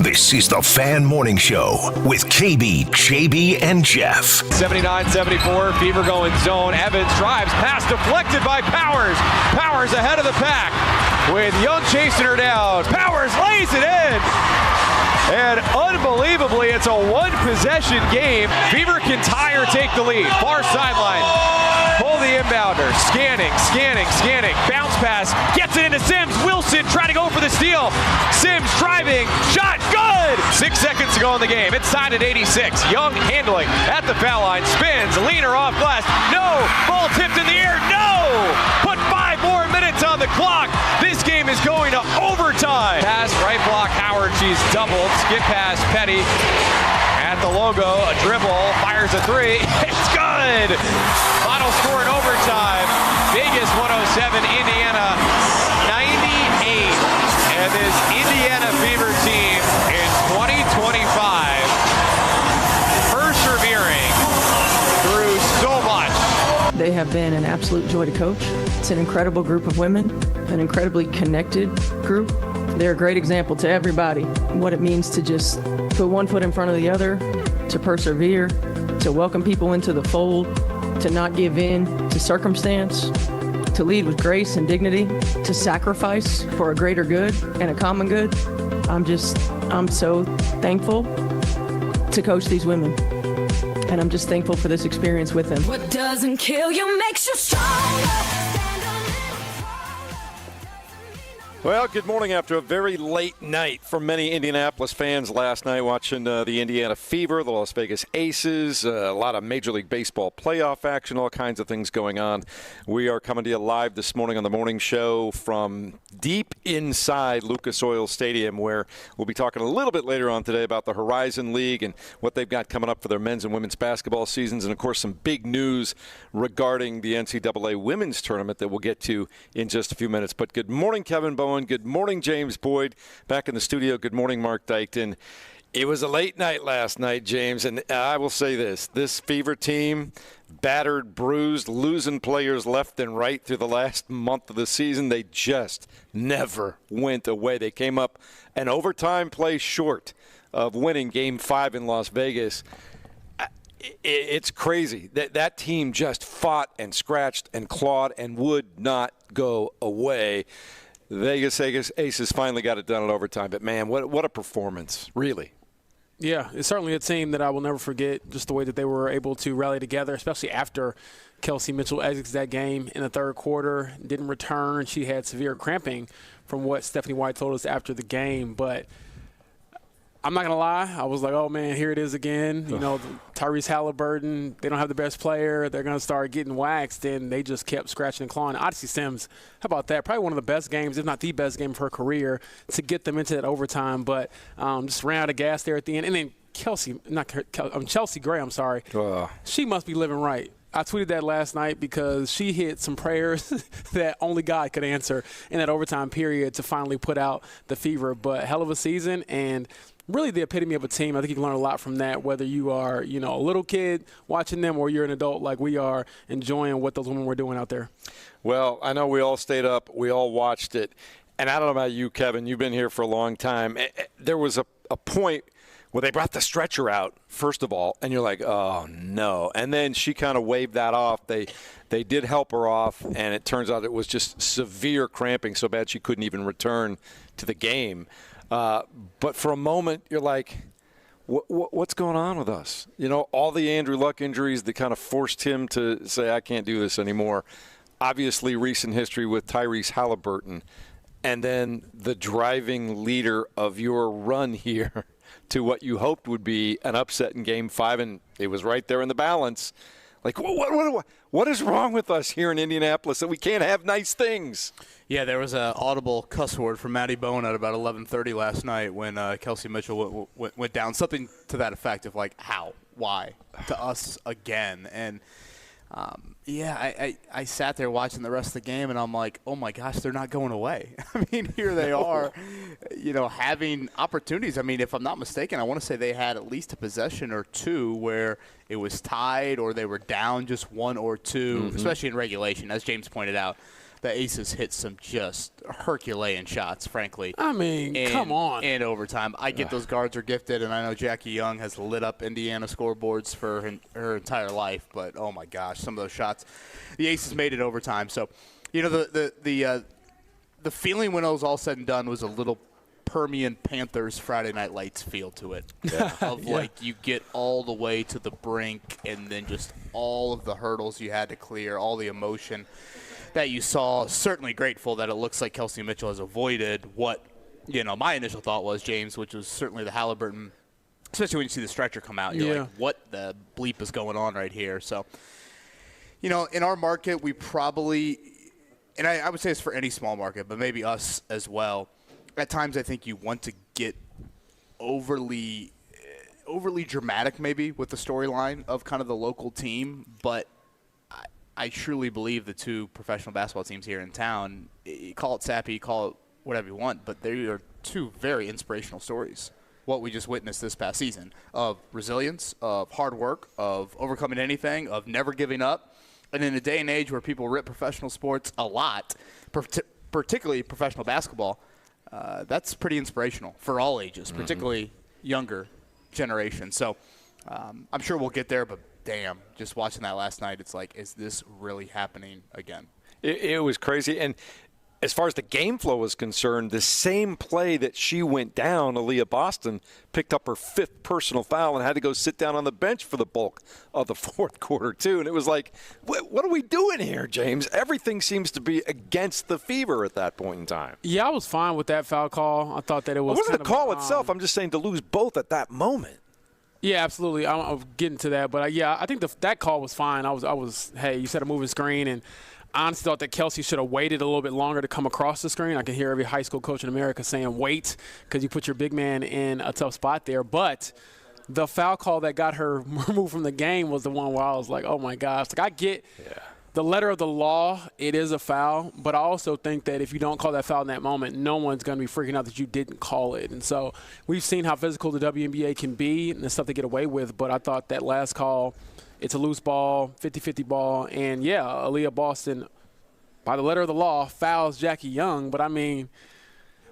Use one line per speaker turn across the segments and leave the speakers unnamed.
This is the Fan Morning Show with KB, JB, and Jeff.
79-74, Fever going zone. Evans drives, pass deflected by Powers. Powers ahead of the pack with Young chasing her down. Powers lays it in. And unbelievably, it's a one-possession game. Fever can tie or take the lead. Far sideline. Pull the inbounder. Scanning. Bounce pass. Gets it into Sims. Wilson trying to go for the steal. Sims driving. Shot. Good! 6 seconds to go in the game. It's tied at 86. Young handling at the foul line. Spins. Leaner off glass. No! Ball tipped in the air. No! Put 5 more minutes on the clock. This game is going to overtime. Pass, right block, Howard. She's doubled. Skip pass, Petty. At the logo, a dribble. Fires a three. It's good! Final score in overtime. Vegas 107, Indiana 98. And this Indiana Fever team in 2025 persevering through so much.
They have been an absolute joy to coach. It's an incredible group of women, an incredibly connected group. They're a great example to everybody what it means to just put one foot in front of the other, to persevere, to welcome people into the fold, to not give in to circumstance, to lead with grace and dignity, to sacrifice for a greater good and a common good. I'm so thankful to coach these women. And I'm just thankful for this experience with them.
What doesn't kill you makes you stronger.
Well, good morning after a very late night for many Indianapolis fans last night watching the Indiana Fever, the Las Vegas Aces, a lot of Major League Baseball playoff action, all kinds of things going on. We are coming to you live this morning on the morning show from deep inside Lucas Oil Stadium, where we'll be talking a little bit later on today about the Horizon League and what they've got coming up for their men's and women's basketball seasons, and, of course, some big news regarding the NCAA women's tournament that we'll get to in just a few minutes. But good morning, Kevin Bowen. Good morning, James Boyd. Back in the studio. Good morning, Mark Dykton. It was a late night last night, James, and I will say this Fever team, battered, bruised, losing players left and right through the last month of the season. They just never went away. They came up an overtime play short of winning Game 5 in Las Vegas. It's crazy. That team just fought and scratched and clawed and would not go away. Vegas Aces finally got it done in overtime. But, man, what a performance, really.
Yeah, it's certainly a team that I will never forget, just the way that they were able to rally together, especially after Kelsey Mitchell exits that game in the third quarter, didn't return. She had severe cramping from what Stephanie White told us after the game. But I'm not going to lie. I was like, oh, man, here it is again. You know, Tyrese Halliburton, they don't have the best player. They're going to start getting waxed, and they just kept scratching and clawing. Odyssey Sims, how about that? Probably one of the best games, if not the best game of her career, to get them into that overtime. But just ran out of gas there at the end. And then Chelsea Gray, she must be living right. I tweeted that last night because she hit some prayers that only God could answer in that overtime period to finally put out the Fever. But hell of a season, and really the epitome of a team. I think you can learn a lot from that, whether you are, a little kid watching them or you're an adult like we are, enjoying what those women were doing out there.
Well, I know we all stayed up. We all watched it. And I don't know about you, Kevin. You've been here for a long time. There was a point where they brought the stretcher out, first of all, and you're like, oh, no. And then she kind of waved that off. They did help her off, and it turns out it was just severe cramping, so bad she couldn't even return to the game. But for a moment, you're like, what's going on with us? All the Andrew Luck injuries that kind of forced him to say, I can't do this anymore. Obviously, recent history with Tyrese Halliburton. And then the driving leader of your run here to what you hoped would be an upset in Game 5, and it was right there in the balance. Like, what is wrong with us here in Indianapolis that we can't have nice things?
Yeah, there was an audible cuss word from Maddie Bone at about 11:30 last night when Kelsey Mitchell went down. Something to that effect of like, how? Why? To us again? And I sat there watching the rest of the game, and I'm like, oh, my gosh, they're not going away. I mean, here they are, having opportunities. I mean, if I'm not mistaken, I want to say they had at least a possession or two where it was tied or they were down just one or two, especially in regulation, as James pointed out. the Aces hit some just Herculean shots, frankly.
I mean, come on.
In overtime. I get those guards are gifted, and I know Jackie Young has lit up Indiana scoreboards for her entire life, but oh my gosh, some of those shots. The Aces made it overtime. So, the feeling when it was all said and done was a little Permian Panthers Friday Night Lights feel to it. Like you get all the way to the brink and then just all of the hurdles you had to clear, all the emotion that you saw. Certainly grateful that it looks like Kelsey Mitchell has avoided what, my initial thought was, James, which was certainly the Halliburton, especially when you see the stretcher come out. You're like, what the bleep is going on right here? So, in our market, we probably, and I would say it's for any small market, but maybe us as well, at times I think you want to get overly dramatic maybe with the storyline of kind of the local team, but I truly believe the two professional basketball teams here in town, you call it sappy, call it whatever you want, but they are two very inspirational stories. What we just witnessed this past season of resilience, of hard work, of overcoming anything, of never giving up. And in a day and age where people rip professional sports a lot, particularly professional basketball, that's pretty inspirational for all ages, particularly younger generations. So I'm sure we'll get there, but damn, just watching that last night, it's like, is this really happening again?
It was crazy. And as far as the game flow is concerned, the same play that she went down, Aaliyah Boston picked up her 5th personal foul and had to go sit down on the bench for the bulk of the 4th quarter, too. And it was like, what are we doing here, James? Everything seems to be against the Fever at that point in time.
Yeah, I was fine with that foul call. I thought that it was.
It wasn't the call itself. I'm just saying to lose both at that moment.
Yeah, absolutely. I'm getting to that. But, I think that call was fine. I was, hey, you set a moving screen, and I honestly thought that Kelsey should have waited a little bit longer to come across the screen. I can hear every high school coach in America saying wait because you put your big man in a tough spot there. But the foul call that got her removed from the game was the one where I was like, oh, my gosh. Like, I get the letter of the law. It is a foul. But I also think that if you don't call that foul in that moment, no one's going to be freaking out that you didn't call it. And so we've seen how physical the WNBA can be and the stuff they get away with. But I thought that last call – it's a loose ball, 50-50 ball. And, Aaliyah Boston, by the letter of the law, fouls Jackie Young. But, I mean,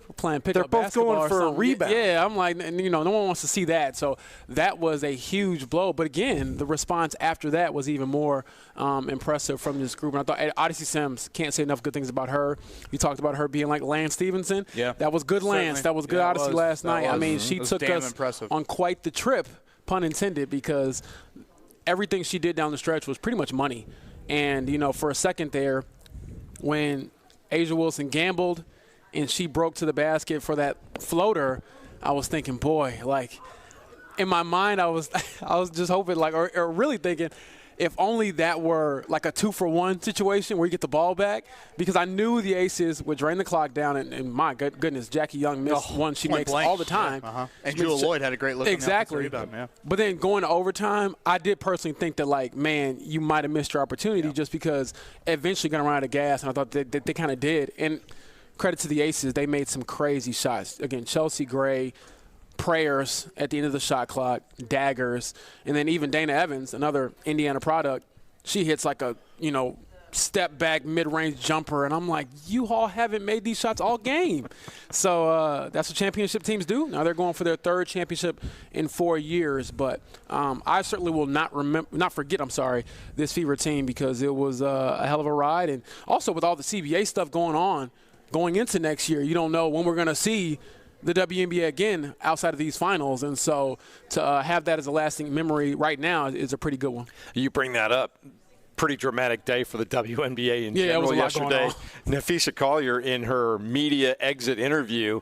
we're playing pickup basketball.
They're both going for a rebound.
Yeah, I'm like, no one wants to see that. So that was a huge blow. But, again, the response after that was even more impressive from this group. And I thought Odyssey Sims, can't say enough good things about her. You talked about her being like Lance Stevenson.
Yeah.
That was good Lance. That was good Odyssey last night. I mean, she took us on quite the trip, pun intended, because – everything she did down the stretch was pretty much money. And, for a second there, when Asia Wilson gambled and she broke to the basket for that floater, I was thinking, boy, like, in my mind, I was just hoping, like, or really thinking, if only that were like a 2-for-1 situation where you get the ball back, because I knew the Aces would drain the clock down, and my goodness, Jackie Young missed one she makes
blank
all the time.
Yeah, And Jewel Lloyd had a great look.
Exactly.
Rebound, yeah.
But then going to overtime, I did personally think that, like, man, you might have missed your opportunity just because eventually going to run out of gas, and I thought that they kind of did. And credit to the Aces, they made some crazy shots. Again, Chelsea Gray, prayers at the end of the shot clock, daggers, and then even Dana Evans, another Indiana product, she hits like a, step back mid-range jumper, and I'm like, you all haven't made these shots all game. So that's what championship teams do. Now they're going for their 3rd championship in 4 years, but I certainly will not forget this Fever team, because it was a hell of a ride. And also with all the CBA stuff going into next year, you don't know when we're going to see the WNBA again outside of these finals. And so to have that as a lasting memory right now is a pretty good one.
You bring that up. Pretty dramatic day for the WNBA in general yesterday. Nafisa Collier, in her media exit interview,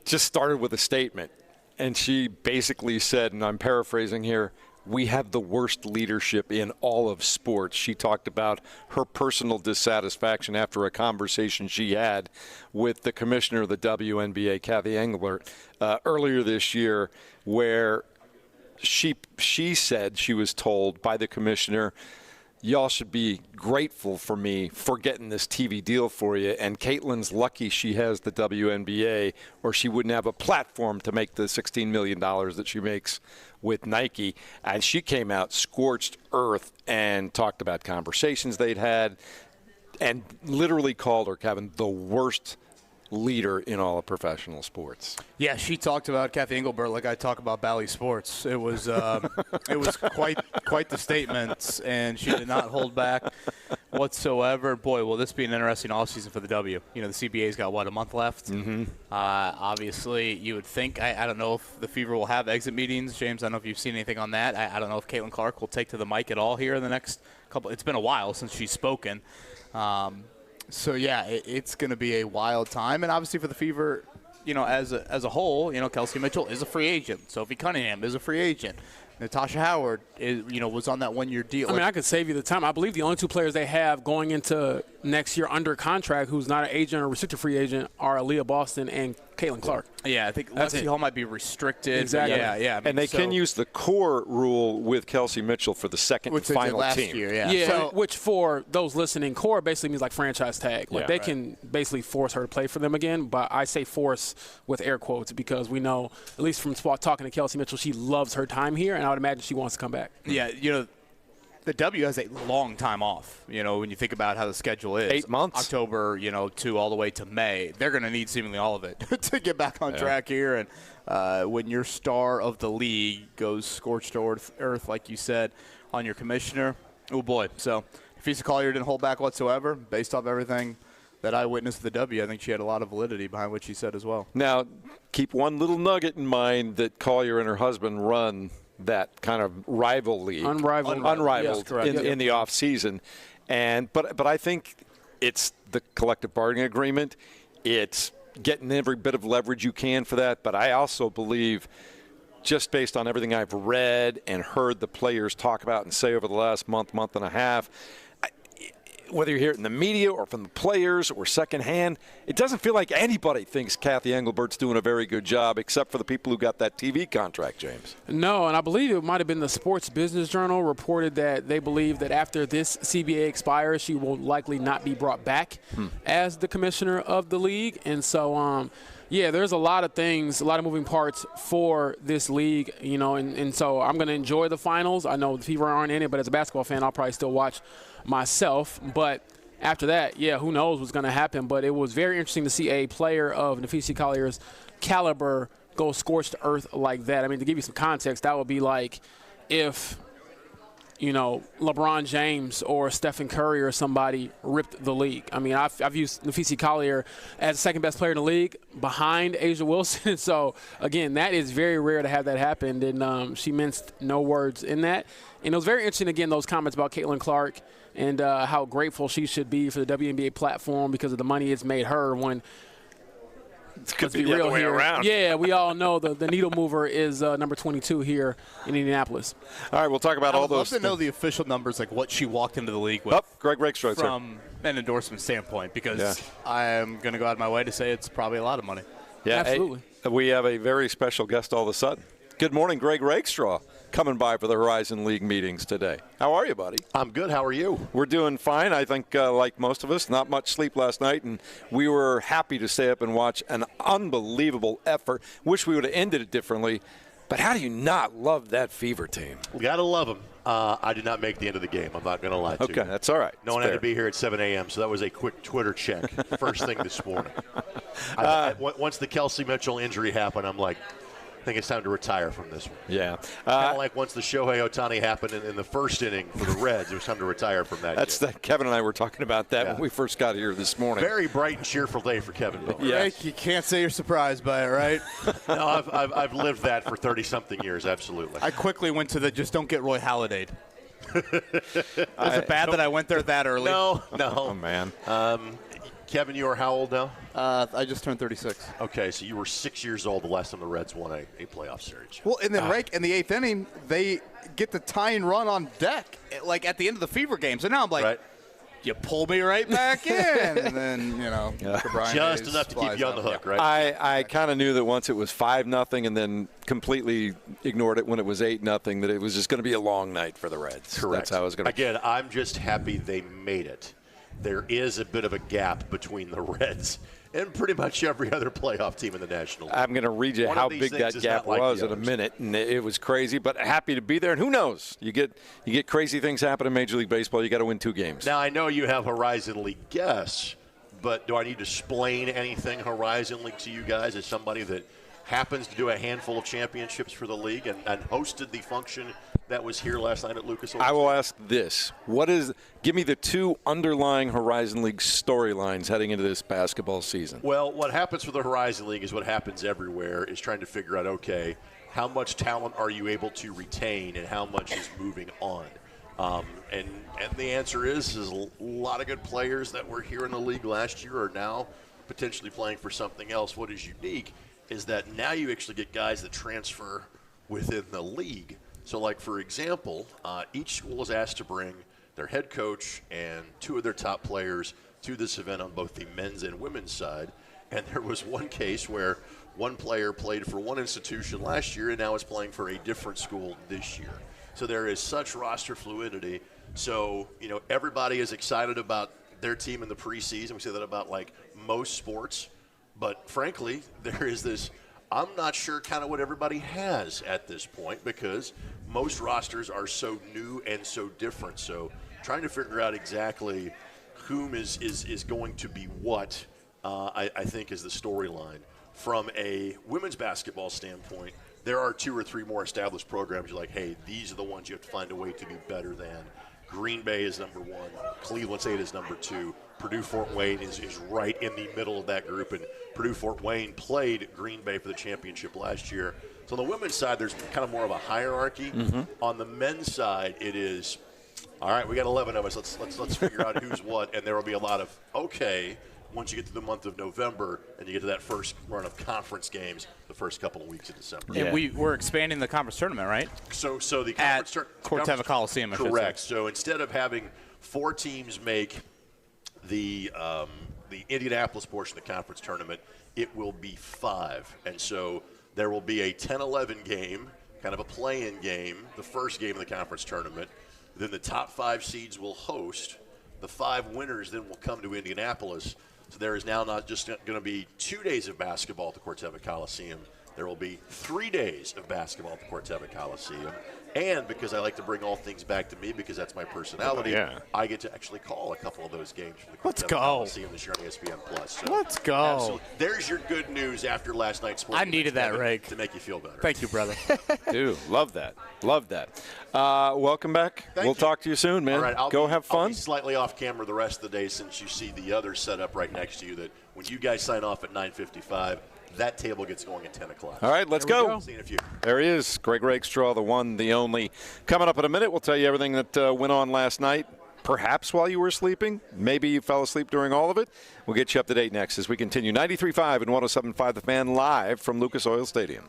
just started with a statement. And she basically said, and I'm paraphrasing here, we have the worst leadership in all of sports. She talked about her personal dissatisfaction after a conversation she had with the commissioner of the WNBA, Kathy Englert, earlier this year, where she said she was told by the commissioner, y'all should be grateful for me for getting this TV deal for you. And Caitlin's lucky she has the WNBA, or she wouldn't have a platform to make the $16 million that she makes with Nike. And she came out scorched earth and talked about conversations they'd had. and literally called her, Kevin, the worst leader in all of professional sports.
Yeah, she talked about Kathy Engelbert like I talk about Bally Sports. It was quite the statements, and she did not hold back whatsoever. Boy, will this be an interesting offseason for the W. You know, the CBA's got, a month left? Mm-hmm. Obviously, you would think, I don't know if the Fever will have exit meetings. James, I don't know if you've seen anything on that. I don't know if Caitlin Clark will take to the mic at all here in the next couple. It's been a while since she's spoken. So, yeah, it's going to be a wild time. And obviously for the Fever, as a whole, Kelsey Mitchell is a free agent. Sophie Cunningham is a free agent. Natasha Howard was on that one-year deal.
I mean, I could save you the time. I believe the only two players they have going into next year under contract who's not an agent or restricted free agent are Aaliyah Boston and Caitlin Clark.
Yeah, I think Lexi Hall might be restricted.
Exactly.
Yeah. I mean,
and they can use the core rule with Kelsey Mitchell for the second and final
last
team.
Year, yeah.
So, which for those listening, core basically means like franchise tag. Like they can basically force her to play for them again, but I say force with air quotes because we know, at least from talking to Kelsey Mitchell, she loves her time here, and I would imagine she wants to come back.
Yeah, the W has a long time off, when you think about how the schedule is.
8 months.
October, to all the way to May. They're going to need seemingly all of it to get back on track here. And when your star of the league goes scorched earth, like you said, on your commissioner, oh boy. So Fisa Collier didn't hold back whatsoever based off everything that I witnessed at the W. I think she had a lot of validity behind what she said as well.
Now, keep one little nugget in mind that Collier and her husband run that kind of rival league. Unrivaled
yes,
in the off season. But I think it's the collective bargaining agreement. It's getting every bit of leverage you can for that. But I also believe, just based on everything I've read and heard the players talk about and say over the last month and a half, whether you hear it in the media or from the players or secondhand, it doesn't feel like anybody thinks Kathy Engelbert's doing a very good job except for the people who got that TV contract, James.
No, and I believe it might have been the Sports Business Journal reported that they believe that after this CBA expires, she will likely not be brought back as the commissioner of the league. And so, there's a lot of things, a lot of moving parts for this league, and so I'm going to enjoy the finals. I know the Fever aren't in it, but as a basketball fan, I'll probably still watch myself. But after that, who knows what's going to happen. But it was very interesting to see a player of Nafisi Collier's caliber go scorched earth like that. I mean, to give you some context, that would be like if LeBron James or Stephen Curry or somebody ripped the league. I mean, I've used Nafisi Collier as the second best player in the league behind Asia Wilson. So, again, that is very rare to have that happen. And she minced no words in that. And it was very interesting, again, those comments about Caitlin Clark and how grateful she should be for the WNBA platform because of the money it's made her when –
Let's be real here. Around.
Yeah, we all know the needle mover is number 22 here in Indianapolis.
All right, we'll talk about all those.
I'd love to know the official numbers, like what she walked into the league with.
Greg Rakestraw
from an endorsement standpoint, because I am going to go out of my way to say it's probably a lot of money.
Yeah,
absolutely.
We have a very special guest all of a sudden. Good morning, Greg Rakestraw, coming by for the Horizon League meetings today. How are you, buddy?
I'm good. How are you?
We're doing fine. I think, like most of us, not much sleep last night, and we were happy to stay up and watch an unbelievable effort. Wish we would have ended it differently, but how do you not love that Fever team?
We got to love them. I did not make the end of the game. I'm not going to lie to you.
Okay, that's all right.
No one had to be here at 7 a.m., so that was a quick Twitter check first thing this morning. Once the Kelsey Mitchell injury happened, I'm like, I think it's time to retire from this one.
Yeah.
Kind of like once the Shohei Ohtani happened in the first inning for the Reds, it was time to retire from that.
That's that. Kevin and I were talking about that when we first got here this morning.
Very bright and cheerful day for Kevin Bowen.
Yeah.
You can't say you're surprised by it, right?
No, I've lived that for 30-something years, absolutely.
I quickly went to the just don't get Roy Halladay. Is it bad that I went there that early?
No.
Oh, man.
Kevin, you are how old now?
I just turned 36.
Okay, so you were 6 years old the last time the Reds won a playoff series.
Well, and then in the eighth inning, they get the tying run on deck, like at the end of the Fever games. And now I'm like, you pull me right back in. And then,
just enough to keep you on the hook, right?
I kind of knew that once it was 5-0 and then completely ignored it when it was 8-0, that it was just going to be a long night for the Reds.
Correct.
That's how it was going to
be. Again, I'm just happy they made it. there is a bit of a gap between the Reds and pretty much every other playoff team in the National League.
I'm going to read you how big that gap was in a minute, and it was crazy, but happy to be there. And who knows? You get crazy things happen in Major League Baseball. You got to win 2 games.
Now, I know you have Horizon League guests, but do I need to explain anything Horizon League to you guys as somebody that happens to do a handful of championships for the league and hosted the function that was here last night at Lucas Oil?
I will ask this. Give me the 2 underlying Horizon League storylines heading into this basketball season.
Well, what happens for the Horizon League is what happens everywhere, is trying to figure out, okay, how much talent are you able to retain and how much is moving on? And the answer is a lot of good players that were here in the league last year are now potentially playing for something else. What is unique is that now you actually get guys that transfer within the league. So, like, for example, each school is asked to bring their head coach and 2 of their top players to this event on both the men's and women's side. And there was one case where one player played for one institution last year and now is playing for a different school this year. So there is such roster fluidity. So, everybody is excited about their team in the preseason. We say that about, like, most sports. But frankly, there is this, I'm not sure kind of what everybody has at this point, because most rosters are so new and so different. So trying to figure out exactly whom is going to be what, I think is the storyline. From a women's basketball standpoint, there are 2 or 3 more established programs. You're like, hey, these are the ones you have to find a way to be better than. Green Bay is number 1. Cleveland State is number 2. Purdue-Fort Wayne is right in the middle of that group, and Purdue-Fort Wayne played Green Bay for the championship last year. So on the women's side, there's kind of more of a hierarchy. Mm-hmm. On the men's side, it is, all right, we got 11 of us. Let's figure out who's what, and there will be a lot of, okay, once you get to the month of November and you get to that first run of conference games, the first couple of weeks of December.
And we're expanding the conference tournament, right?
So the conference
at Corteva Coliseum,
correct. So instead of having 4 teams make the Indianapolis portion of the conference tournament, it will be 5. And so there will be a 10-11 game, kind of a play-in game, the first game of the conference tournament. Then the top 5 seeds will host. The 5 winners then will come to Indianapolis. So there is now not just going to be 2 days of basketball at the Corteva Coliseum. There will be 3 days of basketball at the Corteva Coliseum. And because I like to bring all things back to me, because that's my personality, I get to actually call a couple of those games from the Corteva Coliseum this year on ESPN+. So
Let's go.
Absolutely. There's your good news after last night's sports.
I needed that, Rake,
to make you feel better.
Thank you, brother.
Dude, love that. Welcome back. We'll talk to you soon, man.
All right,
Go have fun.
I'll be slightly off camera the rest of the day, since you see the other setup right next to you, that when you guys sign off at 9:55, that table gets going at 10 o'clock.
All right, let's go.
See you in a few.
There he is, Greg Rakestraw, the one, the only. Coming up in a minute, we'll tell you everything that went on last night, perhaps while you were sleeping. Maybe you fell asleep during all of it. We'll get you up to date next as we continue. 93.5 and 107.5 The Fan, live from Lucas Oil Stadium.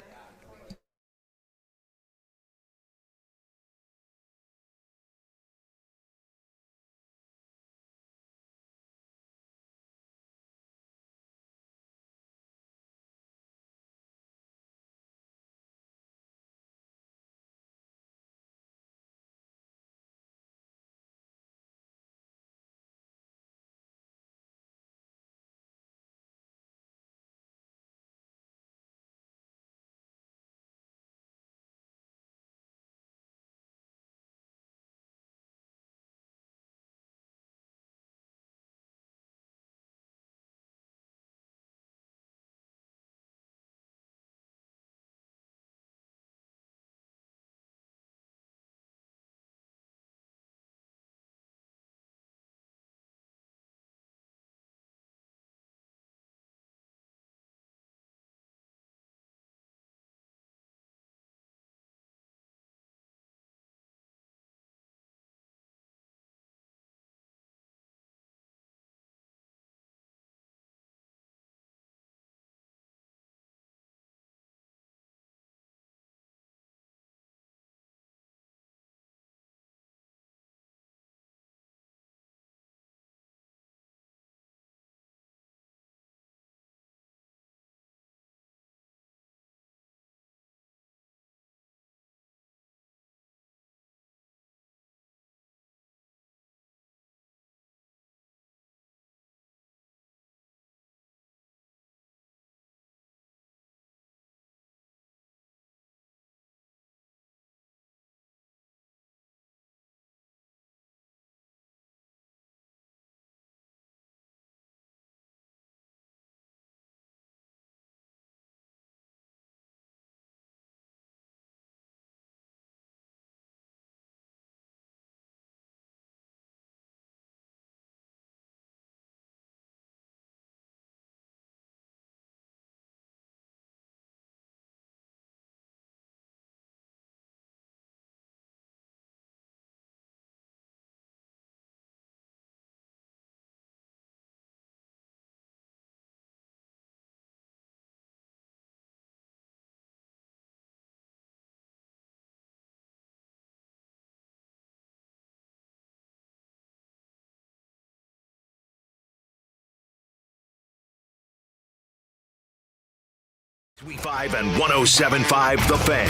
95 and 107.5 The Fan.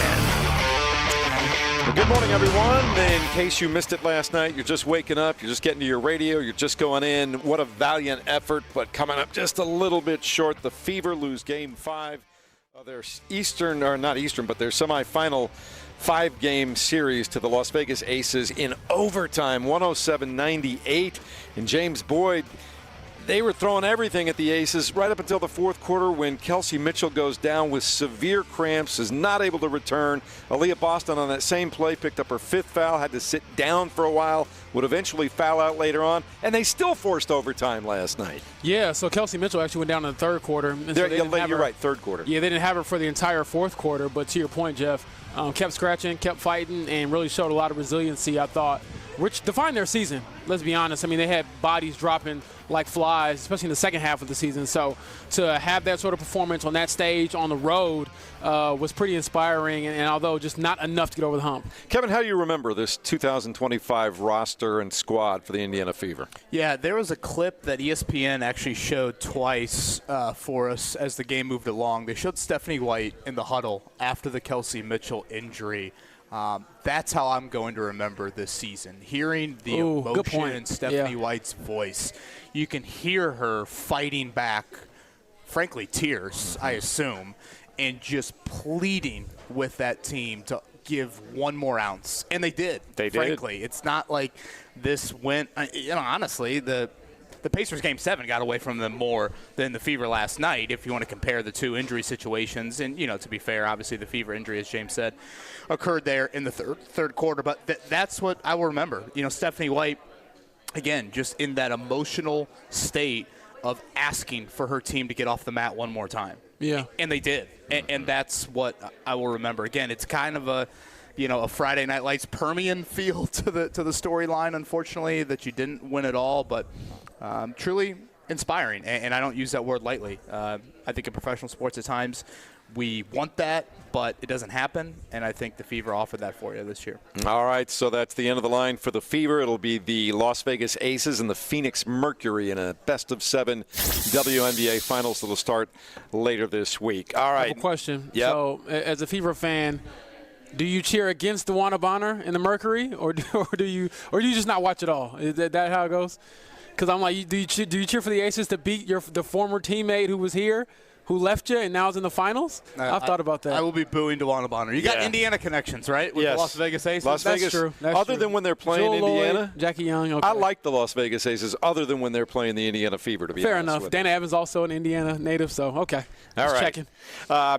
Well, good morning, everyone. In case you missed it last night, you're just waking up, you're just getting to your radio, you're just going in. What a valiant effort, but coming up just a little bit short. The Fever lose Game 5 of their their semifinal 5-game series to the Las Vegas Aces in overtime, 107-98. And James Boyd, they were throwing everything at the Aces right up until the fourth quarter when Kelsey Mitchell goes down with severe cramps, is not able to return. Aaliyah Boston on that same play picked up her 5th foul, had to sit down for a while, would eventually foul out later on, and they still forced overtime last night.
Yeah, so Kelsey Mitchell actually went down in the third quarter. And so
you're right, third quarter.
Yeah, they didn't have her for the entire fourth quarter, but to your point, Jeff, kept scratching, kept fighting, and really showed a lot of resiliency, I thought, which defined their season, let's be honest. I mean, they had bodies dropping like flies, especially in the second half of the season. So to have that sort of performance on that stage on the road was pretty inspiring, and although just not enough to get over the hump.
Kevin, how do you remember this 2025 roster and squad for the Indiana Fever?
Yeah, there was a clip that ESPN actually showed twice for us as the game moved along. They showed Stephanie White in the huddle after the Kelsey Mitchell injury. That's how I'm going to remember this season. Hearing the emotion in Stephanie White's voice. You can hear her fighting back, frankly, tears, I assume, and just pleading with that team to give one more ounce. And they did. Frankly, it's not like this went, honestly, the Pacers Game 7 got away from them more than the Fever last night, if you want to compare the two injury situations. And, to be fair, obviously the Fever injury, as James said, occurred there in the third quarter. But that's what I will remember. Stephanie White, again, just in that emotional state of asking for her team to get off the mat one more time.
Yeah.
And they did. And that's what I will remember. Again, it's kind of a Friday Night Lights Permian feel to the storyline, unfortunately, that you didn't win at all. But truly inspiring, and I don't use that word lightly. I think in professional sports at times we want that, but it doesn't happen, and I think the Fever offered that for you this year.
All right, so that's the end of the line for the Fever. It'll be the Las Vegas Aces and the Phoenix Mercury in a best-of-7 WNBA Finals that will start later this week. All right.
I have a question.
Yep.
So, as a Fever fan, do you cheer against the DeWanna Bonner and the Mercury, or do you just not watch it all? Is that how it goes? Because I'm like, do you cheer for the Aces to beat the former teammate who was here, who left you and now is in the finals? I've thought about that.
I will be booing DeWanna Bonner. You got Indiana connections, right? With the Las Vegas Aces?
Las Vegas,
true.
Other than when they're playing
Joel
Indiana.
Lloyd, Jackie Young. Okay.
I like the Las Vegas Aces other than when they're playing the Indiana Fever, to be
fair
honest
enough.
with
Dana Evans also an Indiana native, so okay.
All
Just
right.
checking.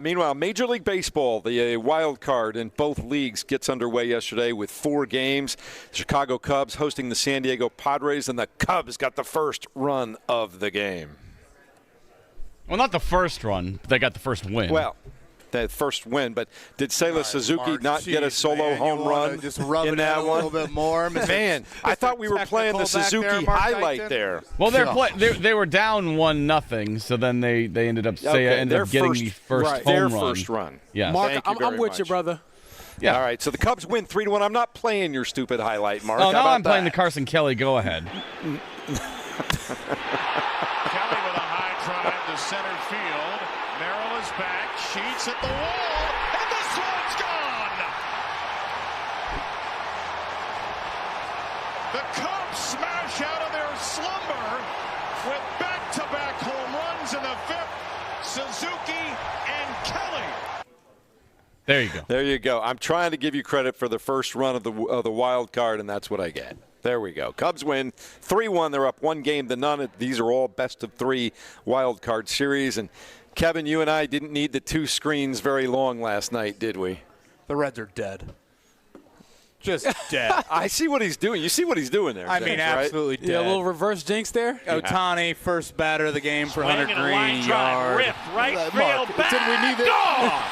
Meanwhile, Major League Baseball, the wild card in both leagues gets underway yesterday with 4 games. The Chicago Cubs hosting the San Diego Padres, and the Cubs got the first run of the game.
Well, not the first run. But they got the first win.
Well, that first win, but did Seiya Suzuki not get a solo home run
just rub
in
it
that
out
one?
a little bit more?
Man, I thought we were playing the Suzuki highlight there.
Well, they were down 1-0, so then they ended up getting the first home
their
run.
first run.
Yeah,
Mark, I'm with you, brother.
Yeah.
All right, so the Cubs win 3-1. I'm not playing your stupid highlight, Mark.
Oh,
How
now
about
I'm playing the
that?
Carson Kelly. Go ahead.
Kelly with a high drive to center field. Merrill is back. Sheets at the wall. And this one's gone. The Cubs smash out of their slumber with back-to-back home runs in the 5th. Suzuki and Kelly.
There you go.
There you go. I'm trying to give you credit for the first run of the wild card, and that's what I get. There we go. Cubs win 3-1. They're up 1 game to none. These are all best-of-3 wild card series. And, Kevin, you and I didn't need the 2 screens very long last night, did we?
The Reds are dead. Just dead.
I see what he's doing. You see what he's doing there.
I mean, absolutely dead.
Yeah, a little reverse jinx there.
Otani, first batter of the game for
Swing
100
and a line
green
drive.
yard.
Rip, right
Mark,
field, back,
didn't we need it?
gone!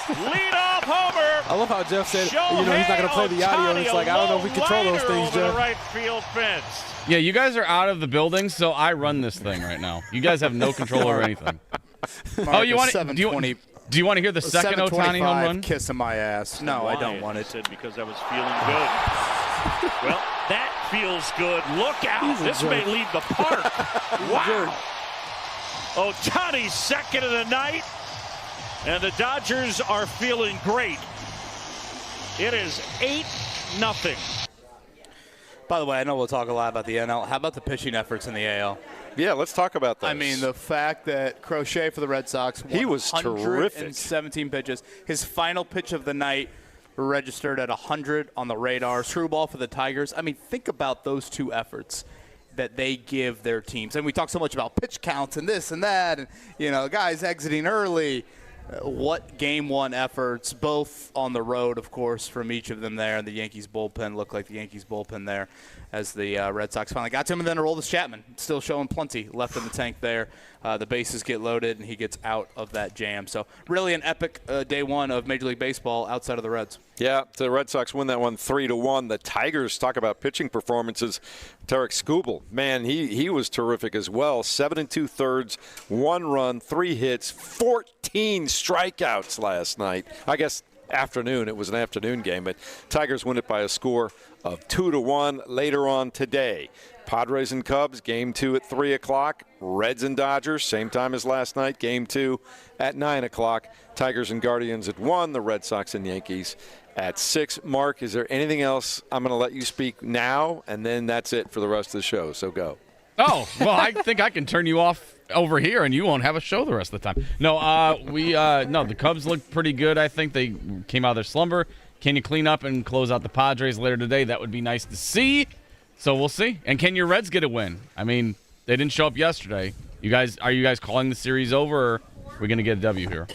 Lead-off homer.
I love how Jeff said, he's not going to play the audio. It's like, I don't know if we control those things,
over the
Jeff.
right field fence.
Yeah, you guys are out of the building, so I run this thing right now. You guys have no control over anything.
Mark,
you want
a
to? Do you want to hear the second Otani home run?
Kissing my ass. No, I don't want it.
Because I was feeling good. Well, that feels good. Look out. This may leave the park. Wow. Otani's second of the night. And the Dodgers are feeling great. It is 8-0.
By the way, I know we'll talk a lot about the NL. How about the pitching efforts in the AL?
Yeah, let's talk about that.
I mean, the fact that Crochet for the Red Sox,
he was terrific.
17 pitches. His final pitch of the night registered at 100 on the radar. Screwball for the Tigers. I mean, think about those two efforts that they give their teams. And we talk so much about pitch counts and this and that, and, you know, guys exiting early. What game one efforts, both on the road, of course, from each of them there. And the Yankees bullpen looked like the Yankees bullpen there as the Red Sox finally got to him. And then Aroldis Chapman still showing plenty left in the tank there. The bases get loaded, and he gets out of that jam. So really an epic day one of Major League Baseball outside of the Reds.
Yeah, the Red Sox win that one 3-1. The Tigers, talk about pitching performances. Tarik Skubal, man, he was terrific as well. 7 2/3, 1 run, 3 hits, 14 strikeouts last night. I guess afternoon, it was an afternoon game, but Tigers win it by a score of 2-1 later on today. Padres and Cubs, game 2 at 3 o'clock. Reds and Dodgers, same time as last night, game 2 at 9 o'clock. Tigers and Guardians at 1, the Red Sox and Yankees at 6. Mark, is there anything else? I'm going to let you speak now, and then that's it for the rest of the show, so go.
Oh, well, I think I can turn you off over here, and you won't have a show the rest of the time. No, the Cubs look pretty good. I think they came out of their slumber. Can you clean up and close out the Padres later today? That would be nice to see. So we'll see. And can your Reds get a win? I mean, they didn't show up yesterday. Are you guys calling the series over, or are we going to get a W here?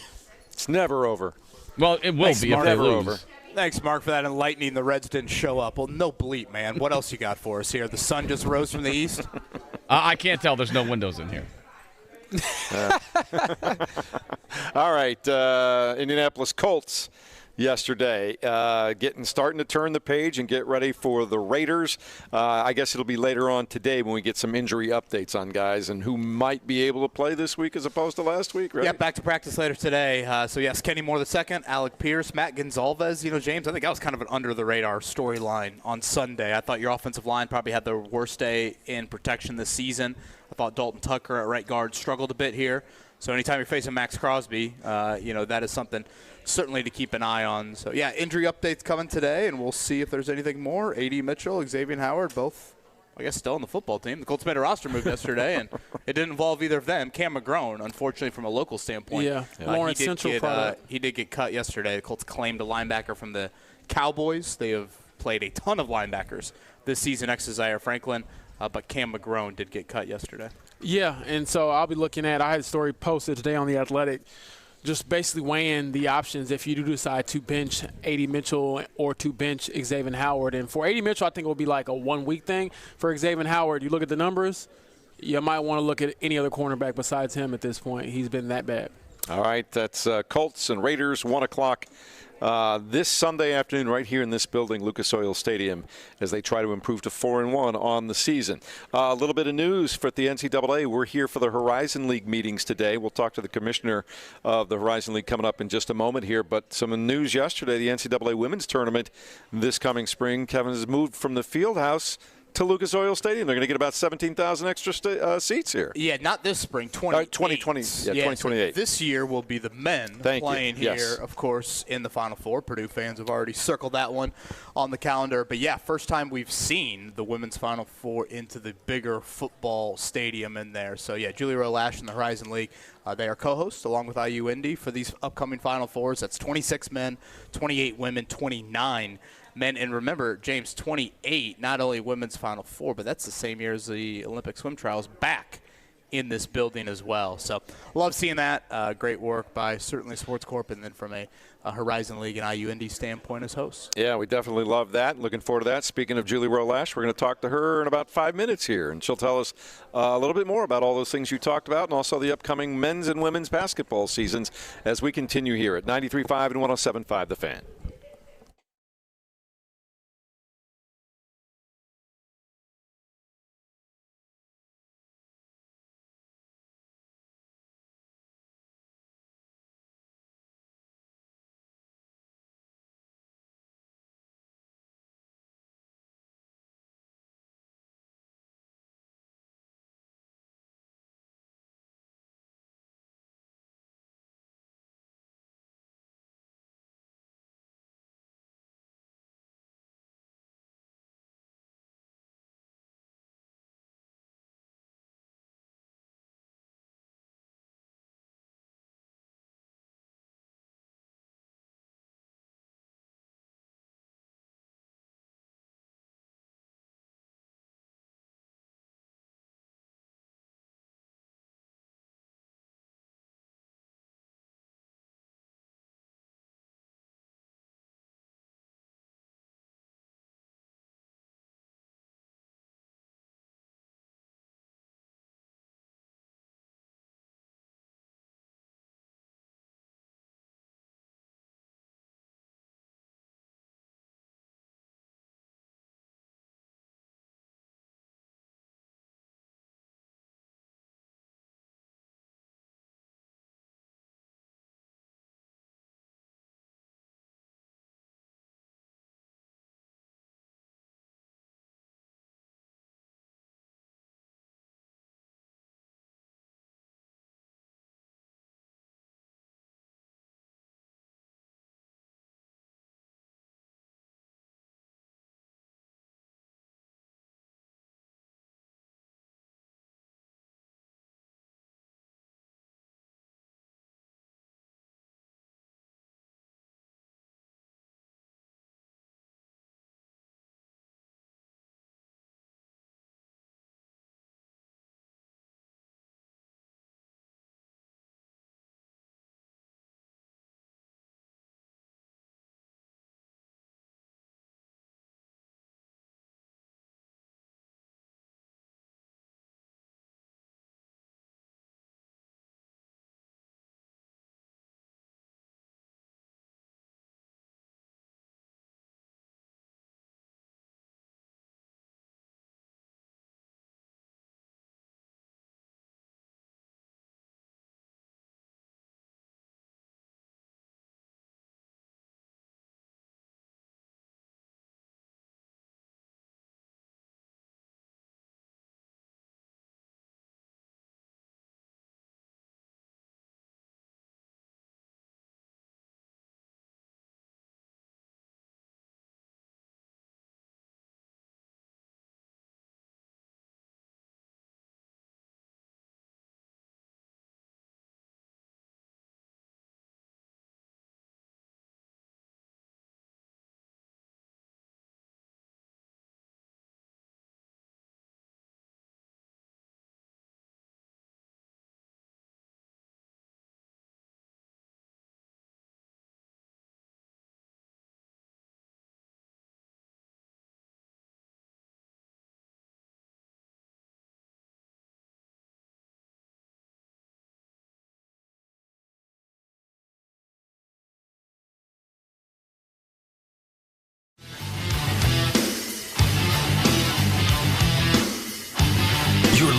It's never over.
Well, it will be if they lose.
Over.
Thanks, Mark, for that enlightening. The Reds didn't show up. Well, no bleep, man. What else you got for us here? The sun just rose from the east?
I can't tell. There's no windows in here.
All right, Indianapolis Colts yesterday, starting to turn the page and get ready for the Raiders. I guess it'll be later on today when we get some injury updates on guys and who might be able to play this week as opposed to last week, right?
Yeah, back to practice later today. So, yes, Kenny Moore II, Alec Pierce, Matt Gonzalez. You know, James, I think that was kind of an under-the-radar storyline on Sunday. I thought your offensive line probably had the worst day in protection this season. I thought Dalton Tucker at right guard struggled a bit here. So anytime you're facing Max Crosby, that is something certainly to keep an eye on. So, yeah, injury updates coming today, and we'll see if there's anything more. A.D. Mitchell, Xavier Howard, both, I guess, still on the football team. The Colts made a roster move yesterday, and it didn't involve either of them. Cam McGrone, unfortunately, from a local standpoint.
Yeah. Lawrence Central product.
He did get cut yesterday. The Colts claimed a linebacker from the Cowboys. They have played a ton of linebackers this season, ex-Zaire Franklin, but Cam McGrone did get cut yesterday.
Yeah, and so I'll be looking at – I had a story posted today on The Athletic, just basically weighing the options if you do decide to bench A.D. Mitchell or to bench Xavier Howard. And for A.D. Mitchell, I think it will be like a one-week thing. For Xavier Howard, you look at the numbers, you might want to look at any other cornerback besides him at this point. He's been that bad.
All right, that's Colts and Raiders, 1 o'clock. This Sunday afternoon right here in this building, Lucas Oil Stadium, as they try to improve to 4-1 on the season. A little bit of news for the NCAA. We're here for the Horizon League meetings today. We'll talk to the commissioner of the Horizon League coming up in just a moment here. But some news yesterday, the NCAA women's tournament this coming spring, Kevin, has moved from the field house to Lucas Oil Stadium. They're going to get about 17,000 extra seats here.
Yeah, not this spring, 2020.
2028.
So this year will be the men playing here, of course, in the Final Four. Purdue fans have already circled that one on the calendar. But, yeah, first time we've seen the women's Final Four into the bigger football stadium in there. So, yeah, Julie Rowe-Lash and the Horizon League, they are co-hosts along with IU Indy for these upcoming Final Fours. That's 26 men, 28 women, 29 men. And remember, James, 28, not only women's Final Four, but that's the same year as the Olympic swim trials back in this building as well. So love seeing that. Great work by certainly Sports Corp, and then from a Horizon League and IU Indy standpoint as hosts.
Yeah, we definitely love that. Looking forward to that. Speaking of Julie Rowe-Lash, we're going to talk to her in about 5 minutes here, and she'll tell us a little bit more about all those things you talked about and also the upcoming men's and women's basketball seasons as we continue here at 93.5 and 107.5 The Fan.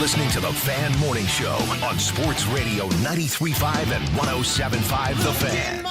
listening to the Fan Morning Show on Sports Radio 93.5 and 107.5 The Fan.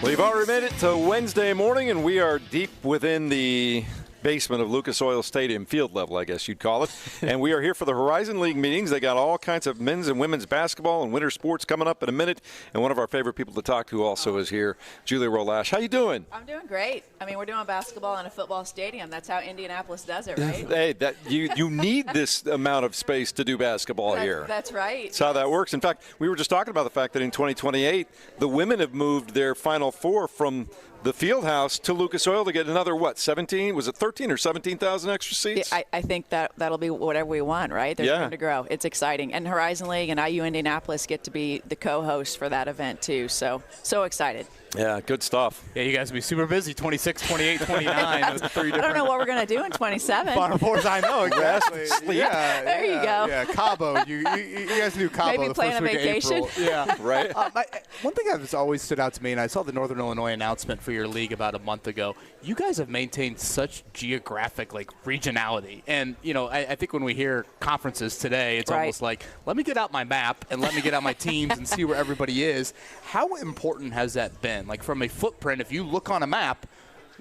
We've already made it to Wednesday morning, and we are deep within the basement of Lucas Oil Stadium, field level, I guess you'd call it. And we are here for the Horizon League meetings. They got all kinds of men's and women's basketball and winter sports coming up in a minute. And one of our favorite people to talk to also is here, Julia Rolash. How you doing?
I'm doing great. I mean, we're doing basketball in a football stadium. That's how Indianapolis does it, right?
Hey, you need this amount of space to do basketball here.
That's right.
That's how that works. In fact, we were just talking about the fact that in 2028, the women have moved their Final Four from the field house to Lucas Oil to get another, 17? Was it 13 or 17,000 extra seats?
I think that'll be whatever we want, right? There's room to grow. It's exciting. And Horizon League and IU Indianapolis get to be the co-host for that event, too. So excited.
Yeah, good stuff.
Yeah, you guys will be super busy, 26, 28, 29.
I don't know what we're going to do in 27.
Final Fours, I know, exactly.
Yeah, there you go.
Yeah, Cabo. You guys do Cabo
Maybe
the
plan
first
a
week
vacation.
of April. Yeah.
Right.
One thing that's always stood out to me, and I saw the Northern Illinois announcement for your league about a month ago, you guys have maintained such geographic, regionality. And, I think when we hear conferences today, it's almost like, let me get out my map and let me get out my teams and see where everybody is. How important has that been? From a footprint, if you look on a map,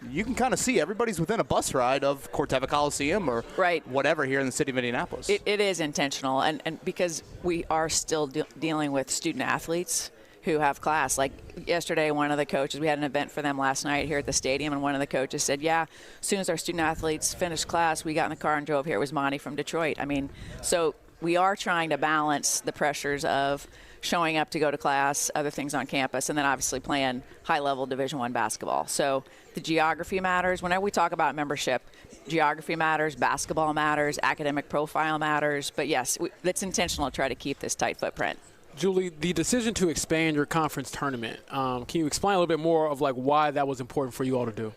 you can kind of see everybody's within a bus ride of Corteva Coliseum or whatever here in the city of Indianapolis.
It is intentional, and because we are still dealing with student athletes who have class. Like yesterday, one of the coaches, we had an event for them last night here at the stadium, and one of the coaches said, as soon as our student athletes finished class, we got in the car and drove here. It was Monty from Detroit. I mean, so we are trying to balance the pressures of showing up to go to class, other things on campus, and then obviously playing high-level Division I basketball. So the geography matters. Whenever we talk about membership, geography matters, basketball matters, academic profile matters. But, yes, it's intentional to try to keep this tight footprint.
Julie, the decision to expand your conference tournament, can you explain a little bit more of why that was important for you all to do?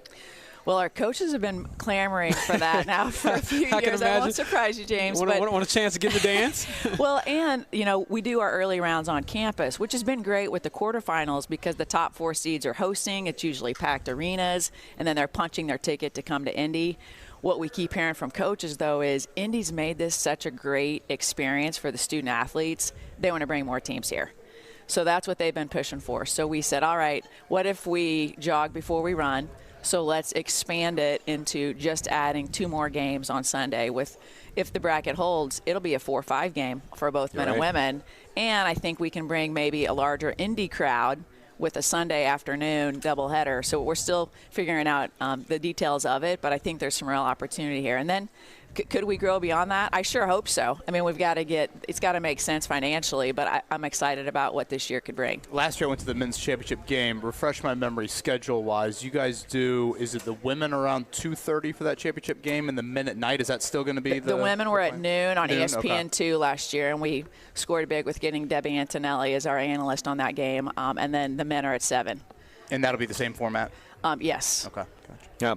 Well, our coaches have been clamoring for that now for a few years. I won't surprise you, James.
Want a chance to get in the dance?
Well, and, we do our early rounds on campus, which has been great with the quarterfinals because the top 4 seeds are hosting. It's usually packed arenas, and then they're punching their ticket to come to Indy. What we keep hearing from coaches, though, is Indy's made this such a great experience for the student athletes. They want to bring more teams here. So that's what they've been pushing for. So we said, all right, what if we jog before we run? So let's expand it into just adding 2 more games on Sunday. If the bracket holds, it'll be a 4-5 game for both men and women. And I think we can bring maybe a larger Indy crowd with a Sunday afternoon doubleheader. So we're still figuring out the details of it, but I think there's some real opportunity here. And then could we grow beyond that? I sure hope so. I mean, it's got to make sense financially, but I'm excited about what this year could bring.
Last year I went to the men's championship game. Refresh my memory schedule-wise. You guys do, is it the women around 2:30 for that championship game and the men at night? Is that still going to be
the women were at noon on ESPN2
okay.
last year, and we scored big with getting Debbie Antonelli as our analyst on that game, and then the men are at 7.
And that'll be the same format?
Yes.
Okay.
Yeah.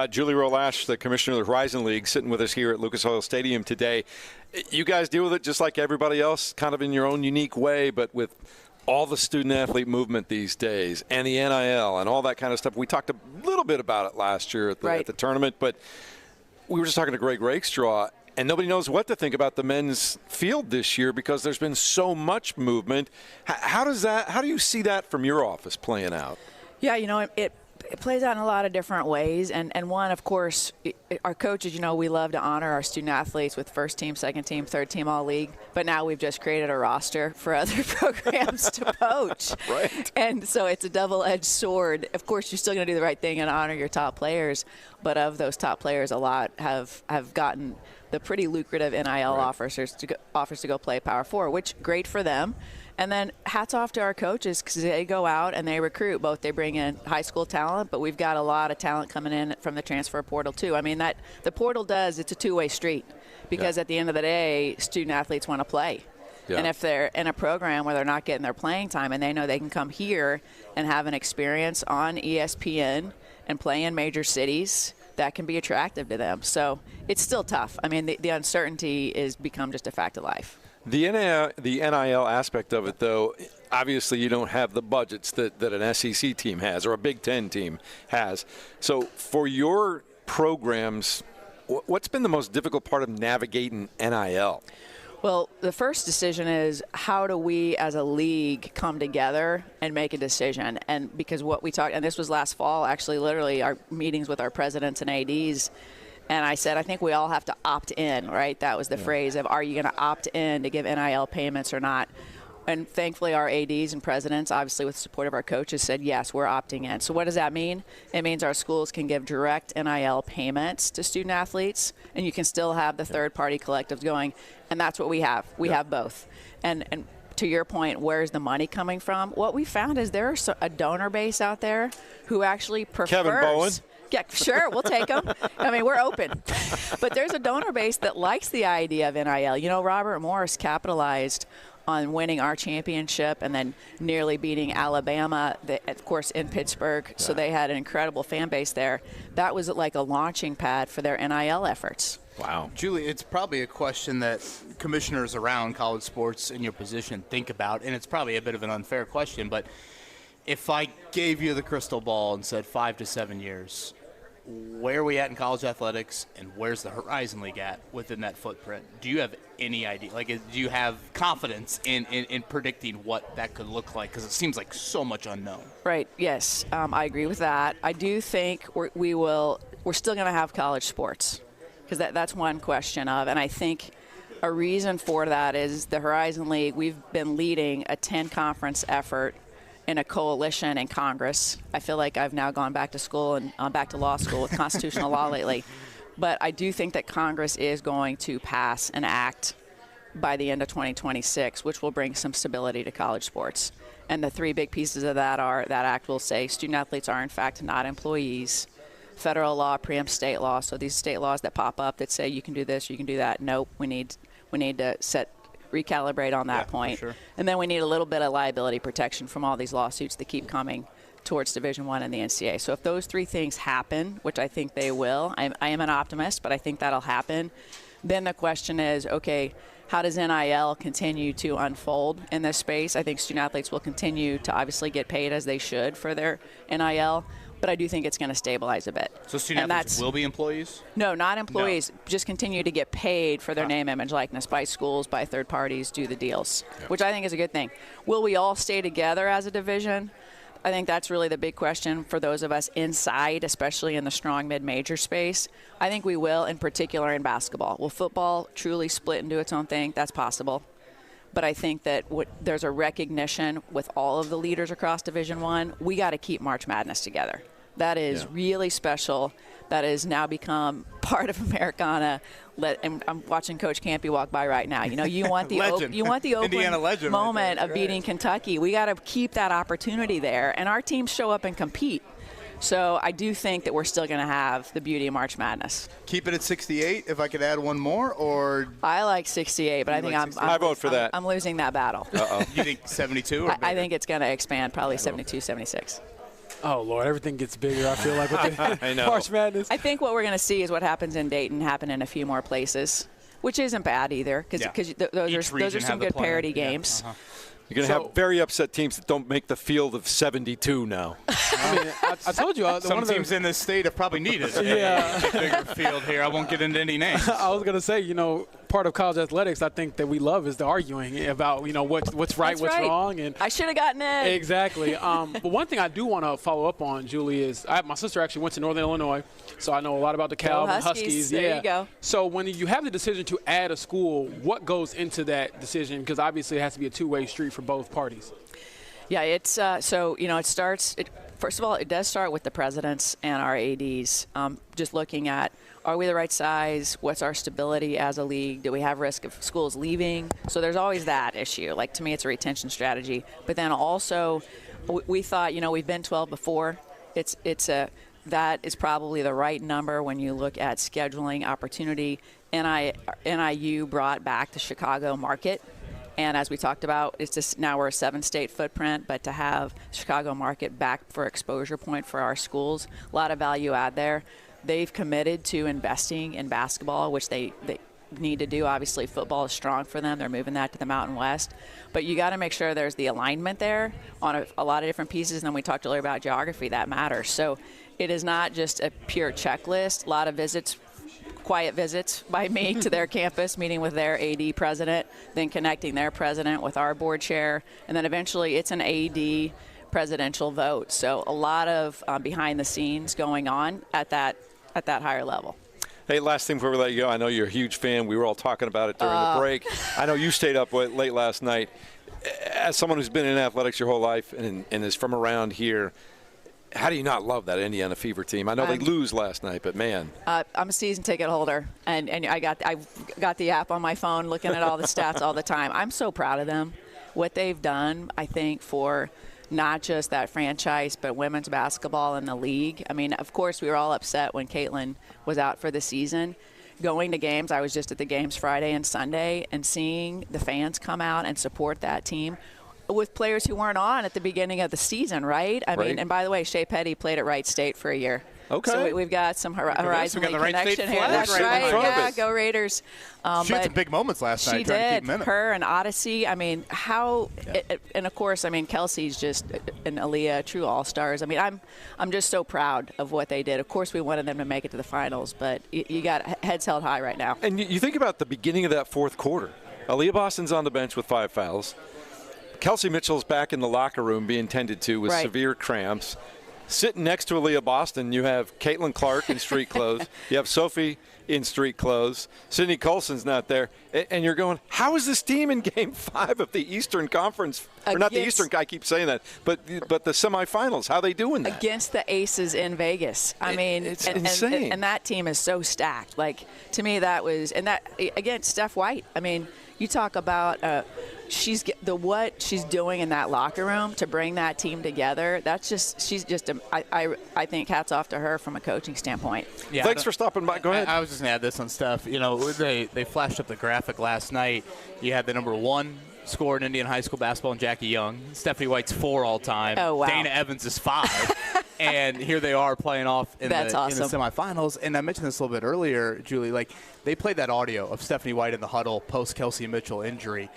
Julie Rolash, the commissioner of the Horizon League, sitting with us here at Lucas Oil Stadium today. You guys deal with it just like everybody else, kind of in your own unique way, but with all the student-athlete movement these days and the NIL and all that kind of stuff. We talked a little bit about it last year at the tournament, but we were just talking to Greg Rakestraw, and nobody knows what to think about the men's field this year because there's been so much movement. How do you see that from your office playing out?
Yeah, it plays out in a lot of different ways. And one, of course, our coaches, we love to honor our student athletes with first team, second team, third team all-league. But now we've just created a roster for other programs to poach.
Right.
And so it's a double-edged sword. Of course, you're still going to do the right thing and honor your top players. But of those top players, a lot have gotten the pretty lucrative NIL offers to go play Power 4, which great for them. And then hats off to our coaches because they go out and they recruit. Both they bring in high school talent, but we've got a lot of talent coming in from the transfer portal too. I mean, the portal it's a two-way street because at the end of the day, student athletes want to play. Yeah. And if they're in a program where they're not getting their playing time and they know they can come here and have an experience on ESPN and play in major cities, that can be attractive to them. So it's still tough. I mean, the uncertainty is become just a fact of life.
The NIL aspect of it, though, obviously you don't have the budgets that an SEC team has or a Big Ten team has. So for your programs, What's been the most difficult part of navigating NIL?
Well, the first decision is how do we as a league come together and make a decision? And because what we talked, and this was last fall, actually, literally our meetings with our presidents and ADs, and I said, I think we all have to opt in, right? That was the phrase of, are you going to opt in to give NIL payments or not? And thankfully, our ADs and presidents, obviously with the support of our coaches, said, yes, we're opting in. So what does that mean? It means our schools can give direct NIL payments to student athletes, and you can still have the third-party collectives going. And that's what we have. We have both. And to your point, where's the money coming from? What we found is there's a donor base out there who actually prefers.
Kevin Bowen.
Yeah, sure, we'll take them. I mean, we're open. But there's a donor base that likes the idea of NIL. You know, Robert Morris capitalized on winning our championship and then nearly beating Alabama, of course, in Pittsburgh. So they had an incredible fan base there. That was like a launching pad for their NIL efforts.
Wow.
Julie, it's probably a question that commissioners around college sports in your position think about, and it's probably a bit of an unfair question, but if I gave you the crystal ball and said 5 to 7 years, where are we at in college athletics, and where's the Horizon League at within that footprint? Do you have any idea? Like, do you have confidence in predicting what that could look like? Because it seems like so much unknown.
Right, yes, I agree with that. I do think we're still going to have college sports, because that's one question of, and I think a reason for that is the Horizon League, we've been leading a 10-conference effort in a coalition in Congress. I feel like I've now gone back to school and back to law school with constitutional law lately. But I do think that Congress is going to pass an act by the end of 2026, which will bring some stability to college sports. And the three big pieces of that are that act will say student athletes are, in fact, not employees. Federal law preempts state law. So these state laws that pop up that say you can do this, you can do that. Nope, we need to recalibrate on that point.
Sure.
And then we need a little bit of liability protection from all these lawsuits that keep coming towards Division I and the NCAA. So if those three things happen, which I think they will, I am an optimist, but I think that'll happen, then the question is, okay, how does NIL continue to unfold in this space? I think student athletes will continue to obviously get paid as they should for their NIL, but I do think it's going to stabilize a bit.
So student athletes will be employees?
No, not employees. No. Just continue to get paid for their name, image, likeness by schools, by third parties, do the deals, which I think is a good thing. Will we all stay together as a division? I think that's really the big question for those of us inside, especially in the strong mid-major space. I think we will, in particular in basketball. Will football truly split and do its own thing? That's possible. But I think that there's a recognition with all of the leaders across Division I, we got to keep March Madness together. That is really special. That has now become part of Americana. And I'm watching Coach Campy walk by right now. You know, you want the Oakland moment of beating Kentucky. We got to keep that opportunity there, and our teams show up and compete. So I do think that we're still going to have the beauty of March Madness.
Keep it at 68. If I could add one more, or
I like 68, but I think I
vote for that.
I'm losing that battle.
You think 72?
I think it's going to expand, probably 72, 76.
Oh, Lord, everything gets bigger, I feel like, with the March Madness.
I think what we're going to see is what happens in Dayton happen in a few more places, which isn't bad either, because those are some good parity games.
Uh-huh.
You're going to have very upset teams that don't make the field of 72 now.
I mean, I told you.
Some teams in this state have probably needed a bigger field here. I won't get into any names.
I was going to say, part of college athletics I think that we love is the arguing about, what's right, what's wrong. And
I should have gotten it.
Exactly. But one thing I do want to follow up on, Julie, is my sister actually went to Northern Illinois, so I know a lot about the Cal and Huskies.
There you go.
So when you have the decision to add a school, what goes into that decision? Because obviously it has to be a two-way street for both parties.
Yeah, it's it starts. First of all, it does start with the presidents and our ADs, just looking at, are we the right size? What's our stability as a league? Do we have risk of schools leaving? So there's always that issue. Like, to me, it's a retention strategy. But then also, we thought, we've been 12 before. That is probably the right number when you look at scheduling opportunity. NIU brought back the Chicago market. And as we talked about, it's just now we're a 7-state footprint, but to have Chicago market back for exposure point for our schools, a lot of value add there. They've committed to investing in basketball, which they need to do. Obviously, football is strong for them. They're moving that to the Mountain West. But you got to make sure there's the alignment there on a lot of different pieces. And then we talked earlier about geography. That matters. So it is not just a pure checklist. A lot of visits quiet visits by me to their campus, meeting with their AD president, then connecting their president with our board chair, and then eventually it's an AD presidential vote. So a lot of behind the scenes going on at that higher level.
Hey, last thing before we let you go, I know you're a huge fan. We were all talking about it during the break. I know you stayed up late last night. As someone who's been in athletics your whole life and is from around here, how do you not love that Indiana Fever team? I know they lose last night, but man.
I'm a season ticket holder, and I got the app on my phone looking at all the stats all the time. I'm so proud of them. What they've done, I think, for not just that franchise, but women's basketball in the league. I mean, of course, we were all upset when Caitlin was out for the season. Going to games, I was just at the games Friday and Sunday, and seeing the fans come out and support that team with players who weren't on at the beginning of the season, right? I mean, and by the way, Shea Petty played at Wright State for a year.
Okay.
So we've got some Horizon League connection here. That's
right.
Yeah, go Raiders.
She had some big moments last night.
She did. Her and Odyssey. I mean, and of course, I mean, Kelsey's just and Aaliyah, true all-stars. I mean, I'm just so proud of what they did. Of course, we wanted them to make it to the finals, but you got heads held high right now.
And you think about the beginning of that fourth quarter. Aaliyah Boston's on the bench with 5 fouls. Kelsey Mitchell's back in the locker room being tended to with severe cramps. Sitting next to Aaliyah Boston, you have Caitlin Clark in street clothes. You have Sophie in street clothes. Sydney Colson's not there. And you're going, how is this team in Game 5 of the Eastern Conference? Or not the Eastern, I keep saying that, but the semifinals. How are they doing that?
Against the Aces in Vegas. I mean,
it's insane.
And that team is so stacked. Like, to me, that was – and that, again, Steph White. I mean, you talk about what she's doing in that locker room to bring that team together. That's just I think hats off to her from a coaching standpoint.
Yeah,
thanks for stopping by. Go ahead.
I was just gonna add this on Steph. You know, they flashed up the graphic last night. You had the number 1 scorer in Indian high school basketball, and Jackie Young. Stephanie White's 4 all time.
Oh wow.
Dana Evans is 5. And here they are playing off in the semifinals. And I mentioned this a little bit earlier, Julie. Like, they played that audio of Stephanie White in the huddle post Kelsey Mitchell injury.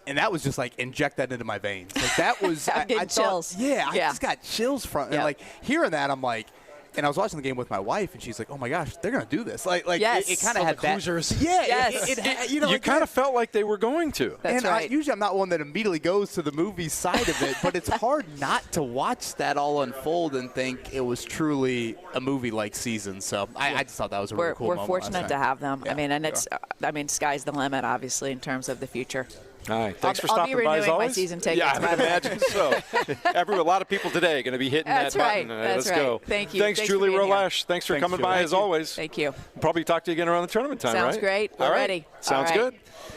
And that was just like, inject that into my veins. Like, that was
I'm getting chills.
I just got chills from and like hearing that. I'm like, and I was watching the game with my wife, and she's like, "Oh my gosh, they're gonna do this!" Like
yes.
it kind of had that.
Yeah,
yes.
You kind of felt like they were going to.
That's right.
Usually, I'm not one that immediately goes to the movie side of it, but it's hard not to watch that all unfold and think it was truly a movie-like season. So I just thought that was a really cool moment.
We're fortunate to have them.
Yeah,
I mean, and sky's the limit, obviously, in terms of the future.
All right. Thanks for stopping
by, as always. I'll be renewing my season tickets.
Yeah, I would imagine so. A lot of people today are going to be hitting that button.
That's
Let's
right.
go.
Thank you.
Thanks Julie Rolash. Thanks for coming by, as always.
Thank you.
Probably talk to you again around the tournament time,
Sounds
right?
great. We're ready.
Sounds good.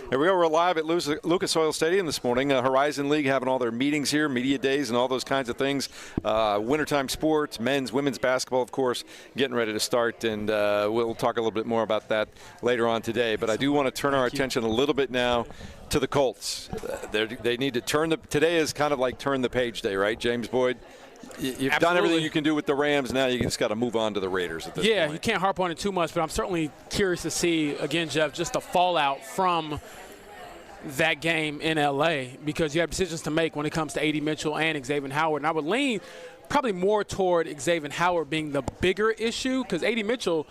Here we go. We're live at Lucas Oil Stadium this morning. Horizon League having all their meetings here, media days, and all those kinds of things. Wintertime sports, men's, women's basketball, of course, getting ready to start. And we'll talk a little bit more about that later on today. But I do want to turn our attention a little bit now to the Colts. They need to today is kind of like turn the page day, right, James Boyd? You've done everything you can do with the Rams. Now you just got to move on to the Raiders at this point.
You can't harp on it too much, but I'm certainly curious to see, again, Jeff, just the fallout from that game in L.A. because you have decisions to make when it comes to AD Mitchell and Xavier Howard. And I would lean probably more toward Xavier Howard being the bigger issue because AD Mitchell,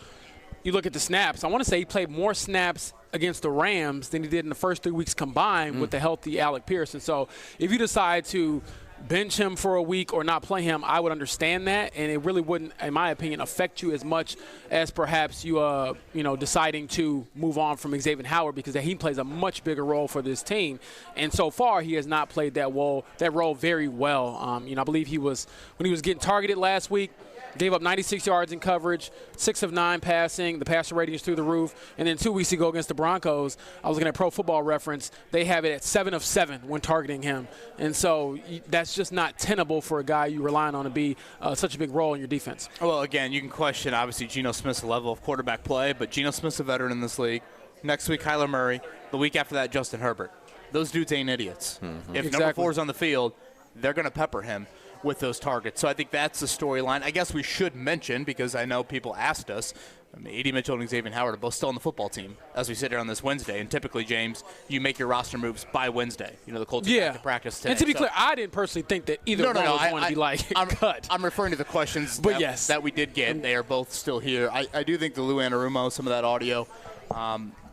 you look at the snaps. I want to say he played more snaps against the Rams than he did in the first 3 weeks combined with the healthy Alec Pierce. And so if you decide to bench him for a week or not play him, I would understand that, and it really wouldn't, in my opinion, affect you as much as perhaps you deciding to move on from Xavier Howard because he plays a much bigger role for this team. And so far, he has not played that role very well. I believe when he was getting targeted last week, gave up 96 yards in coverage, 6 of 9 passing. The passer rating is through the roof. And then 2 weeks ago against the Broncos, I was looking at Pro Football Reference. They have it at 7 of 7 when targeting him. And so that's just not tenable for a guy you relying on to be such a big role in your defense.
Well, again, you can question, obviously, Geno Smith's level of quarterback play, but Geno Smith's a veteran in this league. Next week, Kyler Murray. The week after that, Justin Herbert. Those dudes ain't idiots. Mm-hmm. If number 4 is on the field, they're going to pepper him with those targets. So I think that's the storyline. I guess we should mention, because I know people asked us, I mean, A.D. Mitchell and Xavier Howard are both still on the football team as we sit here on this Wednesday. And typically, James, you make your roster moves by Wednesday. You know, the Colts are back to practice today.
And to be clear, I didn't personally think that either one was going to be like cut.
I'm referring to the questions
but
that we did get. They are both still here. I do think the Lou Anarumo, some of that audio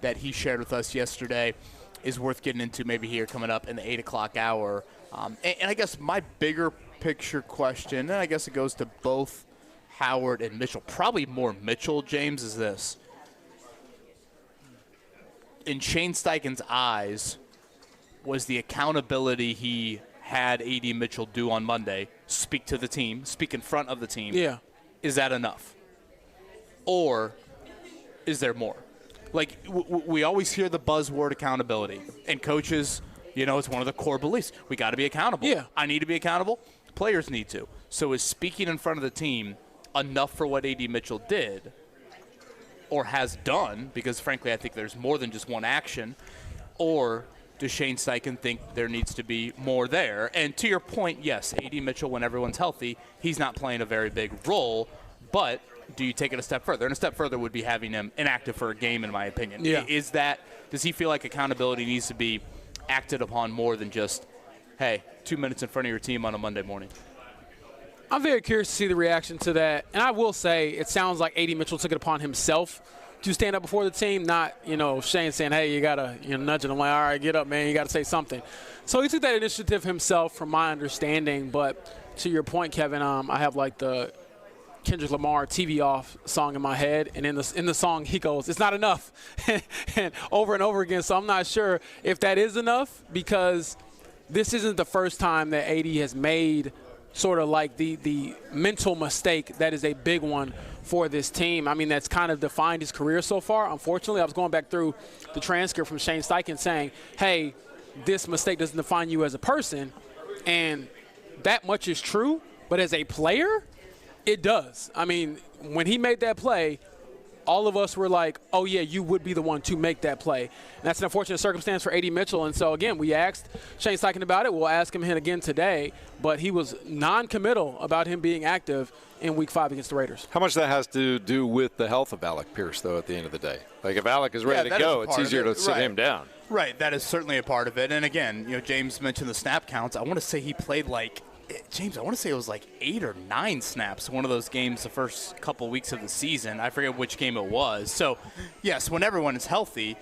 that he shared with us yesterday is worth getting into maybe here coming up in the 8 o'clock hour. And I guess my bigger picture question, and I guess it goes to both Howard and Mitchell, probably more Mitchell, James, is this. In Shane Steichen's eyes, was the accountability he had A.D. Mitchell do on Monday, speak to the team, speak in front of the team, is that enough? Or is there more? Like, we always hear the buzzword accountability, and coaches, you know, it's one of the core beliefs. We got to be accountable.
Yeah.
I need to be accountable. Players need to. So is speaking in front of the team enough for what A.D. Mitchell did or has done? Because, frankly, I think there's more than just one action. Or does Shane Steichen think there needs to be more there? And to your point, yes, A.D. Mitchell, when everyone's healthy, he's not playing a very big role. But do you take it a step further? And a step further would be having him inactive for a game, in my opinion.
Yeah.
Does he feel like accountability needs to be acted upon more than just, hey, 2 minutes in front of your team on a Monday morning?
I'm very curious to see the reaction to that. And I will say it sounds like A.D. Mitchell took it upon himself to stand up before the team, not, Shane saying, hey, you got to nudge him. I'm like, all right, get up, man. You got to say something. So he took that initiative himself from my understanding. But to your point, Kevin, I have like the Kendrick Lamar TV Off song in my head. And in the song, he goes, it's not enough, and over again. So I'm not sure if that is enough, because this isn't the first time that AD has made sort of like the mental mistake that is a big one for this team. I mean, that's kind of defined his career so far. Unfortunately, I was going back through the transcript from Shane Steichen saying, hey, this mistake doesn't define you as a person. And that much is true, but as a player, it does. I mean, when he made that play, all of us were like, oh, yeah, you would be the one to make that play. And that's an unfortunate circumstance for A.D. Mitchell. And so, again, we asked Shane Steichen about it. We'll ask him again today. But he was non-committal about him being active in Week 5 against the Raiders.
How much that has to do with the health of Alec Pierce, though, at the end of the day? Like, if Alec is ready to go, it's easier to sit him down.
Right. That is certainly a part of it. And, again, James mentioned the snap counts. I want to say he played James, I want to say it was like 8 or 9 snaps, one of those games the first couple weeks of the season. I forget which game it was. So, yes, when everyone is healthy,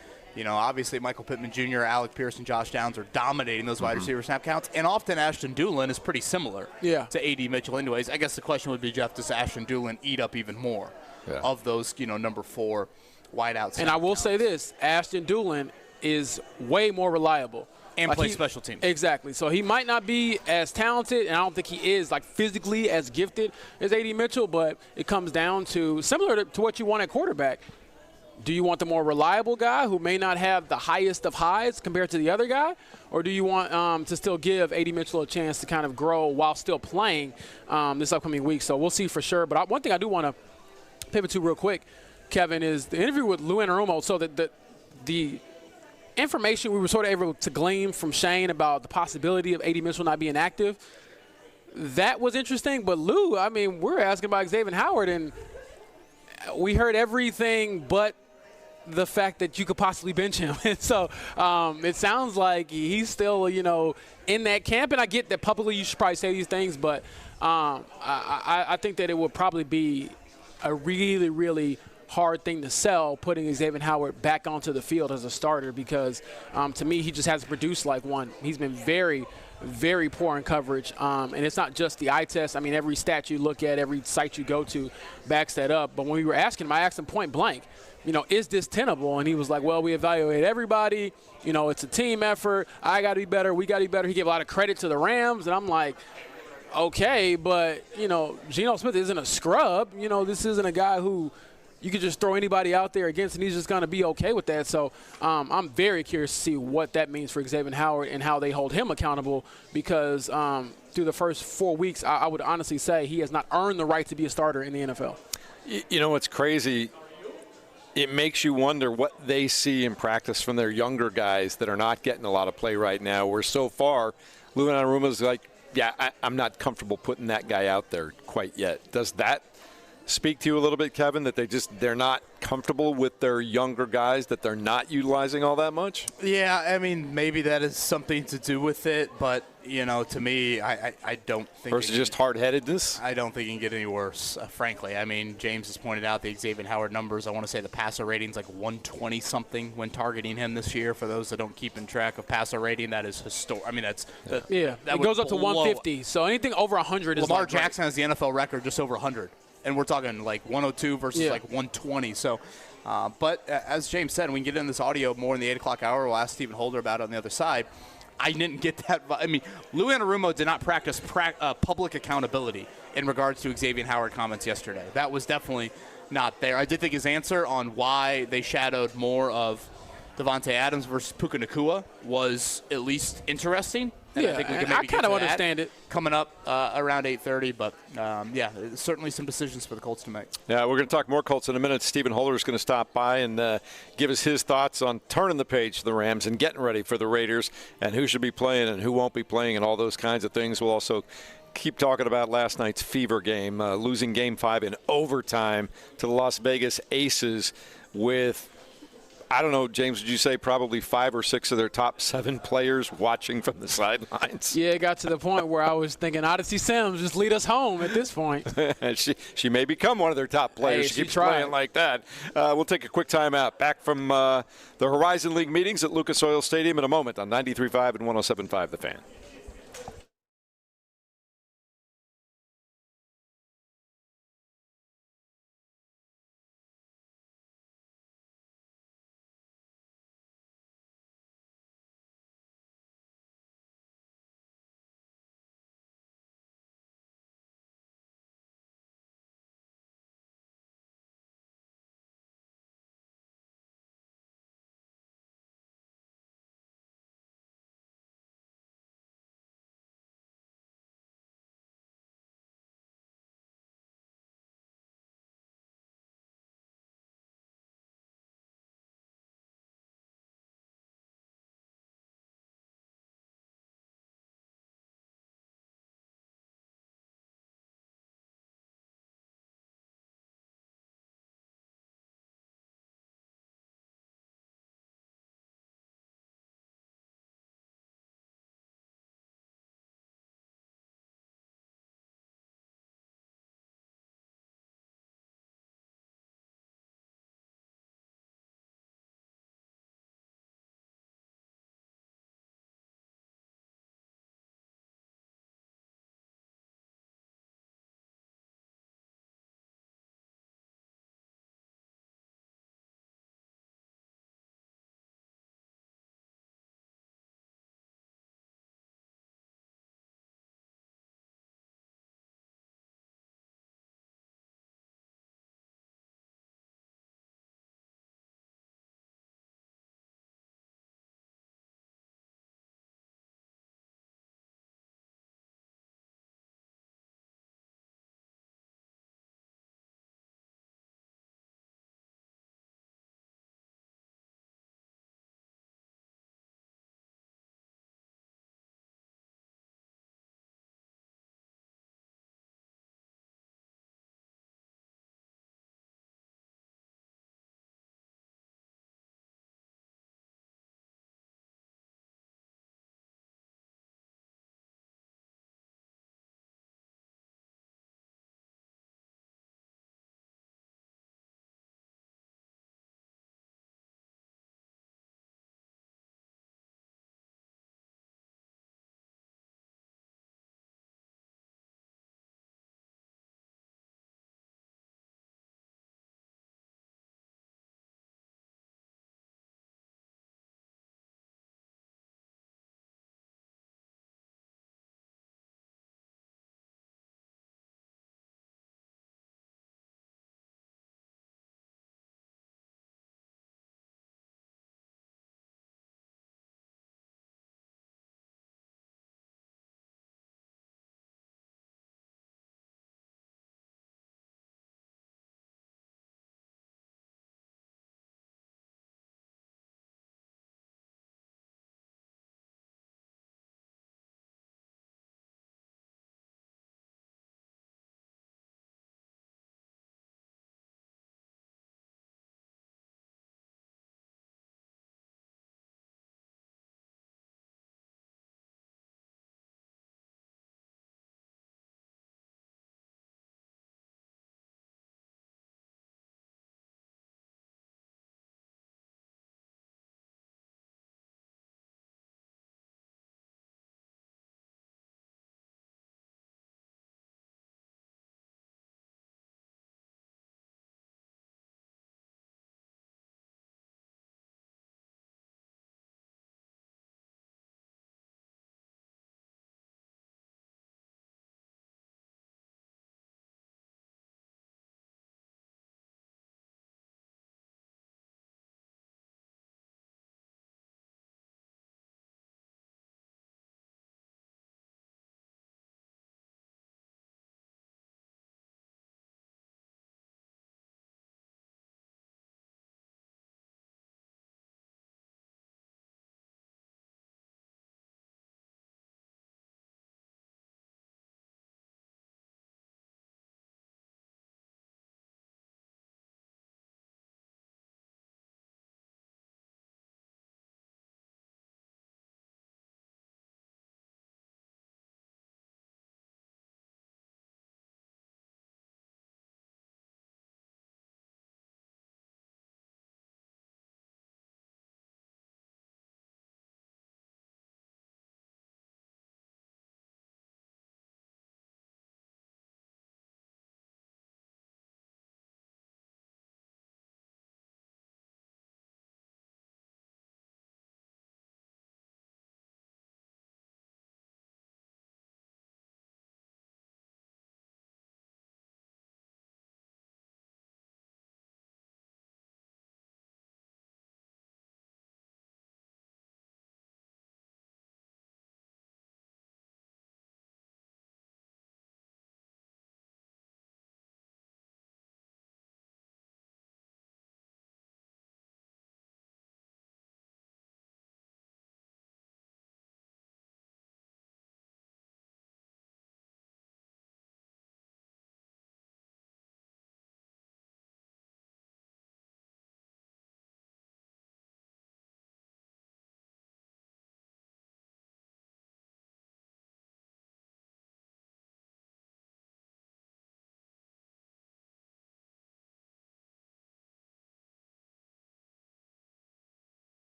obviously Michael Pittman Jr., Alec Pierce, and Josh Downs are dominating those wide receiver snap counts. And often Ashton Dulin is pretty similar to A.D. Mitchell anyways. I guess the question would be, Jeff, does Ashton Dulin eat up even more of those, number 4 wideouts?
And I will say this, Ashton Dulin is way more reliable.
And play special teams.
Exactly. So he might not be as talented, and I don't think he is physically as gifted as A.D. Mitchell, but it comes down to similar to what you want at quarterback. Do you want the more reliable guy who may not have the highest of highs compared to the other guy, or do you want to still give A.D. Mitchell a chance to kind of grow while still playing this upcoming week? So we'll see for sure. But one thing I do want to pivot to real quick, Kevin, is the interview with Lou Anarumo. So that the information we were sort of able to glean from Shane about the possibility of A.D. Mitchell not being active, that was interesting. But Lou, I mean, we're asking about Xavier Howard, and we heard everything but the fact that you could possibly bench him. And so it sounds like he's still, in that camp. And I get that publicly you should probably say these things, but I think that it would probably be a really, really hard thing to sell, putting Xavier Howard back onto the field as a starter, because to me, he just hasn't produced like one. He's been very, very poor in coverage, and it's not just the eye test. I mean, every stat you look at, every site you go to backs that up. But when we were asking him, I asked him point blank, is this tenable? And he was like, well, we evaluate everybody. It's a team effort. I got to be better. We got to be better. He gave a lot of credit to the Rams, and I'm like, okay, but, Geno Smith isn't a scrub. This isn't a guy who you could just throw anybody out there against, and he's just going to be okay with that. So I'm very curious to see what that means for Xavier Howard and how they hold him accountable, because through the first 4 weeks, I would honestly say he has not earned the right to be a starter in the NFL.
What's crazy, it makes you wonder what they see in practice from their younger guys that are not getting a lot of play right now, where so far Lou Anarumo is like, I'm not comfortable putting that guy out there quite yet. Does that speak to you a little bit, Kevin, that they're not comfortable with their younger guys, that they're not utilizing all that much?
Yeah, I mean, maybe that is something to do with it, but, to me, I don't think.
Versus just hard-headedness?
I don't think it can get any worse, frankly. I mean, James has pointed out the Xavier Howard numbers. I want to say the passer rating's like 120-something when targeting him this year. For those that don't keep in track of passer rating, that is historic. I mean, that
it goes up to 150. So anything over 100 is
Lamar
like
Jackson has the NFL record just over 100. And we're talking like 102 versus like 120. So, but as James said, we can get in this audio more in the 8 o'clock hour. We'll ask Stephen Holder about it on the other side. I didn't get that. I mean, Lou Anarumo did not practice public accountability in regards to Xavier Howard comments yesterday. That was definitely not there. I did think his answer on why they shadowed more of Devontae Adams versus Puka Nacua was at least interesting. And I think we can maybe
kind of understand it
coming up around 8:30. But certainly some decisions for the Colts to make.
Yeah, we're going to talk more Colts in a minute. Stephen Holder is going to stop by and give us his thoughts on turning the page to the Rams and getting ready for the Raiders and who should be playing and who won't be playing and all those kinds of things. We'll also keep talking about last night's Fever game, losing Game 5 in overtime to the Las Vegas Aces with, I don't know, James, would you say probably 5 or 6 of their top 7 players watching from the sidelines?
Yeah, it got to the point where I was thinking, Odyssey Sims, just lead us home at this point.
she may become one of their top players. She keeps playing like that. We'll take a quick timeout. Back from the Horizon League meetings at Lucas Oil Stadium in a moment on 93.5 and 107.5 The Fan.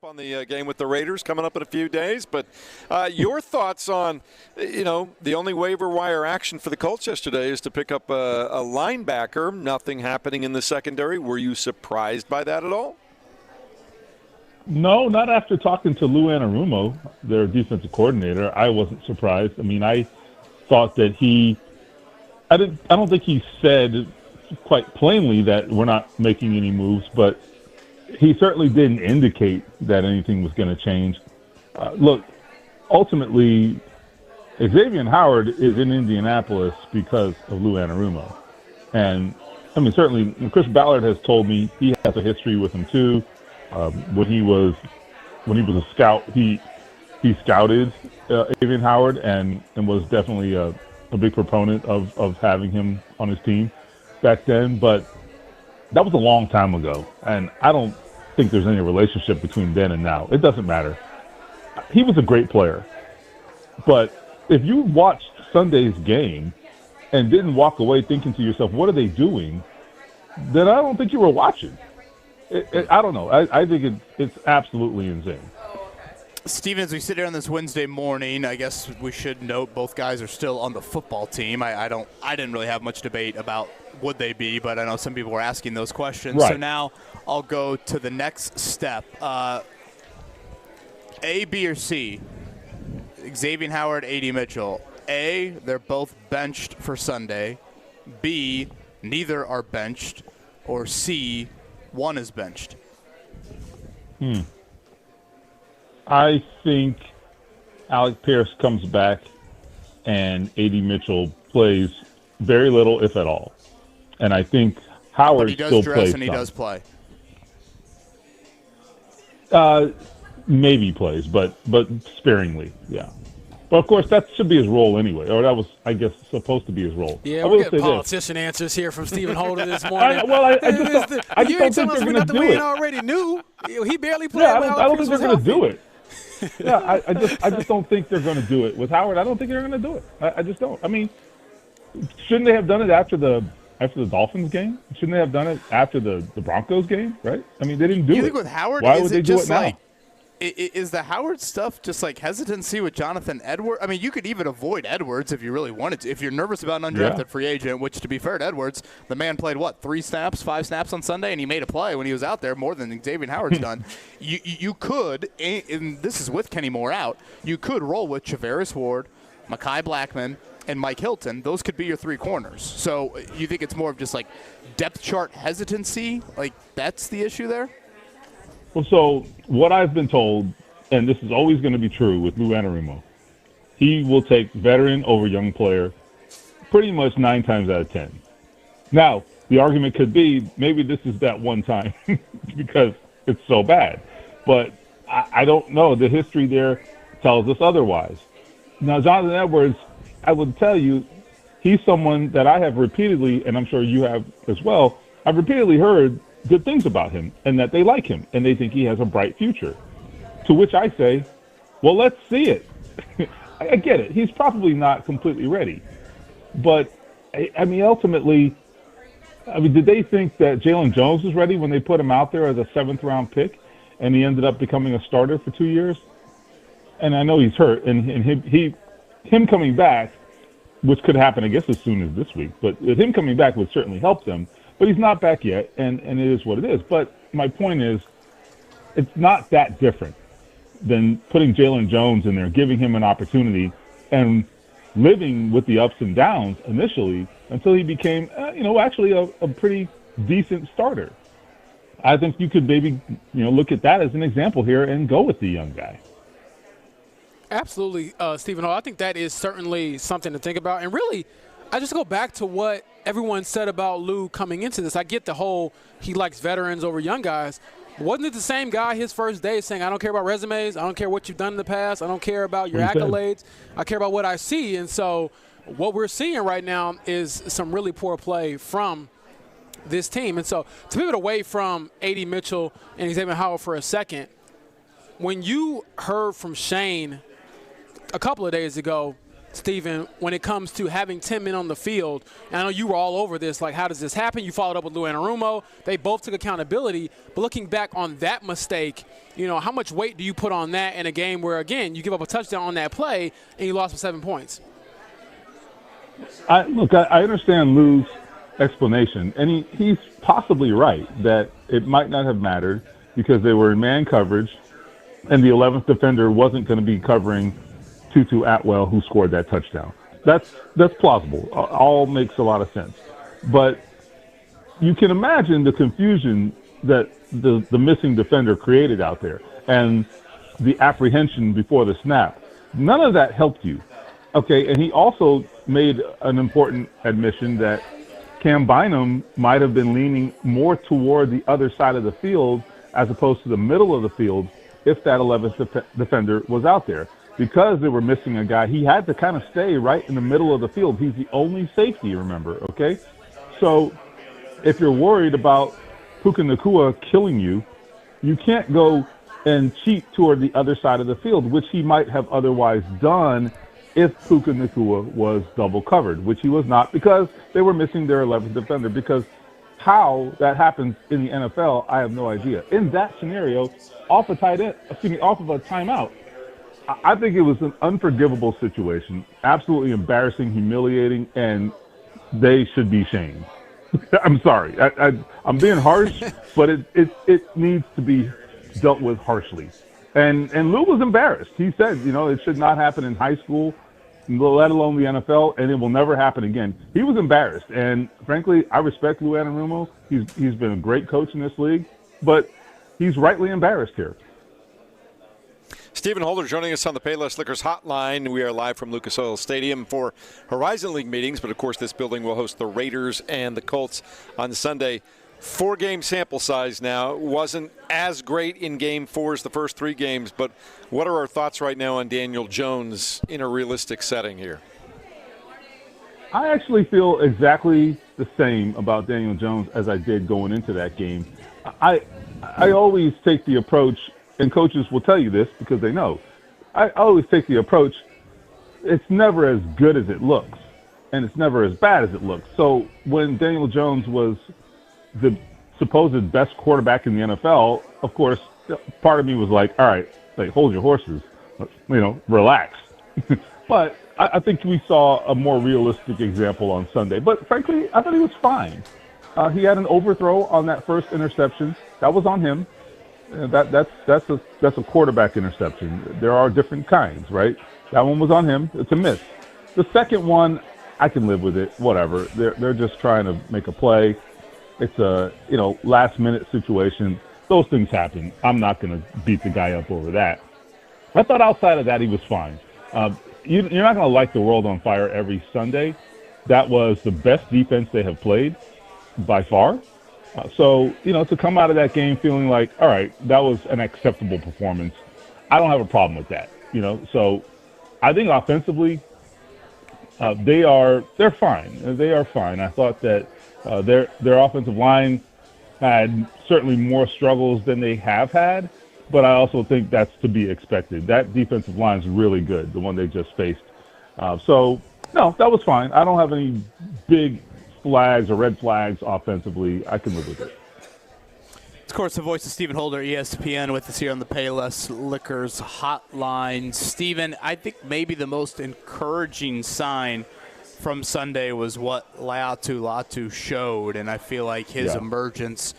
On the game with the Raiders coming up in a few days, but your thoughts on, the only waiver wire action for the Colts yesterday is to pick up a linebacker. Nothing happening in the secondary. Were you surprised by that at all?
No, not after talking to Lou Anarumo, their defensive coordinator. I wasn't surprised. I mean, I thought that I don't think he said quite plainly that we're not making any moves, but he certainly didn't indicate that anything was going to change. Look, ultimately, Xavier Howard is in Indianapolis because of Lou Anarumo. And, I mean, certainly Chris Ballard has told me he has a history with him, too. When he was a scout, he scouted Xavier Howard and was definitely a big proponent of having him on his team back then. But that was a long time ago, and I don't think there's any relationship between then and now. It doesn't matter. He was a great player. But if you watched Sunday's game and didn't walk away thinking to yourself, what are they doing, then I don't think you were watching. I don't know. I think it's absolutely insane.
Steven, as we sit here on this Wednesday morning, I guess we should note both guys are still on the football team. I didn't really have much debate about would they be, but I know some people were asking those questions.
Right.
So now I'll go to the next step. A, B, or C? Xavier Howard, A.D. Mitchell. A, they're both benched for Sunday. B, neither are benched. Or C, one is benched.
I think Alec Pierce comes back and A.D. Mitchell plays very little, if at all. And I think Howard still plays.
But he does dress and he does play.
Maybe plays, but sparingly, yeah. But, of course, that should be his role anyway, or that was, I guess, supposed to be his role.
Yeah, we're getting politician answers here from Stephen Holder this morning.
I just don't think they're going to do it.
Already knew. He barely played.
Yeah, I don't think they're going to do it. Yeah, I just don't think they're going to do it. With Howard, I don't think they're going to do it. I just don't. I mean, shouldn't they have done it after the Dolphins game? Shouldn't they have done it after the Broncos game, right? I mean, they didn't do it.
You think with Howard,
why would they do it now?
Is the Howard stuff just like hesitancy with Jonathan Edwards? I mean, you could even avoid Edwards if you really wanted to. If you're nervous about an undrafted free agent, which, to be fair to Edwards, the man played, 5 snaps on Sunday, and he made a play when he was out there, more than Xavier Howard's done. You could, and this is with Kenny Moore out, you could roll with Travaris Ward, Mekhi Blackman, and Mike Hilton. Those could be your three corners. So you think it's more of just like depth chart hesitancy? Like that's the issue there?
Well, so what I've been told, and this is always going to be true with Lou Anarumo, he will take veteran over young player pretty much 9 times out of 10. Now, the argument could be maybe this is that one time because it's so bad. But I don't know. The history there tells us otherwise. Now, Jonathan Edwards, I would tell you, he's someone that I have repeatedly, and I'm sure you have as well, I've repeatedly heard good things about him and that they like him and they think he has a bright future. To which I say, well, let's see it. I get it. He's probably not completely ready. But, I mean, ultimately, did they think that Jalen Jones was ready when they put him out there as a 7th-round pick and he ended up becoming a starter for 2 years? And I know he's hurt. And him coming back, which could happen, I guess, as soon as this week, but him coming back would certainly help them. But he's not back yet, and it is what it is. But my point is, it's not that different than putting Jalen Jones in there, giving him an opportunity, and living with the ups and downs initially until he became, actually a pretty decent starter. I think you could maybe, look at that as an example here and go with the young guy.
Absolutely, Stephen Hall. I think that is certainly something to think about. And really, I just go back to what everyone said about Lou coming into this. I get the whole he likes veterans over young guys. Wasn't it the same guy his first day saying, I don't care about resumes, I don't care what you've done in the past, I don't care about your accolades, I care about what I see. And so what we're seeing right now is some really poor play from this team. And so to pivot away from A.D. Mitchell and Xavier Howard for a second, when you heard from Shane a couple of days ago Stephen, when it comes to having 10 men on the field, and I know you were all over this, like how does this happen? You followed up with Lou Anarumo. They both took accountability. But looking back on that mistake, how much weight do you put on that in a game where, again, you give up a touchdown on that play and you lost for 7 points?
I understand Lou's explanation, and he's possibly right that it might not have mattered because they were in man coverage and the 11th defender wasn't going to be covering Tutu Atwell, who scored that touchdown. That's plausible. All makes a lot of sense. But you can imagine the confusion that the missing defender created out there and the apprehension before the snap. None of that helped you. Okay, and he also made an important admission that Cam Bynum might have been leaning more toward the other side of the field as opposed to the middle of the field if that 11th defender was out there. Because they were missing a guy, he had to kind of stay right in the middle of the field. He's the only safety, remember, okay? So if you're worried about Puka Nacua killing you, you can't go and cheat toward the other side of the field, which he might have otherwise done if Puka Nacua was double covered, which he was not because they were missing their 11th defender. Because how that happens in the NFL, I have no idea. In that scenario, off of a timeout, I think it was an unforgivable situation, absolutely embarrassing, humiliating, and they should be shamed. I'm sorry. I'm being harsh, but it needs to be dealt with harshly. And Lou was embarrassed. He said, it should not happen in high school, let alone the NFL, and it will never happen again. He was embarrassed. And frankly, I respect Lou Anarumo. He's been a great coach in this league, but he's rightly embarrassed here.
Stephen Holder joining us on the Payless Liquors hotline. We are live from Lucas Oil Stadium for Horizon League meetings, but of course this building will host the Raiders and the Colts on Sunday. 4-game sample size now. Wasn't as great in Game 4 as the first 3 games, but what are our thoughts right now on Daniel Jones in a realistic setting here?
I actually feel exactly the same about Daniel Jones as I did going into that game. I always take the approach, and coaches will tell you this because they know, I always take the approach, it's never as good as it looks, and it's never as bad as it looks. So when Daniel Jones was the supposed best quarterback in the NFL, of course, part of me was like, all right, hold your horses, relax. But I think we saw a more realistic example on Sunday. But frankly, I thought he was fine. He had an overthrow on that first interception. That was on him. That's a quarterback interception. There are different kinds, right? That one was on him. It's a miss. The second one, I can live with it. Whatever. They're just trying to make a play. It's a last minute situation. Those things happen. I'm not going to beat the guy up over that. I thought outside of that he was fine. You're not going to light the world on fire every Sunday. That was the best defense they have played by far. So, to come out of that game feeling like, all right, that was an acceptable performance, I don't have a problem with that. So I think offensively, they're fine. They are fine. I thought that their offensive line had certainly more struggles than they have had, but I also think that's to be expected. That defensive line is really good, the one they just faced. So, no, that was fine. I don't have any big flags or red flags offensively. I can live with it.
Of course, the voice of Stephen Holder, ESPN, with us here on the Payless Liquors hotline. Stephen, I think maybe the most encouraging sign from Sunday was what Latu showed, and I feel like his emergence,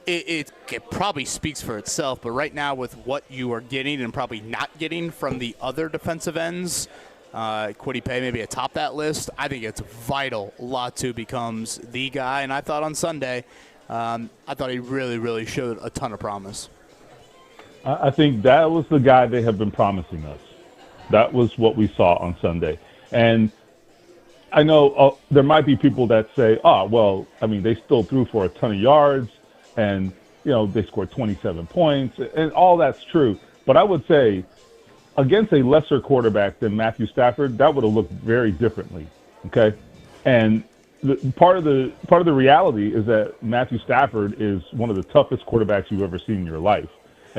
it probably speaks for itself. But right now, with what you are getting and probably not getting from the other defensive ends, Kwity Paye maybe atop that list, I think it's vital Latu becomes the guy. And I thought on Sunday, I thought he really, really showed a ton of promise.
I think that was the guy they have been promising us. That was what we saw on Sunday. And I know there might be people that say, they still threw for a ton of yards and, they scored 27 points and all that's true. But I would say against a lesser quarterback than Matthew Stafford, that would have looked very differently. Okay. And part of the reality is that Matthew Stafford is one of the toughest quarterbacks you've ever seen in your life.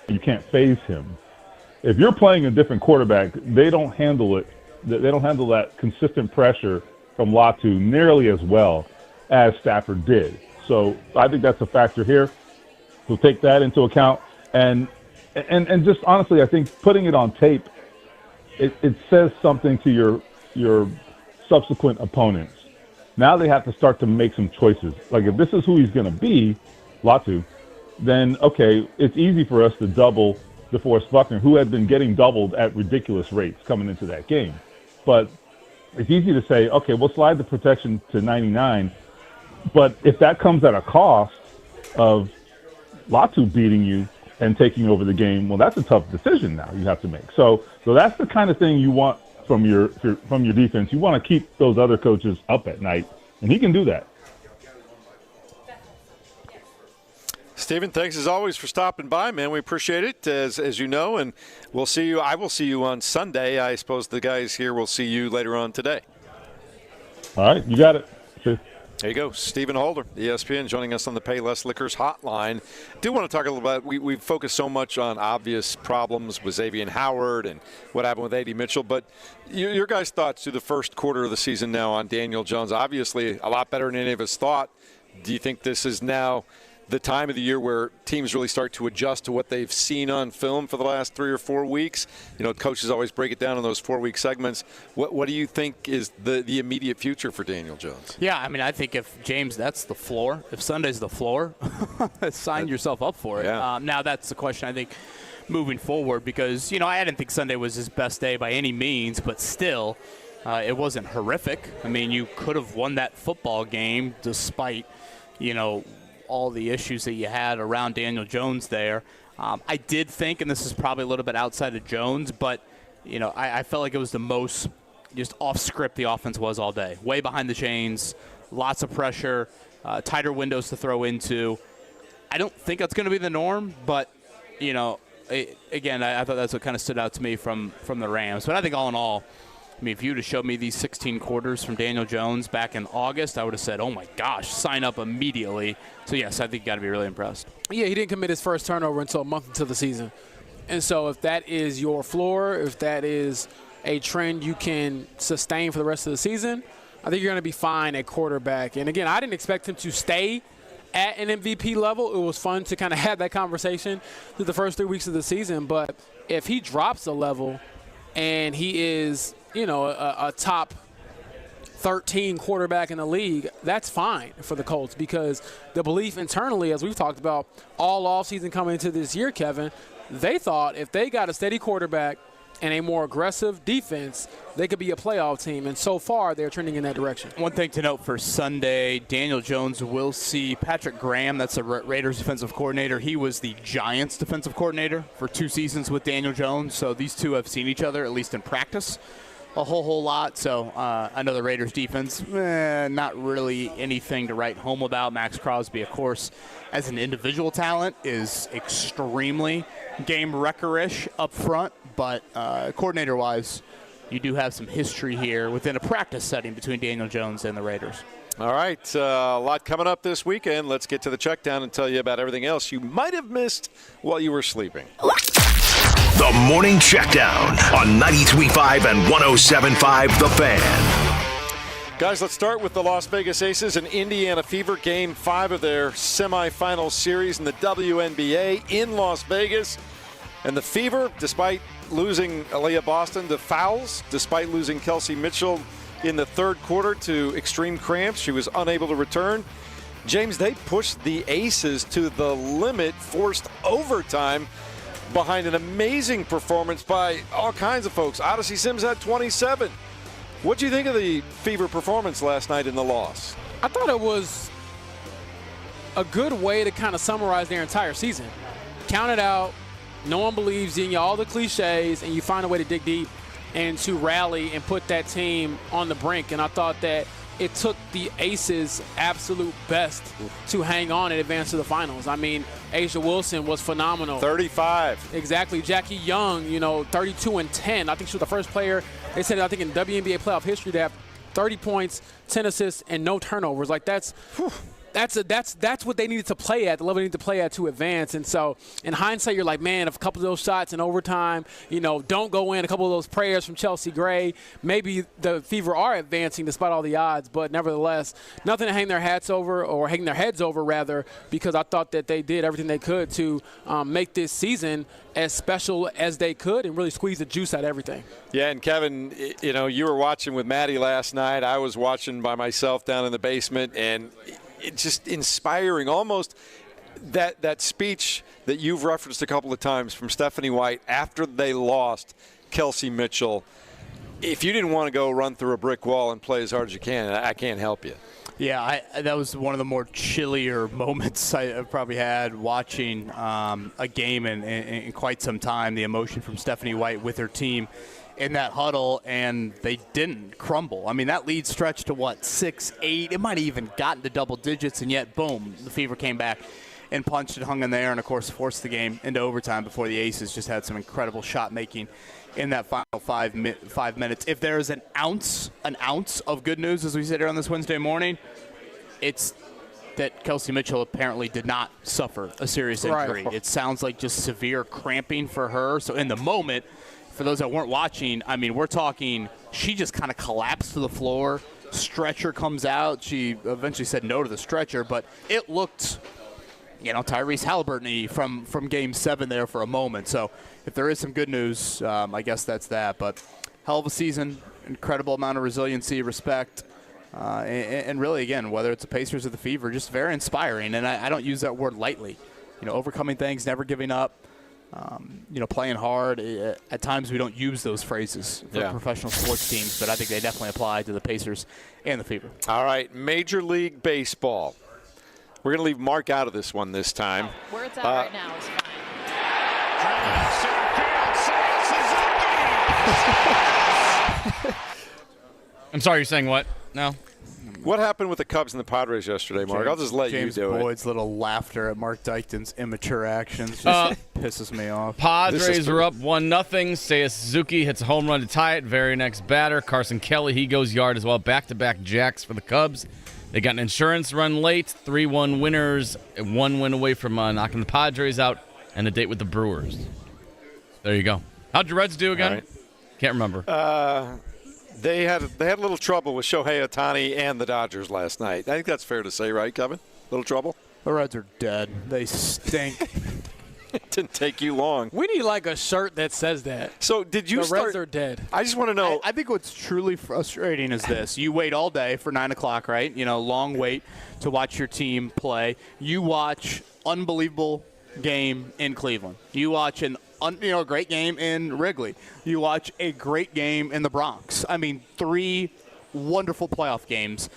You can't phase him. If you're playing a different quarterback, they don't handle it They don't handle that consistent pressure from Latu nearly as well as Stafford did. So I think that's a factor here. We'll take that into account. And just honestly, I think putting it on tape, it says something to your subsequent opponents. Now they have to start to make some choices. Like if this is who he's going to be, Latu, then okay, it's easy for us to double DeForest Buckner, who had been getting doubled at ridiculous rates coming into that game. But it's easy to say, okay, we'll slide the protection to 99. But if that comes at a cost of Latu beating you and taking over the game, well, that's a tough decision now you have to make. So that's the kind of thing you want from your defense. You want to keep those other coaches up at night, and he can do that.
Stephen, thanks as always for stopping by, man. We appreciate it, as you know, and we'll see you. I will see you on Sunday. I suppose the guys here will see you later on today.
All right, you got it. See.
There you go. Stephen Holder, ESPN, joining us on the Payless Liquors hotline. I do want to talk a little about, we've focused so much on obvious problems with Xavier Howard and what happened with A.D. Mitchell, but your guys' thoughts through the first quarter of the season now on Daniel Jones. Obviously a lot better than any of us thought. Do you think this is now the time of the year where teams really start to adjust to what they've seen on film for the last 3 or 4 weeks? You know, coaches always break it down in those 4-week segments. What do you think is the immediate future for Daniel Jones?
Yeah, I mean, I think if James, that's the floor. If Sunday's the floor, sign yourself up for it.
Yeah.
Now that's the question, I think, moving forward, because, you know, I didn't think Sunday was his best day by any means, but still, it wasn't horrific. I mean, you could have won that football game despite, you know, all the issues that you had around Daniel Jones there. I did think, and this is probably a little bit outside of Jones, but, you know, I felt like it was the most just off script the offense was all day. Way behind the chains, lots of pressure, tighter windows to throw into. I don't think that's going to be the norm, but, you know, again, I thought that's what kind of stood out to me from the Rams. But I think all in all, I mean, if you would have showed me these 16 quarters from Daniel Jones back in August, I would have said, oh, my gosh, sign up immediately. So, yes, I think you got to be really impressed.
Yeah, he didn't commit his first turnover until a month into the season. And so if that is your floor, if that is a trend you can sustain for the rest of the season, I think you're going to be fine at quarterback. And, again, I didn't expect him to stay at an MVP level. It was fun to kind of have that conversation through the first 3 weeks of the season. But if he drops a level and he is – you know, a top 13 quarterback in the league, that's fine for the Colts, because the belief internally, as we've talked about all offseason coming into this year, Kevin, they thought if they got a steady quarterback and a more aggressive defense, they could be a playoff team. And so far, they're trending in that direction.
One thing to note for Sunday, Daniel Jones will see Patrick Graham. That's the Raiders defensive coordinator. He was the Giants defensive coordinator for 2 seasons with Daniel Jones. So these two have seen each other, at least in practice, a whole lot. So I know the Raiders defense, not really anything to write home about. Max Crosby, of course, as an individual talent, is extremely game wrecker-ish up front. But coordinator-wise, you do have some history here within a practice setting between Daniel Jones and the Raiders.
All right, a lot coming up this weekend. Let's get to the check down and tell you about everything else you might have missed while you were sleeping.
The Morning Checkdown on 93.5 and 107.5 The Fan.
Guys, let's start with the Las Vegas Aces and Indiana Fever, Game 5 of their semifinal series in the WNBA in Las Vegas. And the Fever, despite losing Aaliyah Boston to fouls, despite losing Kelsey Mitchell in the third quarter to extreme cramps, she was unable to return. James, they pushed the Aces to the limit, forced overtime behind an amazing performance by all kinds of folks. Odyssey Sims had 27. What do you think of the Fever performance last night in the loss?
I thought it was a good way to kind of summarize their entire season. Count it out. No one believes in you, all the cliches, and you find a way to dig deep and to rally and put that team on the brink. And I thought that it took the Aces' absolute best to hang on and advance to the finals. I mean, Asia Wilson was phenomenal.
35.
Exactly. Jackie Young, 32 and 10. I think she was the first player, they said, I think in WNBA playoff history to have 30 points, 10 assists, and no turnovers. Like, that's That's what they needed to play at, the level they need to play at to advance. And so in hindsight, you're like, man, if a couple of those shots in overtime, don't go in, a couple of those prayers from Chelsea Gray, maybe the Fever are advancing despite all the odds. But nevertheless, nothing to hang their heads over rather, because I thought that they did everything they could to make this season as special as they could and really squeeze the juice out of everything.
Yeah, and Kevin, you were watching with Maddie last night. I was watching by myself down in the basement, and it's just inspiring, almost that speech that you've referenced a couple of times from Stephanie White after they lost Kelsey Mitchell. If you didn't want to go run through a brick wall and play as hard as you can, I can't help you.
Yeah, that was one of the more chillier moments I've probably had watching a game in quite some time. The emotion from Stephanie White with her team in that huddle, and they didn't crumble. I mean, that lead stretched to, 6-8? It might have even gotten to double digits, and yet, boom, the Fever came back and punched and hung in there and, of course, forced the game into overtime before the Aces just had some incredible shot making in that final 5 minutes. If there is an ounce of good news as we sit here on this Wednesday morning, it's that Kelsey Mitchell apparently did not suffer a serious injury. Right. It sounds like just severe cramping for her. So in the moment, for those that weren't watching, I mean, we're talking she just kind of collapsed to the floor. Stretcher comes out. She eventually said no to the stretcher, but it looked, Tyrese Halliburton-y from Game 7 there for a moment. So if there is some good news, I guess that's that. But hell of a season, incredible amount of resiliency, respect, and really, again, whether it's the Pacers or the Fever, just very inspiring. And I don't use that word lightly. Overcoming things, never giving up. Playing hard. At times we don't use those phrases for professional sports teams, but I think they definitely apply to the Pacers and the Fever.
All right, Major League Baseball. We're going to leave Mark out of this one this time.
Where it's at right now is fine.
I'm sorry, you're saying what now?
What happened with the Cubs and the Padres yesterday, Mark? I'll just let you do it.
James Boyd's little laughter at Mark Dykton's immature actions just pisses me off.
Padres are up 1-0. Seiya Suzuki hits a home run to tie it. Very next batter, Carson Kelly, he goes yard as well. Back-to-back jacks for the Cubs. They got an insurance run late. 3-1 winners. 1 win away from knocking the Padres out, and a date with the Brewers. There you go. How'd your Reds do again?
Right.
Can't remember.
They had a little trouble with Shohei Ohtani and the Dodgers last night. I think that's fair to say, right, Kevin? Little trouble?
The Reds are dead. They stink.
It didn't take you long.
We need a shirt that says that.
So did you
The Reds are dead.
I just want to know.
I think what's truly frustrating is this. You wait all day for 9 o'clock, right? Long wait to watch your team play. You watch unbelievable game in Cleveland. You watch a great game in Wrigley. You watch a great game in the Bronx. I mean, 3 wonderful playoff games.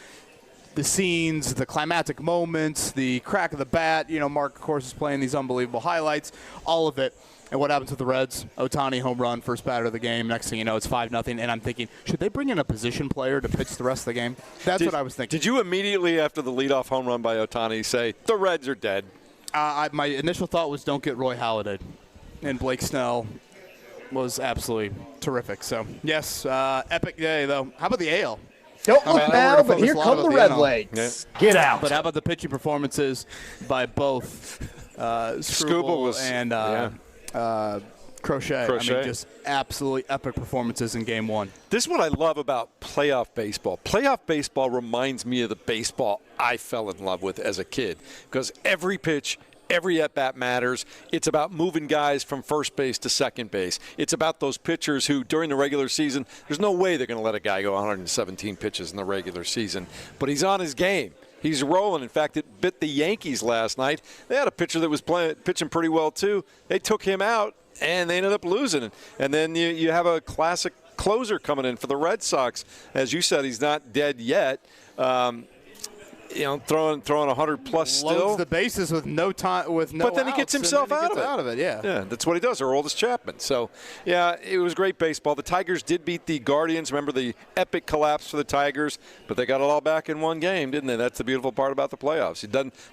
The scenes, the climactic moments, the crack of the bat. Mark, of course, is playing these unbelievable highlights. All of it. And what happens with the Reds? Ohtani home run, first batter of the game. Next thing you know, it's 5-0. And I'm thinking, should they bring in a position player to pitch the rest of the game? That's what I was thinking.
Did you immediately after the leadoff home run by Ohtani say, the Reds are dead?
My initial thought was don't get Roy Halladay. And Blake Snell was absolutely terrific. So, yes, epic day, though. How about the AL?
Don't look now, but here come the Red Legs. Yeah. Get out.
But how about the pitching performances by both Struble and Crochet? I mean, just absolutely epic performances in Game 1.
This is what I love about playoff baseball. Playoff baseball reminds me of the baseball I fell in love with as a kid because every pitch, every at-bat matters. It's about moving guys from first base to second base. It's about those pitchers who, during the regular season, there's no way they're going to let a guy go 117 pitches in the regular season. But he's on his game. He's rolling. In fact, it bit the Yankees last night. They had a pitcher that was pitching pretty well, too. They took him out, and they ended up losing. And then you have a classic closer coming in for the Red Sox. As you said, he's not dead yet. Throwing 100+ still.
Loads the bases with no time,
but then he gets himself out of it.
Yeah,
that's what he does. Or Oldest Chapman. So, yeah, it was great baseball. The Tigers did beat the Guardians. Remember the epic collapse for the Tigers, but they got it all back in one game, didn't they? That's the beautiful part about the playoffs.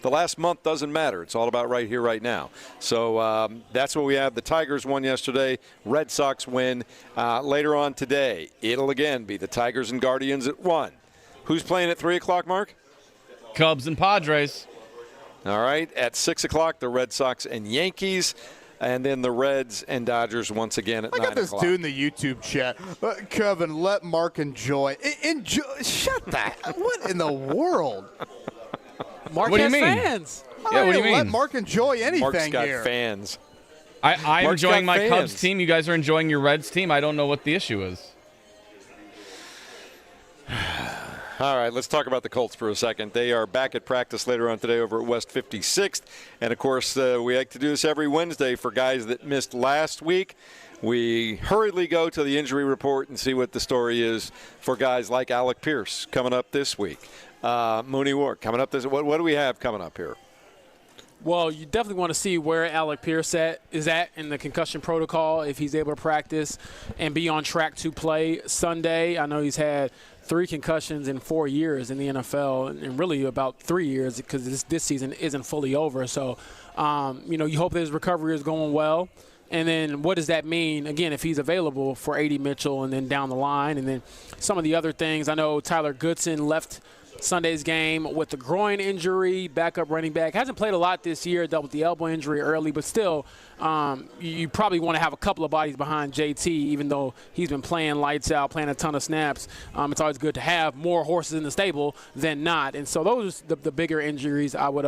The last month doesn't matter. It's all about right here, right now. So that's what we have. The Tigers won yesterday. Red Sox win later on today. It'll again be the Tigers and Guardians at 1. Who's playing at 3 o'clock, Mark?
Cubs and Padres.
All right, at 6 o'clock, the Red Sox and Yankees. And then the Reds and Dodgers once again at 9 o'clock.
I got this dude in the YouTube chat. Kevin, let Mark enjoy. Enjoy. Shut that. What in the world?
Mark
what do
has
you mean?
fans.
Yeah, what do you mean?
Let Mark enjoy anything
Mark's got
here.
fans.
I'm
Mark's
enjoying
got
my
fans.
Cubs team. You guys are enjoying your Reds team. I don't know what the issue is.
All right, let's talk about the Colts for a second. They are back at practice later on today over at West 56th. And, of course, we like to do this every Wednesday for guys that missed last week. We hurriedly go to the injury report and see what the story is for guys like Alec Pierce coming up this week. Mooney Ward coming up this week. What do we have coming up here?
Well, you definitely want to see where Alec Pierce is at in the concussion protocol, if he's able to practice and be on track to play Sunday. I know he's had 3 concussions in 4 years in the NFL, and really about 3 years because this season isn't fully over. So, you hope that his recovery is going well. And then what does that mean, again, if he's available for A.D. Mitchell and then down the line? And then some of the other things. I know Tyler Goodson left Sunday's game with the groin injury, backup running back. Hasn't played a lot this year, dealt with the elbow injury early, but still you probably want to have a couple of bodies behind JT, even though he's been playing lights out, playing a ton of snaps. It's always good to have more horses in the stable than not. And so those are the bigger injuries I would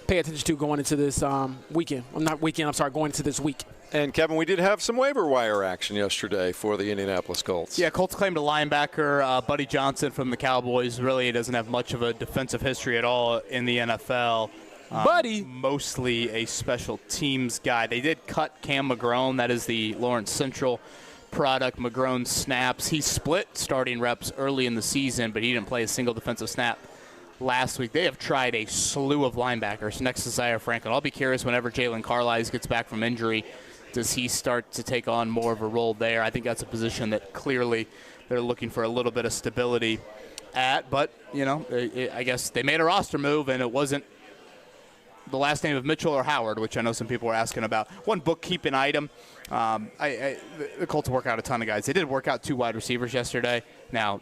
pay attention to going into this going into this week.
And, Kevin, we did have some waiver wire action yesterday for the Indianapolis Colts.
Yeah, Colts claimed a linebacker, Buddy Johnson from the Cowboys. Really, he doesn't have much of a defensive history at all in the NFL.
Buddy.
Mostly a special teams guy. They did cut Cam McGrone. That is the Lawrence Central product. McGrone snaps. He split starting reps early in the season, but he didn't play a single defensive snap last week. They have tried a slew of linebackers next to Zaire Franklin. I'll be curious whenever Jalen Carlisle gets back from injury. Does he start to take on more of a role there? I think that's a position that clearly they're looking for a little bit of stability at. But, I guess they made a roster move, and it wasn't the last name of Mitchell or Howard, which I know some people were asking about. One bookkeeping item. The Colts work out a ton of guys. They did work out 2 wide receivers yesterday. Now,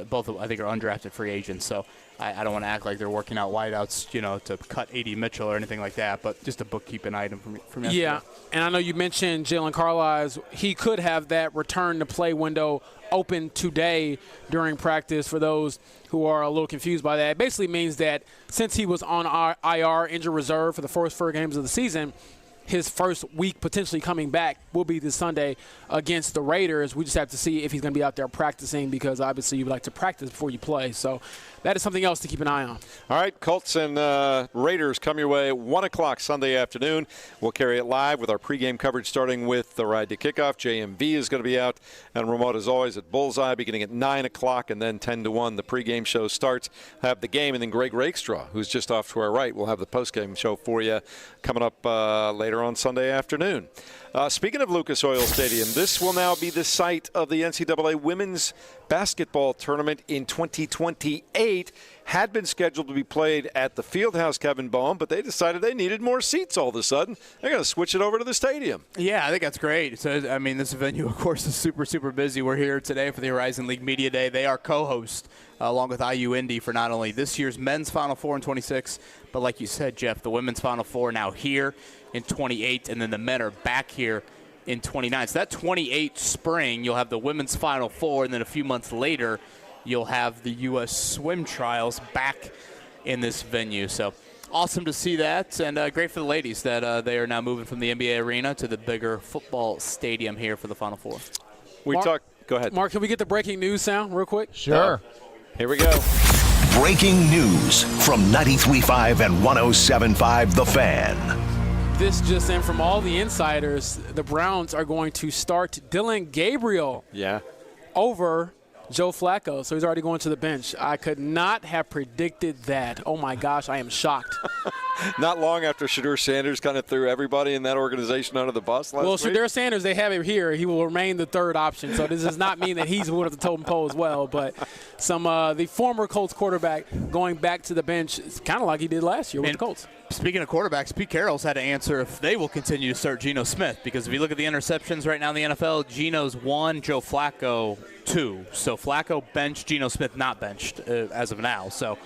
both I think are undrafted free agents, so I don't want to act like they're working out wideouts, to cut A.D. Mitchell or anything like that, but just a bookkeeping item from yesterday.
Yeah, and I know you mentioned Jalen Carlisle. He could have that return to play window open today during practice. For those who are a little confused by that, it basically means that since he was on our IR, injured reserve, for the first 4 games of the season, his first week potentially coming back will be this Sunday against the Raiders. We just have to see if he's going to be out there practicing, because obviously you would like to practice before you play. So that is something else to keep an eye on.
All right, Colts and Raiders come your way at 1 o'clock Sunday afternoon. We'll carry it live with our pregame coverage starting with the ride to kickoff. JMV is going to be out and remote as always at Bullseye beginning at 9 o'clock, and then 10 to 1 the pregame show starts. Have the game, and then Greg Rakestraw, who's just off to our right, will have the postgame show for you coming up later on Sunday afternoon. Speaking of Lucas Oil Stadium, this will now be the site of the NCAA Women's Basketball Tournament in 2028. Had been scheduled to be played at the Fieldhouse, Kevin Boehm, but they decided they needed more seats all of a sudden. They're going to switch it over to the stadium.
Yeah, I think that's great. So, this venue, of course, is super, super busy. We're here today for the Horizon League Media Day. They are co-host, along with IU Indy, for not only this year's men's Final Four in 26, but like you said, Jeff, the women's Final Four now here in 28, and then the men are back here in 29. So that 28 spring, you'll have the women's Final Four, and then a few months later, you'll have the U.S. swim trials back in this venue. So awesome to see that, and great for the ladies that they are now moving from the NBA arena to the bigger football stadium here for the Final Four.
Go ahead.
Mark, can we get the breaking news sound real quick?
Sure.
Here we go.
Breaking news from 93.5 and 107.5 The Fan.
This just in from all the insiders, the Browns are going to start Dylan Gabriel over Joe Flacco. So he's already going to the bench. I could not have predicted that. Oh, my gosh, I am shocked.
Not long after Shadur Sanders kind of threw everybody in that organization under the bus last week.
Shadur Sanders, they have him here. He will remain the third option. So this does not mean that he's one of the totem pole as well. But the former Colts quarterback going back to the bench, it's kind of like he did last year with the Colts.
Speaking of quarterbacks, Pete Carroll's had to answer if they will continue to start Geno Smith, because if you look at the interceptions right now in the NFL, Geno's 1, Joe Flacco 2. So Flacco benched, Geno Smith not benched as of now. So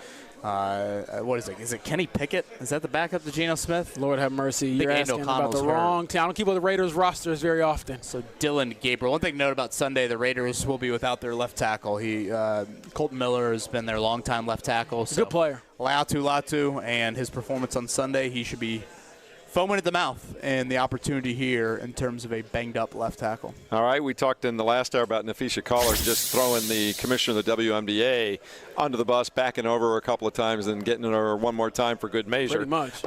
What is it? Is it Kenny Pickett? Is that the backup to Geno Smith?
Lord have mercy. You're asking about the wrong team. I don't keep with the Raiders rosters very often.
So Dylan Gabriel. One thing to note about Sunday, the Raiders will be without their left tackle. Colton Miller has been their longtime left tackle.
Good player.
Latu, and his performance on Sunday, he should be foaming at the mouth and the opportunity here in terms of a banged-up left tackle.
All right, we talked in the last hour about Nafisha Collard just throwing the commissioner of the WNBA under the bus, backing over a couple of times, and getting her one more time for good measure.
Pretty much.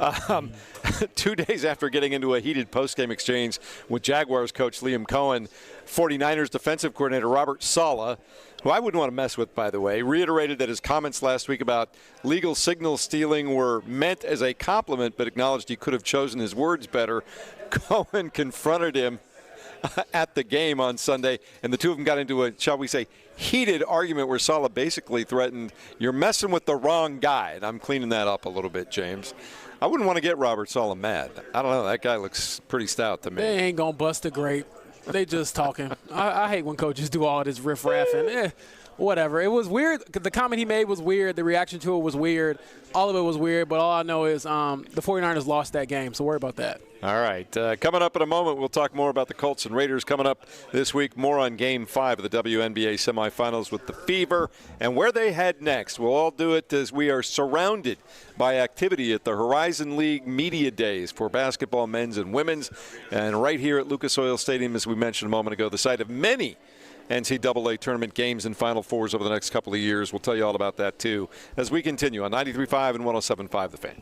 2 days after getting into a heated post-game exchange with Jaguars coach Liam Cohen, 49ers defensive coordinator Robert Saleh, who I wouldn't want to mess with, by the way, reiterated that his comments last week about legal signal stealing were meant as a compliment, but acknowledged he could have chosen his words better. Cohen confronted him at the game on Sunday, and the two of them got into a, shall we say, heated argument where Saleh basically threatened, "You're messing with the wrong guy." And I'm cleaning that up a little bit, James. I wouldn't want to get Robert Saleh mad. I don't know. That guy looks pretty stout to me.
They ain't going to bust a grape. They just talking. I hate when coaches do all this riff-raffing. Whatever. It was weird. The comment he made was weird. The reaction to it was weird. All of it was weird, but all I know is the 49ers lost that game, so worry about that.
All right. Coming up in a moment, we'll talk more about the Colts and Raiders coming up this week. More on Game 5 of the WNBA semifinals with the Fever and where they head next. We'll all do it as we are surrounded by activity at the Horizon League Media Days for basketball, men's and women's. And right here at Lucas Oil Stadium, as we mentioned a moment ago, the site of many NCAA tournament games and Final Fours over the next couple of years. We'll tell you all about that, too, as we continue on 93.5 and 107.5 The Fan.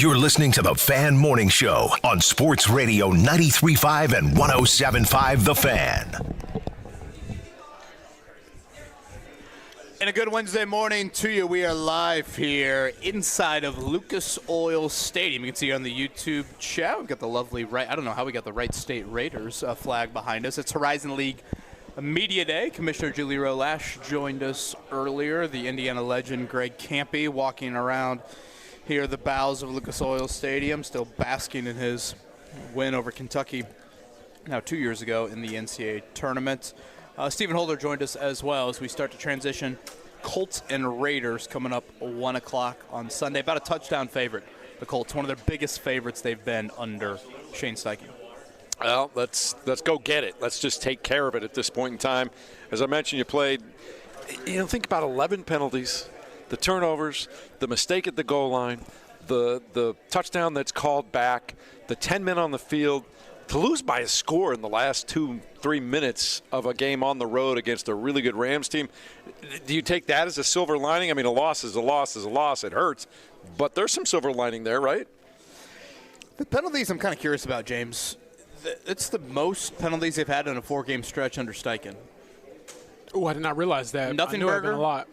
You're listening to the Fan Morning Show on Sports Radio 93.5 and 107.5 The Fan.
And a good Wednesday morning to you. We are live here inside of Lucas Oil Stadium. You can see on the YouTube chat, we've got the lovely, I don't know how we got the Wright State Raiders flag behind us. It's Horizon League Media Day. Commissioner Julie Roe-Lash joined us earlier. The Indiana legend Greg Campy walking around here, the bowels of Lucas Oil Stadium, still basking in his win over Kentucky now 2 years ago in the NCAA tournament. Stephen Holder joined us as well as we start to transition. Colts and Raiders coming up 1 o'clock on Sunday. About a touchdown favorite, the Colts. One of their biggest favorites they've been under Shane Steichen.
Well, let's go get it. Let's just take care of it at this point in time. As I mentioned, you played, think about 11 penalties, the turnovers, the mistake at the goal line, the touchdown that's called back, the 10 men on the field. To lose by a score in the last 2-3 minutes of a game on the road against a really good Rams team, do you take that as a silver lining? I mean, a loss is a loss is a loss. It hurts. But there's some silver lining there, right?
The penalties I'm kind of curious about, James. It's the most penalties they've had in a 4-game stretch under Steichen.
Oh, I did not realize that.
Nothing
I knew it had been a lot.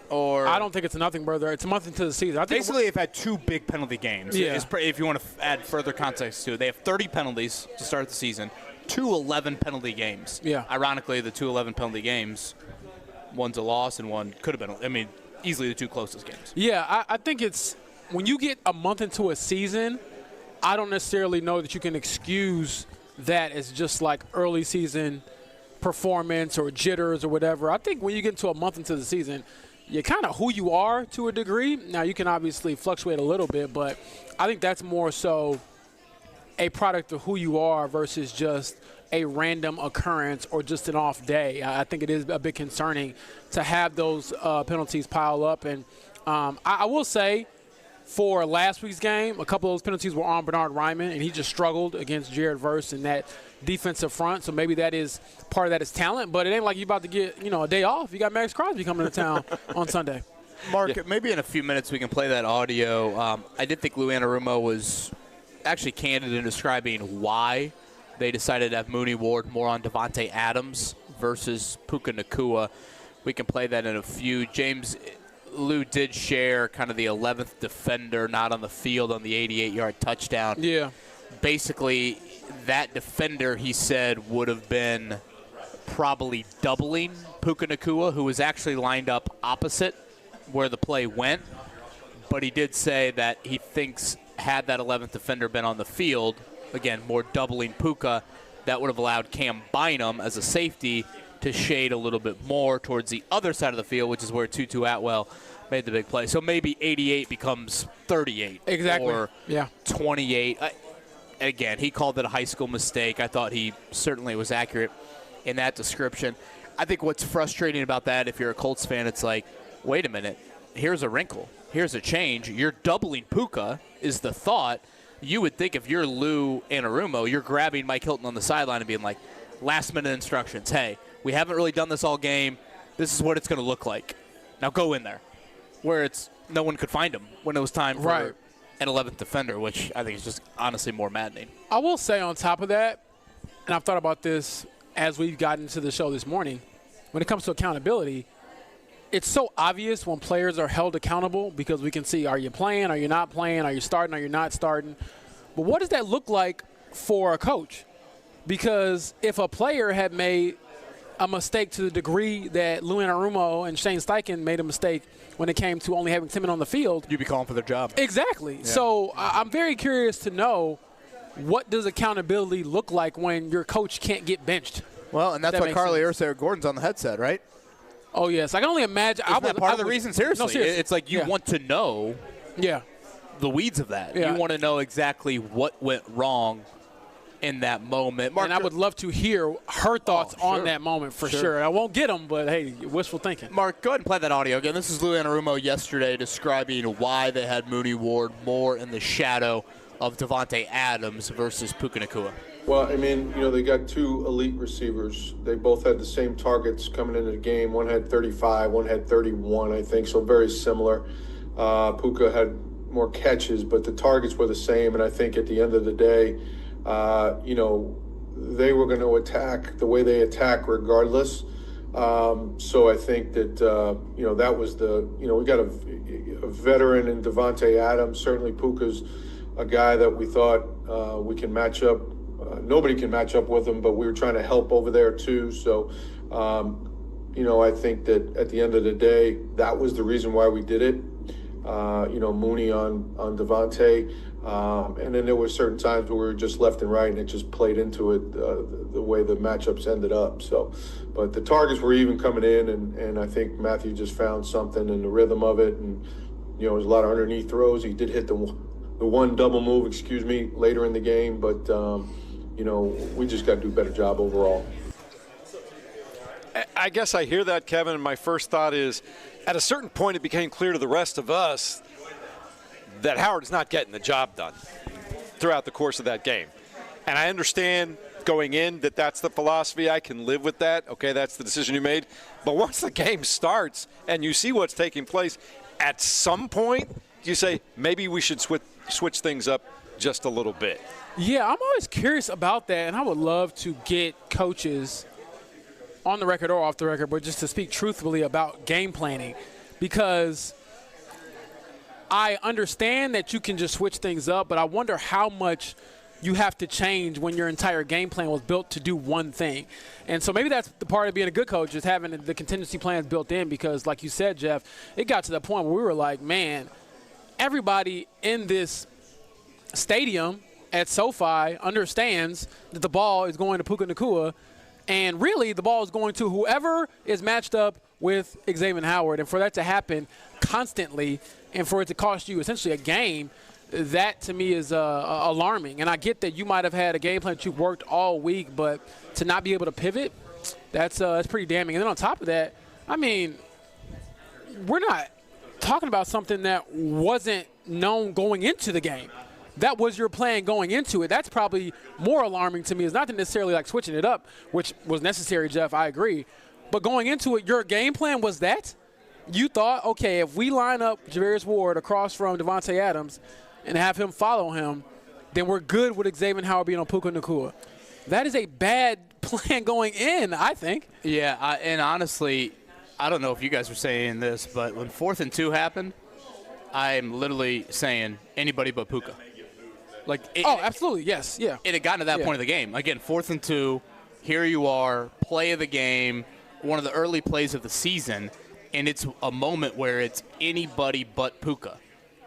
Or
I don't think it's a nothing burger. It's a month into the season. I think
basically, they've had 2 big penalty games.
Yeah.
If you want to add further context to it, they have 30 penalties to start the season, 2 11 penalty games.
Yeah.
Ironically, the 2 11 penalty games, one's a loss and one could have been, easily the 2 closest games.
Yeah, I think it's when you get a month into a season, I don't necessarily know that you can excuse that as just like early season performance or jitters or whatever. I think when you get into a month into the season, you're kind of who you are to a degree. Now, you can obviously fluctuate a little bit, but I think that's more so a product of who you are versus just a random occurrence or just an off day. I think it is a bit concerning to have those penalties pile up. And I will say, for last week's game, a couple of those penalties were on Bernard Ryman, and he just struggled against Jared Verse in that defensive front. So maybe that is part of that is talent, but it ain't like you're about to get, a day off. You got Max Crosby coming to town on Sunday.
Mark, maybe in a few minutes we can play that audio. I did think Lou Anarumo was actually candid in describing why they decided to have Mooney Ward more on Devontae Adams versus Puka Nacua. We can play that in a few. James, Lou did share kind of the 11th defender not on the field on the 88-yard touchdown.
Yeah.
Basically, that defender, he said, would have been probably doubling Puka Nacua, who was actually lined up opposite where the play went. But he did say that he thinks had that 11th defender been on the field, again, more doubling Puka, that would have allowed Cam Bynum as a safety to shade a little bit more towards the other side of the field, which is where Tutu Atwell made the big play. So maybe 88 becomes 38.
Exactly.
Or 28. Again, he called it a high school mistake. I thought he certainly was accurate in that description. I think what's frustrating about that, if you're a Colts fan, it's like, wait a minute, here's a wrinkle. Here's a change. You're doubling Puka is the thought. You would think if you're Lou Anarumo, you're grabbing Mike Hilton on the sideline and being like, last-minute instructions. Hey, we haven't really done this all game. This is what it's going to look like. Now go in there. Where it's no one could find him when it was time for an 11th defender, which I think is just honestly more maddening.
I will say on top of that, and I've thought about this as we've gotten to the show this morning, when it comes to accountability, it's so obvious when players are held accountable because we can see, are you playing, are you not playing, are you starting, are you not starting? But what does that look like for a coach? Because if a player had made a mistake to the degree that Lou Anarumo and Shane Steichen made a mistake when it came to only having 10 men on the field,
you'd be calling for their job.
Exactly.
Yeah.
So I'm very curious to know, what does accountability look like when your coach can't get benched?
Well, and that's why Carly Ursera-Gordon's on the headset, right?
Oh, yes. I can only imagine.
Isn't that part of the reason? Seriously.
No, seriously.
It's like you want to know the weeds of that.
Yeah.
You want to know exactly what went wrong in that moment.
Mark, and I would love to hear her thoughts on that moment for sure. I won't get them, but, hey, wishful thinking.
Mark, go ahead and play that audio again. This is Lou Anarumo yesterday describing why they had Mooney Ward more in the shadow of Devontae Adams versus Puka Nacua.
Well, I mean, they got 2 elite receivers. They both had the same targets coming into the game. One had 35, one had 31, I think, so very similar. Puka had more catches, but the targets were the same. And I think at the end of the day, they were going to attack the way they attack regardless. So I think that, that was we got a veteran in Davante Adams. Certainly Puka's a guy that we thought we can match up. Nobody can match up with him, but we were trying to help over there too. So, I think that at the end of the day, that was the reason why we did it. Mooney on Davante. And then there were certain times where we were just left and right, and it just played into it the way the matchups ended up. So, but the targets were even coming in, and I think Matthew just found something in the rhythm of it. And, there was a lot of underneath throws. He did hit the one double move, later in the game. But, we just got to do a better job overall.
I guess I hear that, Kevin, and my first thought is, at a certain point it became clear to the rest of us that Howard is not getting the job done throughout the course of that game. And I understand going in that that's the philosophy. I can live with that. Okay, that's the decision you made. But once the game starts and you see what's taking place, at some point you say, maybe we should switch things up just a little bit.
Yeah, I'm always curious about that, and I would love to get coaches on the record or off the record, but just to speak truthfully about game planning, because I understand that you can just switch things up, but I wonder how much you have to change when your entire game plan was built to do one thing. And so maybe that's the part of being a good coach, is having the contingency plans built in, because like you said, Jeff, it got to the point where we were like, man, everybody in this stadium at SoFi understands that the ball is going to Puka Nacua, and really the ball is going to whoever is matched up with Xavier Howard. And for that to happen constantly and for it to cost you essentially a game, that to me is alarming. And I get that you might have had a game plan that you've worked all week, but to not be able to pivot, that's pretty damning. And then on top of that, I mean, we're not talking about something that wasn't known going into the game. That was your plan going into it. That's probably more alarming to me. It's not necessarily like switching it up, which was necessary, Jeff, I agree. But going into it, your game plan was that? You thought, okay, if we line up Javarius Ward across from Davante Adams and have him follow him, then we're good with Xavier Howard being on Puka Nacua. That is a bad plan going in, I think.
Yeah, and honestly, I don't know if you guys were saying this, but when 4th and 2 happened, I'm literally saying anybody but Puka.
Absolutely, yes, yeah.
It had gotten to that point of the game. Again, 4th and 2, here you are, play of the game, one of the early plays of the season, and it's a moment where it's anybody but Puka.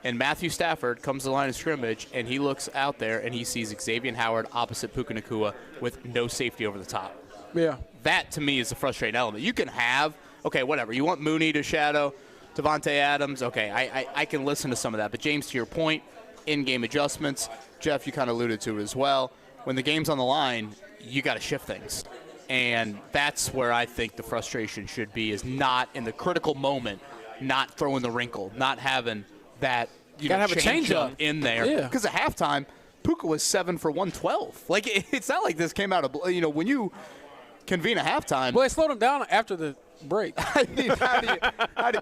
And Matthew Stafford comes to the line of scrimmage, and he looks out there, and he sees Xavier Howard opposite Puka Nacua with no safety over the top.
Yeah.
That, to me, is the frustrating element. You can have, okay, whatever. You want Mooney to shadow Davante Adams. Okay, I can listen to some of that. But, James, to your point, in-game adjustments. Jeff, you kind of alluded to it as well. When the game's on the line, you got to shift things. And that's where I think the frustration should be, is not in the critical moment, not throwing the wrinkle, not having that change up in there. Because at halftime, Puka was 7 for 112. Like, it's not like this came out of, when you convene a halftime.
Well, they slowed him down after the break.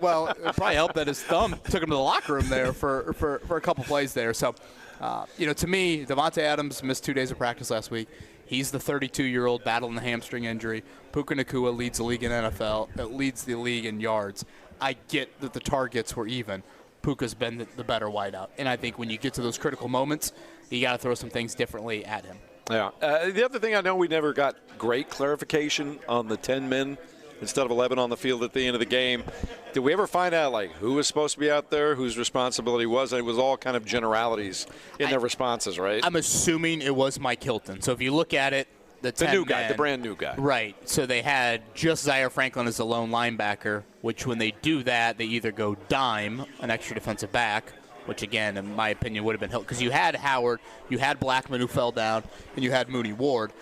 Well, it probably helped that his thumb took him to the locker room there for a couple plays there. So, to me, Davante Adams missed 2 days of practice last week. He's the 32-year-old battling the hamstring injury. Puka Nacua leads the league in NFL, leads the league in yards. I get that the targets were even. Puka's been the better wideout. And I think when you get to those critical moments, you got to throw some things differently at him.
Yeah. The other thing, I know we never got great clarification on the 10 men instead of 11 on the field at the end of the game. Did we ever find out, who was supposed to be out there, whose responsibility was? It was all kind of generalities in their responses, right?
I'm assuming it was Mike Hilton. So if you look at it, the
new guy, the brand new guy.
Right. So they had just Zaire Franklin as the lone linebacker, which when they do that, they either go dime, an extra defensive back, which, again, in my opinion, would have been helpful. Because you had Howard, you had Blackman who fell down, and you had Mooney Ward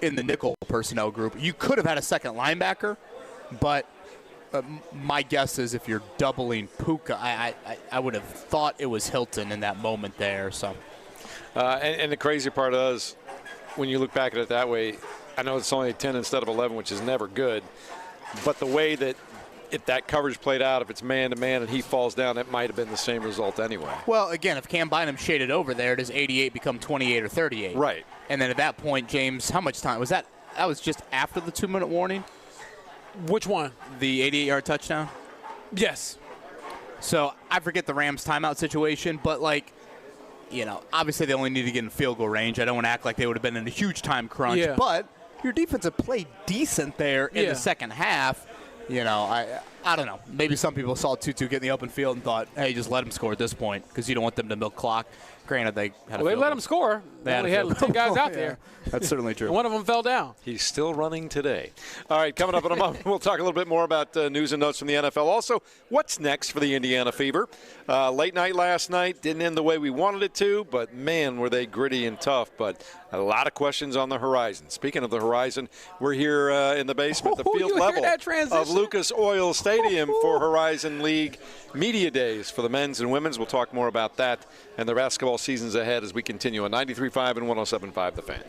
in the nickel personnel group. You could have had a second linebacker, but my guess is if you're doubling Puka, I would have thought it was Hilton in that moment there. So,
and the crazy part is, when you look back at it that way, I know it's only 10 instead of 11, which is never good, but the way that if that coverage played out, if it's man-to-man and he falls down, it might have been the same result anyway.
Well, again, if Cam Bynum shaded over there, does 88 become 28 or 38?
Right.
And then at that point, James, how much time? Was that? That was just after the 2-minute warning?
Which one?
The 88-yard touchdown?
Yes.
So I forget the Rams timeout situation, but, like, obviously they only need to get in field goal range. I don't want to act like they would have been in a huge time crunch.
Yeah.
But your defense had played decent there in the second half. I don't know. Maybe some people saw Tutu get in the open field and thought, hey, just let him score at this point because you don't want them to milk clock. Granted, they had
they let him score. They only had 10 guys out there.
That's certainly true.
And one of them fell down.
He's still running today. All right, coming up in a moment, we'll talk a little bit more about news and notes from the NFL. Also, what's next for the Indiana Fever? Late night last night, didn't end the way we wanted it to, but, man, were they gritty and tough. But a lot of questions on the horizon. Speaking of the horizon, we're here in the basement, the field level of Lucas Oil Stadium for Horizon League Media Days for the men's and women's. We'll talk more about that and the basketball seasons ahead as we continue on 93.5 and 107.5 The Fan.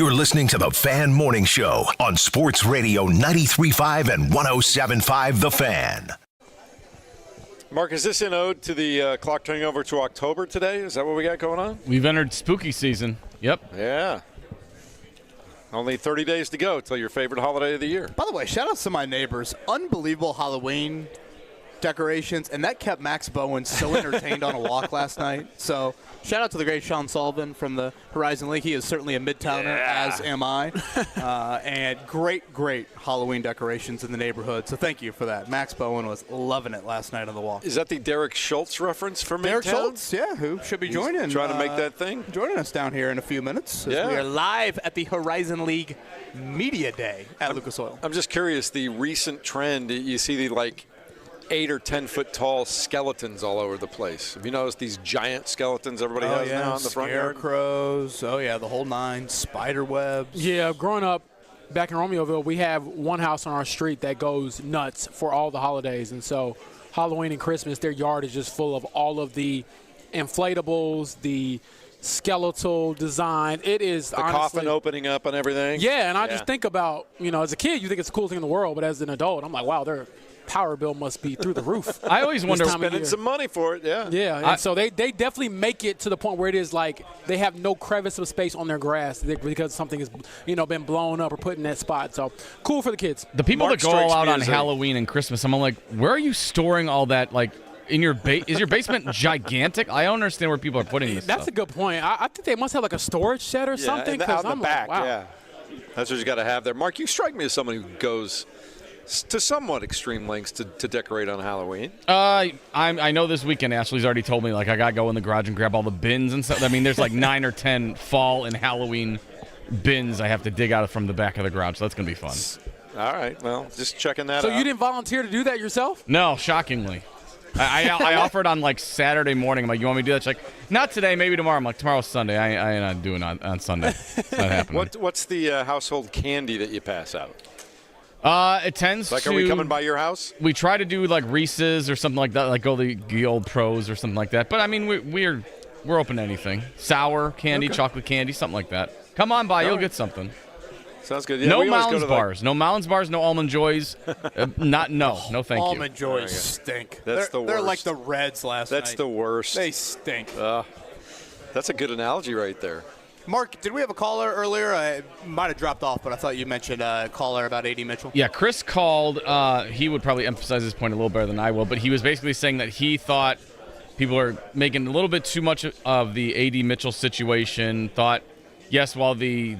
You're listening to the Fan Morning Show on Sports Radio 93.5 and 107.5 The Fan.
Mark, is this an ode to the clock turning over to October today? Is that what we got going on?
We've entered spooky season. Yep.
Yeah. Only 30 days to go till your favorite holiday of the year.
By the way, shout out to my neighbors. Unbelievable Halloween decorations, and that kept Max Bowen so entertained on a walk last night. So shout out to the great Sean Sullivan from the Horizon League. He is certainly a Midtowner, as am I. And great Halloween decorations in the neighborhood. So thank you for that. Max Bowen was loving it last night on the walk.
Is that the Derek Schultz reference from
Derek
Midtown?
Schultz, yeah, who should be joining.
Trying to make that thing?
Joining us down here in a few minutes. As we are live at the Horizon League Media Day at Lucas Oil.
I'm just curious, the recent trend, you see the 8 or 10 foot tall skeletons all over the place. Have you noticed these giant skeletons everybody has now in the front yard?
Scarecrows. Oh yeah, the whole nine. Spider webs.
Yeah, growing up back in Romeoville, we have one house on our street that goes nuts for all the holidays, and so Halloween and Christmas, their yard is just full of all of the inflatables, the skeletal design. It is
the
honestly,
coffin opening up and everything.
Yeah, and I just think about, as a kid, you think it's the coolest thing in the world, but as an adult, I'm like, wow, their power bill must be through the roof.
I always wonder,
spending some money for it.
Yeah, and so they definitely make it to the point where it is like they have no crevice of space on their grass because something has been blown up or put in that spot. So cool for the kids.
The people that go all out on Halloween and Christmas, I'm like, where are you storing all that? In your is your basement gigantic? I don't understand where people are putting this
That's
stuff.
a good point. I think they must have a storage shed or something.
Out in the back,
wow.
yeah. That's what you got to have there. Mark, you strike me as someone who goes to somewhat extreme lengths to decorate on Halloween.
I know this weekend Ashley's already told me I gotta go in the garage and grab all the bins and stuff. I mean, there's 9 or 10 fall and Halloween bins I have to dig out from the back of the garage. So that's gonna be fun.
All right, well, just checking that out.
So you didn't volunteer to do that yourself?
No, shockingly. I offered on Saturday morning. I'm like, you want me to do that? She's like, not today, maybe tomorrow. I'm like, tomorrow's Sunday. I ain't not doing it on Sunday. It's not happening.
What's the household candy that you pass out?
It tends to.
Are we coming by your house?
We try to do Reese's or something like that, go the old pros or something like that. But I mean, we're open to anything. Sour candy, chocolate candy, something like that. Come on by, you'll get something.
Sounds good. Yeah,
no Mounds bars, no Mounds bars, no Almond Joys. No, thank you.
Almond Joys stink.
That's the worst.
They're like the Reds last night.
That's the worst.
They stink.
That's a good analogy right there.
Mark, did we have a caller earlier? I might have dropped off, but I thought you mentioned a caller about A.D. Mitchell.
Yeah, Chris called. He would probably emphasize this point a little better than I will, but he was basically saying that he thought people are making a little bit too much of the A.D. Mitchell situation. Thought, yes, while the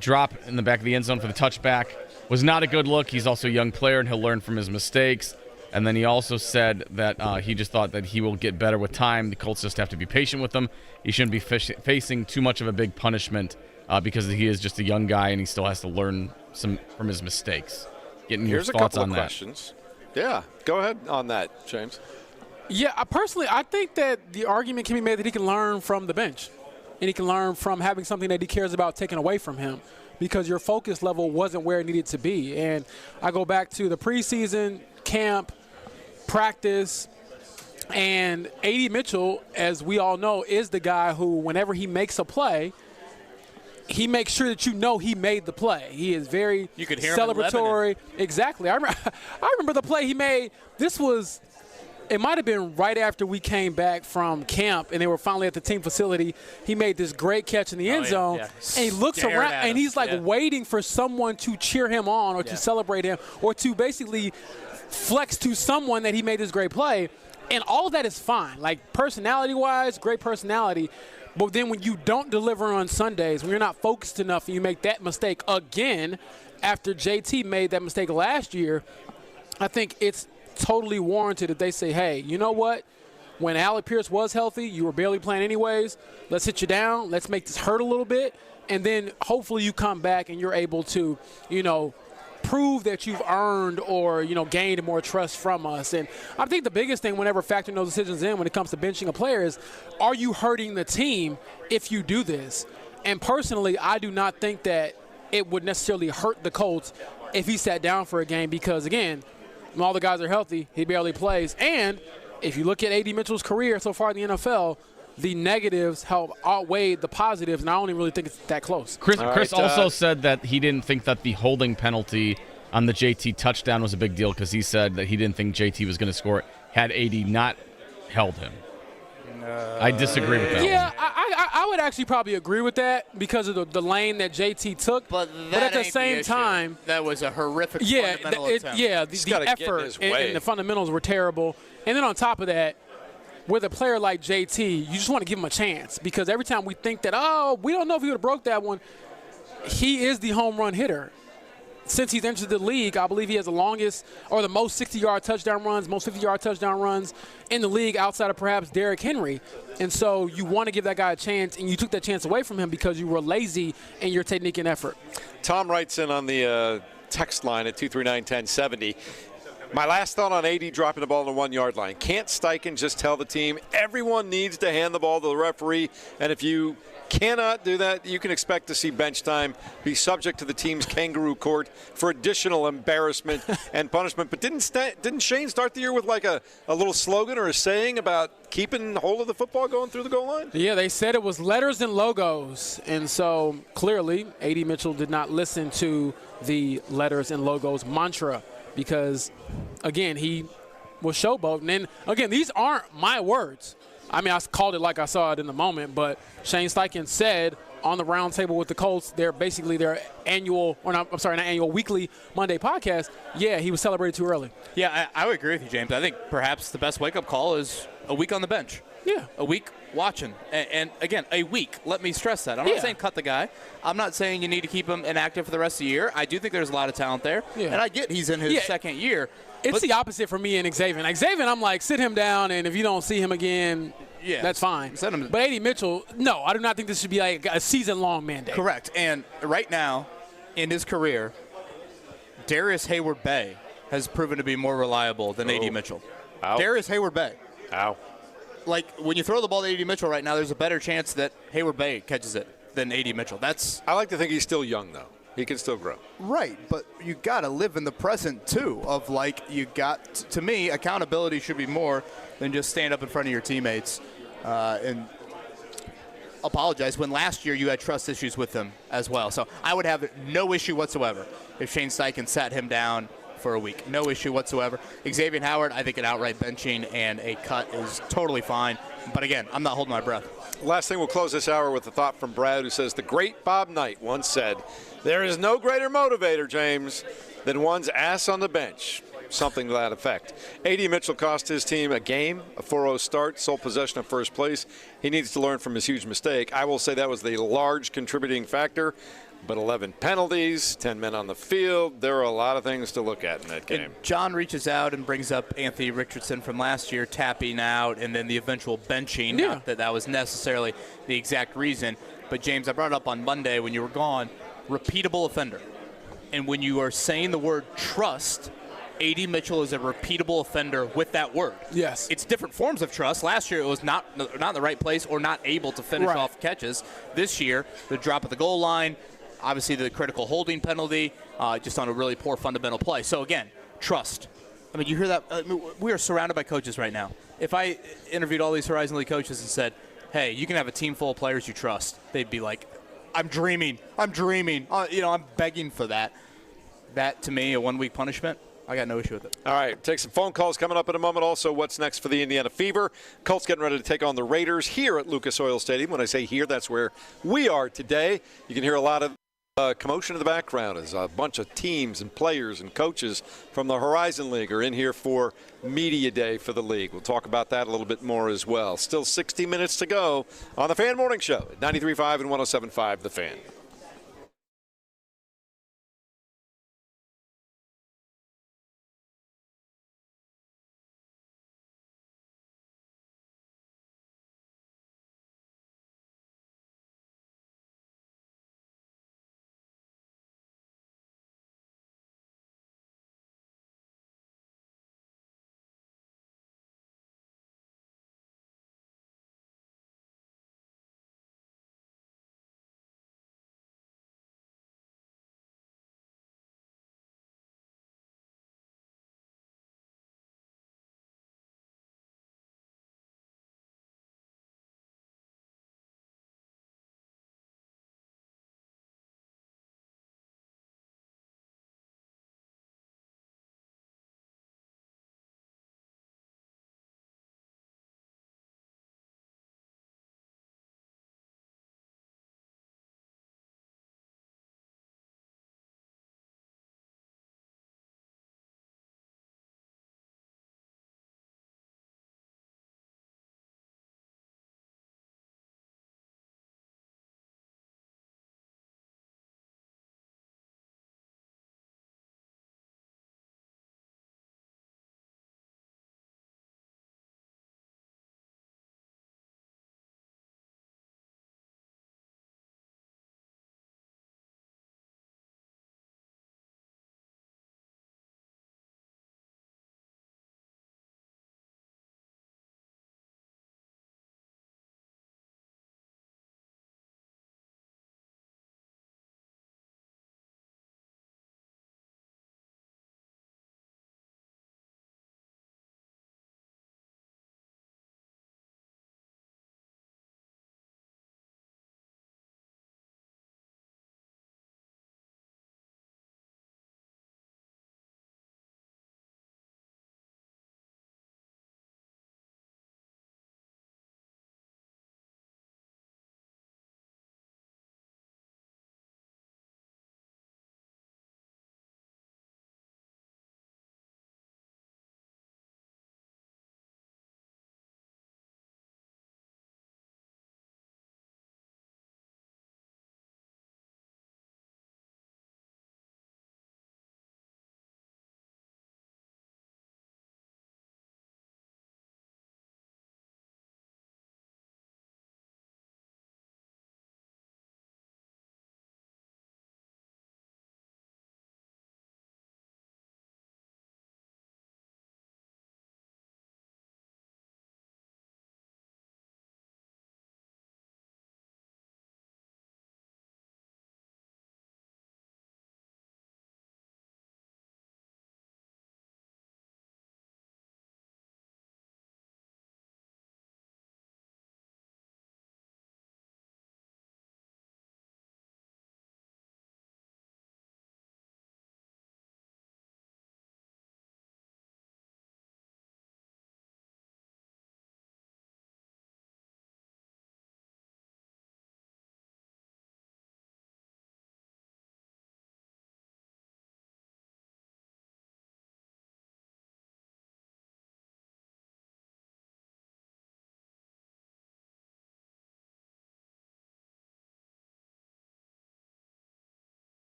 drop in the back of the end zone for the touchback was not a good look, he's also a young player and he'll learn from his mistakes. And then he also said that he just thought that he will get better with time. The Colts just have to be patient with him. He shouldn't be facing too much of a big punishment because he is just a young guy and he still has to learn some from his mistakes. Getting your thoughts on that.
Here's a couple of questions. Yeah, go ahead on that, James.
Yeah, personally, I think that the argument can be made that he can learn from the bench. And he can learn from having something that he cares about taken away from him because your focus level wasn't where it needed to be. And I go back to the preseason, camp, practice, and A.D. Mitchell, as we all know, is the guy who, whenever he makes a play, he makes sure that he made the play. He is very
you could hear
celebratory.
Him in
Exactly. I remember the play he made. It might have been right after we came back from camp and they were finally at the team facility. He made this great catch in the end zone, and he looks around and he's waiting for someone to cheer him on or to celebrate him or to basically flex to someone that he made this great play. And all of that is fine. Personality-wise, great personality. But then when you don't deliver on Sundays, when you're not focused enough and you make that mistake again after JT made that mistake last year, I think it's totally warranted that they say, hey, you know what? When Alec Pierce was healthy, you were barely playing anyways. Let's hit you down. Let's make this hurt a little bit. And then hopefully you come back and you're able to, prove that you've earned or, gained more trust from us. And I think the biggest thing whenever factoring those decisions in when it comes to benching a player is, are you hurting the team if you do this? And personally, I do not think that it would necessarily hurt the Colts if he sat down for a game because, again, when all the guys are healthy, he barely plays. And if you look at A.D. Mitchell's career so far in the NFL, the negatives help outweigh the positives, and I don't even really think it's that close.
Chris also said that he didn't think that the holding penalty on the JT touchdown was a big deal because he said that he didn't think JT was going to score it had AD not held him. I disagree with that.
Yeah, I would actually probably agree with that because of the lane that JT took. But at the same time,
that was a horrific fundamental attempt.
The effort and the fundamentals were terrible. And then on top of that, with a player like JT, you just want to give him a chance because every time we think that, we don't know if he would have broke that one, he is the home run hitter. Since he's entered the league, I believe he has the longest or the most 60-yard touchdown runs, most 50-yard touchdown runs in the league outside of perhaps Derrick Henry. And so you want to give that guy a chance, and you took that chance away from him because you were lazy in your technique and effort.
Tom writes in on the text line at 239-1070. My last thought on AD dropping the ball on the 1-yard line. Can't Steichen just tell the team everyone needs to hand the ball to the referee, and if you cannot do that, you can expect to see bench time be subject to the team's kangaroo court for additional embarrassment and punishment. But didn't Shane start the year with like a little slogan or a saying about keeping hold of the football going through the goal line?
Yeah, they said it was letters and logos. And so clearly A.D. Mitchell did not listen to the letters and logos mantra because, again, he was showboating. And, again, these aren't my words. I mean, I called it like I saw it in the moment, but Shane Steichen said on the roundtable with the Colts, their weekly Monday podcast, he was celebrated too early.
Yeah, I would agree with you, James. I think perhaps the best wake-up call is a week on the bench.
Yeah.
A week watching. And again, a week. Let me stress that. I'm not saying cut the guy. I'm not saying you need to keep him inactive for the rest of the year. I do think there's a lot of talent there. Yeah. And I get he's in his second year.
It's the opposite for me and Xavier. Xavier, I'm like, sit him down, and if you don't see him again, that's fine. But A.D. Mitchell, no, I do not think this should be like a season-long mandate.
Correct. And right now, in his career, Darius Hayward-Bay has proven to be more reliable than A.D. Mitchell.
Ow.
Darius Hayward-Bay.
Ow.
Like, when you throw the ball to A.D. Mitchell right now, there's a better chance that Hayward-Bay catches it than A.D. Mitchell.
I like to think he's still young, though. He can still grow.
Right, but you got to live in the present, too, of, like, to me, accountability should be more than just stand up in front of your teammates and apologize when last year you had trust issues with him as well. So I would have no issue whatsoever if Shane Steichen sat him down for a week. No issue whatsoever. Xavier Howard, I think an outright benching and a cut is totally fine. But, again, I'm not holding my breath.
Last thing, we'll close this hour with a thought from Brad, who says, the great Bob Knight once said, there is no greater motivator, James, than one's ass on the bench. Something to that effect. A.D. Mitchell cost his team a game, a 4-0 start, sole possession of first place. He needs to learn from his huge mistake. I will say that was the large contributing factor, but 11 penalties, 10 men on the field. There are a lot of things to look at in that game.
And John reaches out and brings up Anthony Richardson from last year, tapping out, and then the eventual benching.
Yeah.
Not that was necessarily the exact reason. But, James, I brought it up on Monday when you were gone. Repeatable offender. And when you are saying the word trust, A.D. Mitchell is a repeatable offender with that word.
Yes.
It's different forms of trust. Last year it was not in the right place or not able to finish off catches. This year, the drop at the goal line, obviously the critical holding penalty, just on a really poor fundamental play. So, again, trust. I mean, you hear that? We are surrounded by coaches right now. If I interviewed all these Horizon League coaches and said, hey, you can have a team full of players you trust, they'd be like, I'm dreaming. I'm begging for that. That, to me, a one-week punishment, I got no issue with it.
All right, take some phone calls coming up in a moment. Also, what's next for the Indiana Fever? Colts getting ready to take on the Raiders here at Lucas Oil Stadium. When I say here, that's where we are today. You can hear a lot of commotion in the background as a bunch of teams and players and coaches from the Horizon League are in here for Media Day for the league. We'll talk about that a little bit more as well. Still 60 minutes to go on the Fan Morning Show at 93.5 and 107.5 The Fan.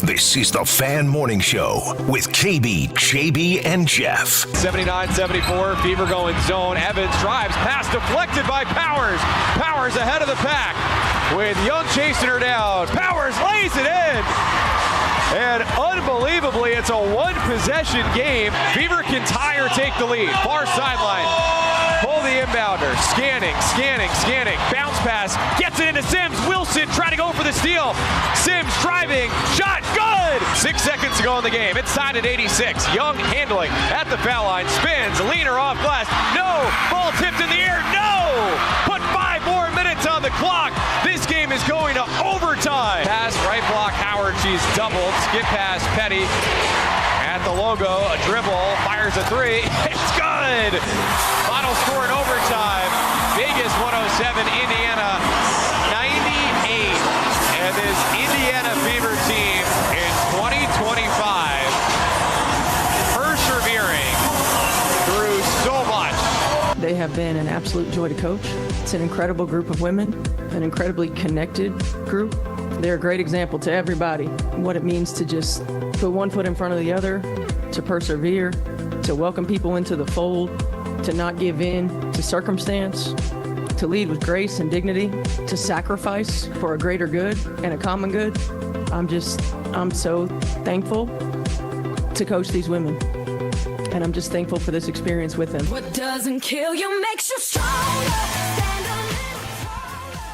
This is the Fan Morning Show with KB, JB, and Jeff.
79-74, Fever going zone. Evans drives, pass deflected by Powers. Powers ahead of the pack with Young chasing her down. Powers lays it in. And unbelievably, it's a one-possession game. Fever can tie or take the lead. Far sideline. Pull the inbounder. Scanning. Bounce pass. Gets it into Sims. Wilson trying to go for the steal. Sims driving. Shot. Good! 6 seconds to go in the game. It's tied at 86. Young handling at the foul line. Spins. Leaner off glass. No! Ball tipped in the air. No! Put 5 more minutes on the clock. This game is going to overtime. Pass, right block, Howard. She's doubled. Skip pass, Petty. At the logo, a dribble. Fires a 3. It's good! Final score in overtime. Vegas 107, Indiana 98. And this Indiana Fever team in 2025 persevering through so much.
They have been an absolute joy to coach. It's an incredible group of women, an incredibly connected group. They're a great example to everybody what it means to just put one foot in front of the other, to persevere, to welcome people into the fold, to not give in to circumstance, to lead with grace and dignity, to sacrifice for a greater good and a common good. I'm so thankful to coach these women. And I'm just thankful for this experience with them.
What doesn't kill you makes you stronger.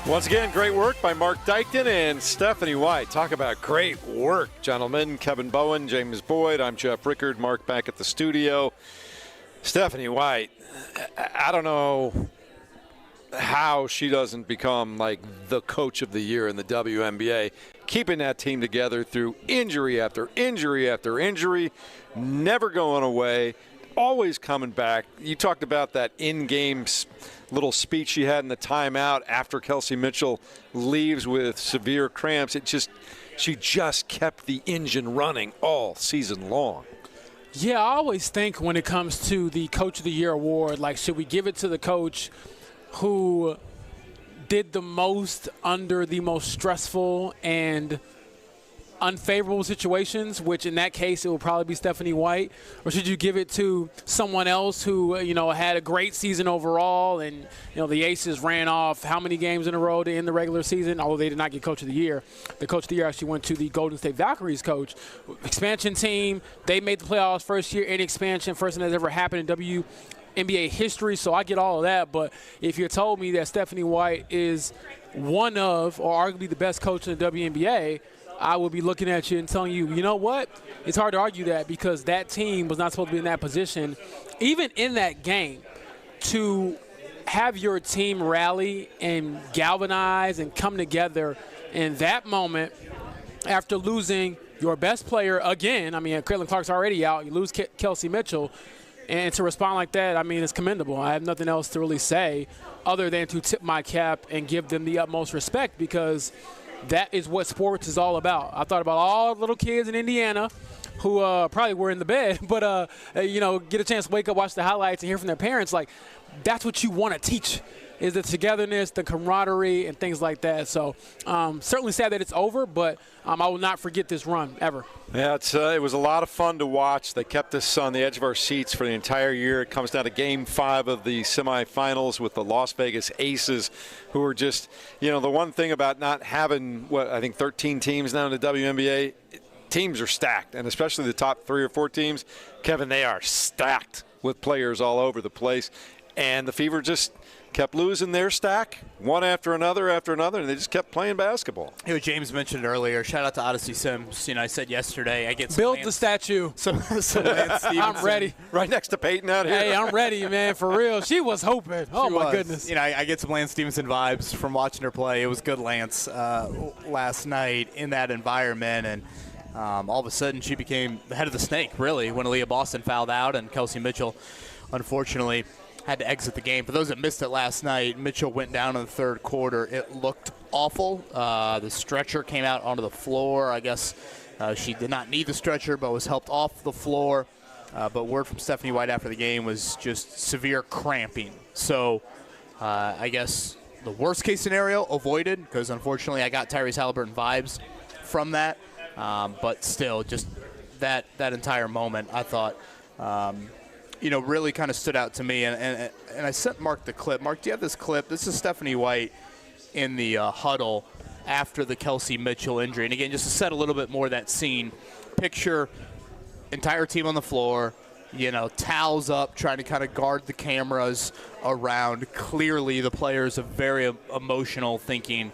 Once again, great work by Mark Dykton and Stephanie White. Talk about great work, gentlemen. Kevin Bowen, James Boyd, I'm Jeff Rickard. Mark back at the studio. Stephanie White, I don't know how she doesn't become like the coach of the year in the WNBA. Keeping that team together through injury after injury after injury, never going away, always coming back. You talked about that in-game little speech she had in the timeout after Kelsey Mitchell leaves with severe cramps. She just kept the engine running all season long.
Yeah, I always think when it comes to the Coach of the Year award, like, should we give it to the coach who did the most under the most stressful and unfavorable situations, which in that case it will probably be Stephanie White, or should you give it to someone else who had a great season overall, and the Aces ran off how many games in a row to end the regular season, although they did not get Coach of the Year. The Coach of the Year actually went to the Golden State Valkyries coach. Expansion team, they made the playoffs first year in expansion, first thing that's ever happened in WNBA history, so I get all of that. But if you told me that Stephanie White is one of, or arguably the best coach in the WNBA, I would be looking at you and telling you, you know what? It's hard to argue that, because that team was not supposed to be in that position. Even in that game, to have your team rally and galvanize and come together in that moment after losing your best player again. I mean, Caitlin Clark's already out. You lose Kelsey Mitchell. And to respond like that, I mean, it's commendable. I have nothing else to really say other than to tip my cap and give them the utmost respect, because that is what sports is all about. I thought about all the little kids in Indiana who probably were in the bed, but, get a chance to wake up, watch the highlights, and hear from their parents. Like, that's what you want to teach, is the togetherness, the camaraderie, and things like that. So certainly sad that it's over, but I will not forget this run ever.
Yeah, it was a lot of fun to watch. They kept us on the edge of our seats for the entire year. It comes down to Game 5 of the semifinals with the Las Vegas Aces, who are just, the one thing about not having, 13 teams now in the WNBA, teams are stacked, and especially the top 3 or 4 teams, Kevin, they are stacked with players all over the place. And the Fever just kept losing their stack one after another, and they just kept playing basketball.
James mentioned earlier, shout out to Odyssey Sims. I said yesterday, I get
build the statue.
So Lance Stevenson.
I'm ready.
Right next to Peyton out here.
Hey, I'm ready, man, for real. She was hoping. Oh, my goodness.
I get some Lance Stevenson vibes from watching her play. It was good, Lance, last night in that environment, and all of a sudden she became the head of the snake, really, when Aaliyah Boston fouled out and Kelsey Mitchell, unfortunately, had to exit the game. For those that missed it last night, Mitchell went down in the third quarter. It looked awful. The stretcher came out onto the floor. I guess she did not need the stretcher, but was helped off the floor. But word from Stephanie White after the game was just severe cramping. So I guess the worst case scenario avoided, because unfortunately I got Tyrese Halliburton vibes from that. But still, just that entire moment, I thought, really kind of stood out to me. And I sent Mark the clip. Mark, do you have this clip? This is Stephanie White in the huddle after the Kelsey Mitchell injury. And again, just to set a little bit more of that scene, picture entire team on the floor, towels up, trying to kind of guard the cameras around. Clearly, the players are very emotional, thinking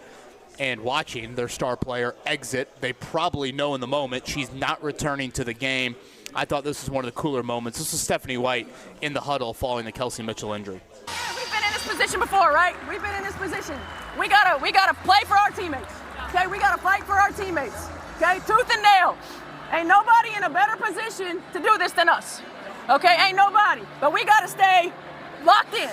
and watching their star player exit. They probably know in the moment she's not returning to the game. I thought this was one of the cooler moments. This is Stephanie White in the huddle following the Kelsey Mitchell injury.
We've been in this position before, right? We've been in this position. We gotta play for our teammates. Okay, we gotta fight for our teammates. Okay, tooth and nail. Ain't nobody in a better position to do this than us. Okay, ain't nobody. But we gotta stay locked in.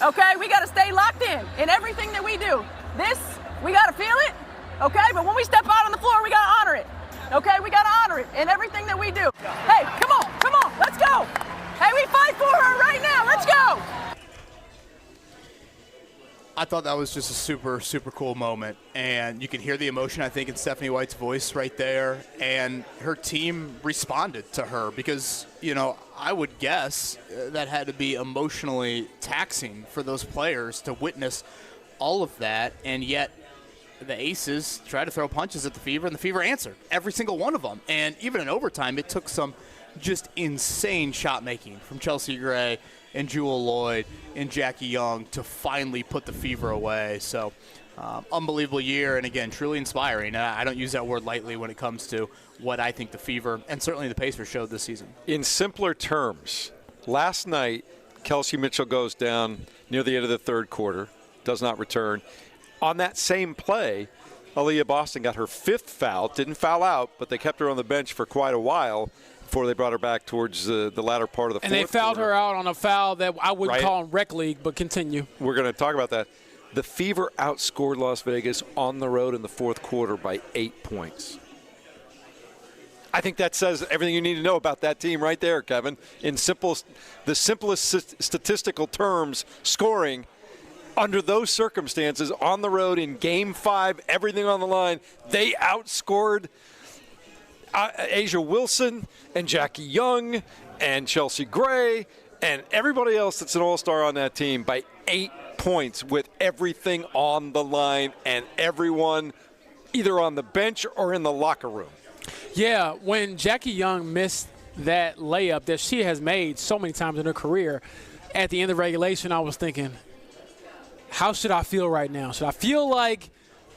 Okay, we gotta stay locked in everything that we do. This, we gotta feel it. Okay, but when we step out on the floor, we gotta honor it. Okay, we gotta honor it in everything that we do. Hey, come on, let's go. Hey, we fight for her right now. Let's go.
I thought that was just a super, super cool moment. And you can hear the emotion, I think, in Stephanie White's voice right there. And her team responded to her because, I would guess that had to be emotionally taxing for those players to witness all of that. And yet the Aces tried to throw punches at the Fever, and the Fever answered every single one of them. And even in overtime, it took some just insane shot making from Chelsea Gray and Jewel Lloyd and Jackie Young to finally put the Fever away. So unbelievable year, and again, truly inspiring. I don't use that word lightly when it comes to what I think the Fever and certainly the Pacers showed this season.
In simpler terms, last night, Kelsey Mitchell goes down near the end of the third quarter, does not return. On that same play, Aaliyah Boston got her fifth foul, didn't foul out, but they kept her on the bench for quite a while before they brought her back towards the latter part of the fourth quarter.
And they fouled her out on a foul that I wouldn't call in rec league, but continue.
We're going to talk about that. The Fever outscored Las Vegas on the road in the fourth quarter by 8 points. I think that says everything you need to know about that team right there, Kevin. In the simplest statistical terms, scoring under those circumstances on the road in Game 5, everything on the line, they outscored Asia Wilson and Jackie Young and Chelsea Gray and everybody else that's an all-star on that team by 8 points with everything on the line and everyone either on the bench or in the locker room.
Yeah, when Jackie Young missed that layup that she has made so many times in her career, at the end of regulation, I was thinking, how should I feel right now? Should I feel like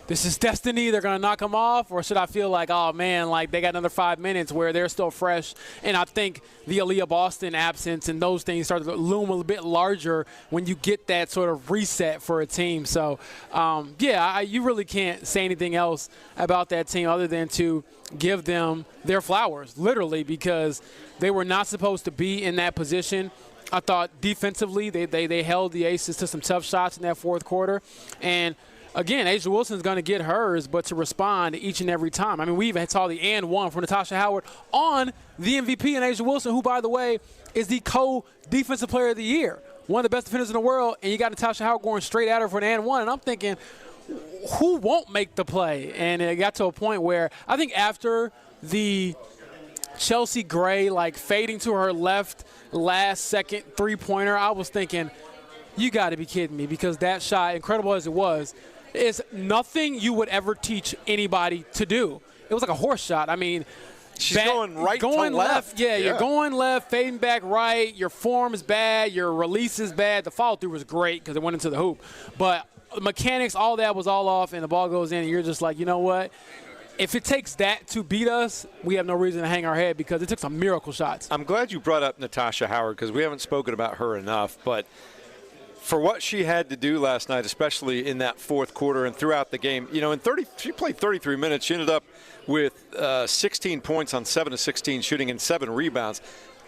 this is destiny, they're going to knock them off? Or should I feel like, oh, man, like they got another 5 minutes where they're still fresh? And I think the Aaliyah Boston absence and those things start to loom a little bit larger when you get that sort of reset for a team. So, you really can't say anything else about that team other than to give them their flowers, literally, because they were not supposed to be in that position. I thought defensively they held the Aces to some tough shots in that fourth quarter. And again, Asia Wilson's going to get hers, but to respond each and every time. I mean, we even saw the and one from Natasha Howard on the MVP and Asia Wilson, who, by the way, is the co-defensive player of the year, one of the best defenders in the world, and you got Natasha Howard going straight at her for an and one. And I'm thinking, who won't make the play? And it got to a point where I think after the Chelsea Gray, fading to her left last-second three-pointer, I was thinking, you got to be kidding me, because that shot, incredible as it was, is nothing you would ever teach anybody to do. It was like a horse shot. I mean,
she's going right to left.
Yeah, you're going left, fading back right. Your form is bad. Your release is bad. The follow-through was great because it went into the hoop. But mechanics, all that was all off, and the ball goes in, and you're just like, you know what? If it takes that to beat us, we have no reason to hang our head because it took some miracle shots.
I'm glad you brought up Natasha Howard because we haven't spoken about her enough. But for what she had to do last night, especially in that fourth quarter and throughout the game, she played 33 minutes. She ended up with 16 points on 7 of 16 shooting and 7 rebounds.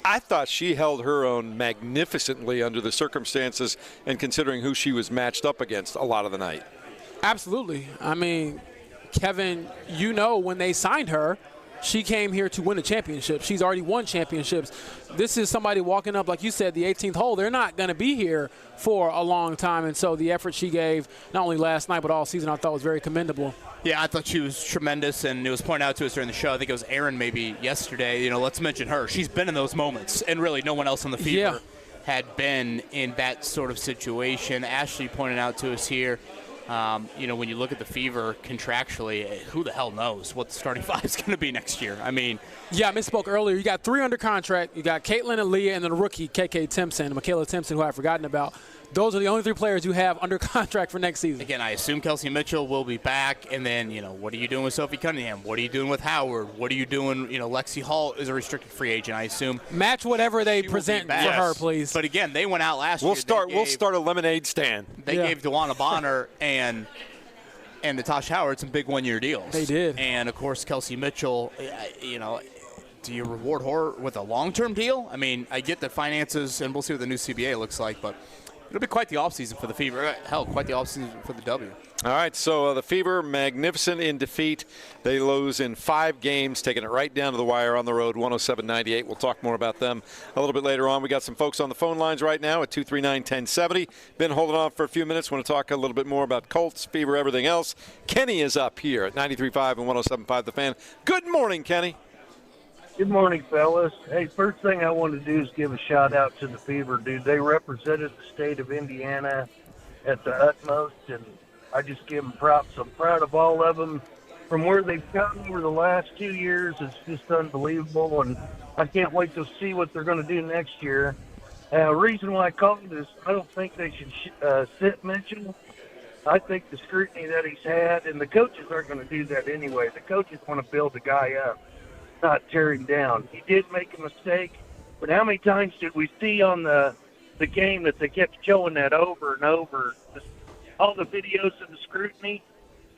I thought she held her own magnificently under the circumstances and considering who she was matched up against a lot of the night.
Absolutely. I mean, Kevin, when they signed her, She came here to win a championship. She's already won championships. This is somebody walking up, like you said, the 18th hole. They're not going to be here for a long time. And so the effort she gave, not only last night but all season, I thought was very commendable.
Yeah, I thought she was tremendous, and it was pointed out to us during the show. I think it was Aaron maybe yesterday. Let's mention her. She's been in those moments, and really no one else on the Fever had been in that sort of situation. Ashley pointed out to us here, when you look at the Fever contractually, who the hell knows what the starting five is going to be next year? I mean,
yeah, I misspoke earlier. You got 3 under contract. You got Caitlin and Leah, and then a rookie, KK Timpson, Michaela Timpson, who I've forgotten about. Those are the only 3 players you have under contract for next season.
Again, I assume Kelsey Mitchell will be back, and then, what are you doing with Sophie Cunningham? What are you doing with Howard? What are you doing? Lexi Hall is a restricted free agent, I assume.
Match whatever they present for her, please.
But again, they went out last year.
We'll start a lemonade stand.
They gave DeWanna Bonner and Natasha Howard some big one-year deals.
They did.
And, of course, Kelsey Mitchell, do you reward her with a long-term deal? I mean, I get the finances, and we'll see what the new CBA looks like, but it'll be quite the offseason for the Fever. Hell, quite the offseason for the W.
All right, so the Fever, magnificent in defeat. They lose in 5 games, taking it right down to the wire on the road, 107-98. We'll talk more about them a little bit later on. We got some folks on the phone lines right now at 239-1070. Been holding on for a few minutes. Want to talk a little bit more about Colts, Fever, everything else. Kenny is up here at 93.5 and 107.5 The Fan. Good morning, Kenny.
Good morning, fellas. Hey, first thing I want to do is give a shout-out to the Fever, dude. They represented the state of Indiana at the utmost, and I just give them props. I'm proud of all of them. From where they've come over the last 2 years, it's just unbelievable, and I can't wait to see what they're going to do next year. The reason why I called is I don't think they should sit Mitchell. I think the scrutiny that he's had, and the coaches aren't going to do that anyway. The coaches want to build the guy up, not tear him down. He did make a mistake, but how many times did we see on the game that they kept showing that over and over? All the videos of the scrutiny.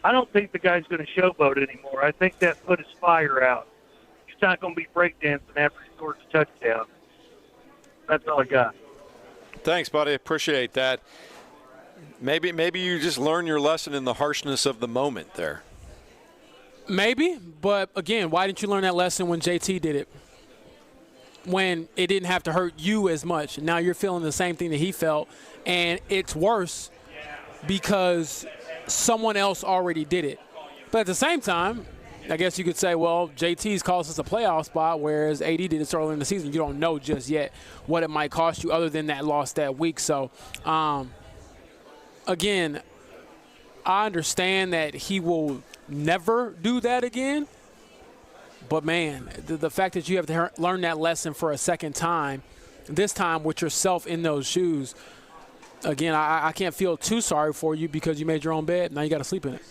I don't think the guy's going to showboat anymore. I think that put his fire out. He's not going to be breakdancing after he scores a touchdown. That's all I got.
Thanks, buddy. Appreciate that. Maybe you just learn your lesson in the harshness of the moment there.
Maybe, but again, why didn't you learn that lesson when JT did it? When it didn't have to hurt you as much. Now you're feeling the same thing that he felt, and it's worse because someone else already did it. But at the same time, I guess you could say, well, JT's cost us a playoff spot, whereas AD did it early in the season. You don't know just yet what it might cost you other than that loss that week. So, again, I understand that he will never do that again. But, man, the fact that you have to learn that lesson for a second time, this time with yourself in those shoes, again, I can't feel too sorry for you because you made your own bed. Now you got to sleep in it.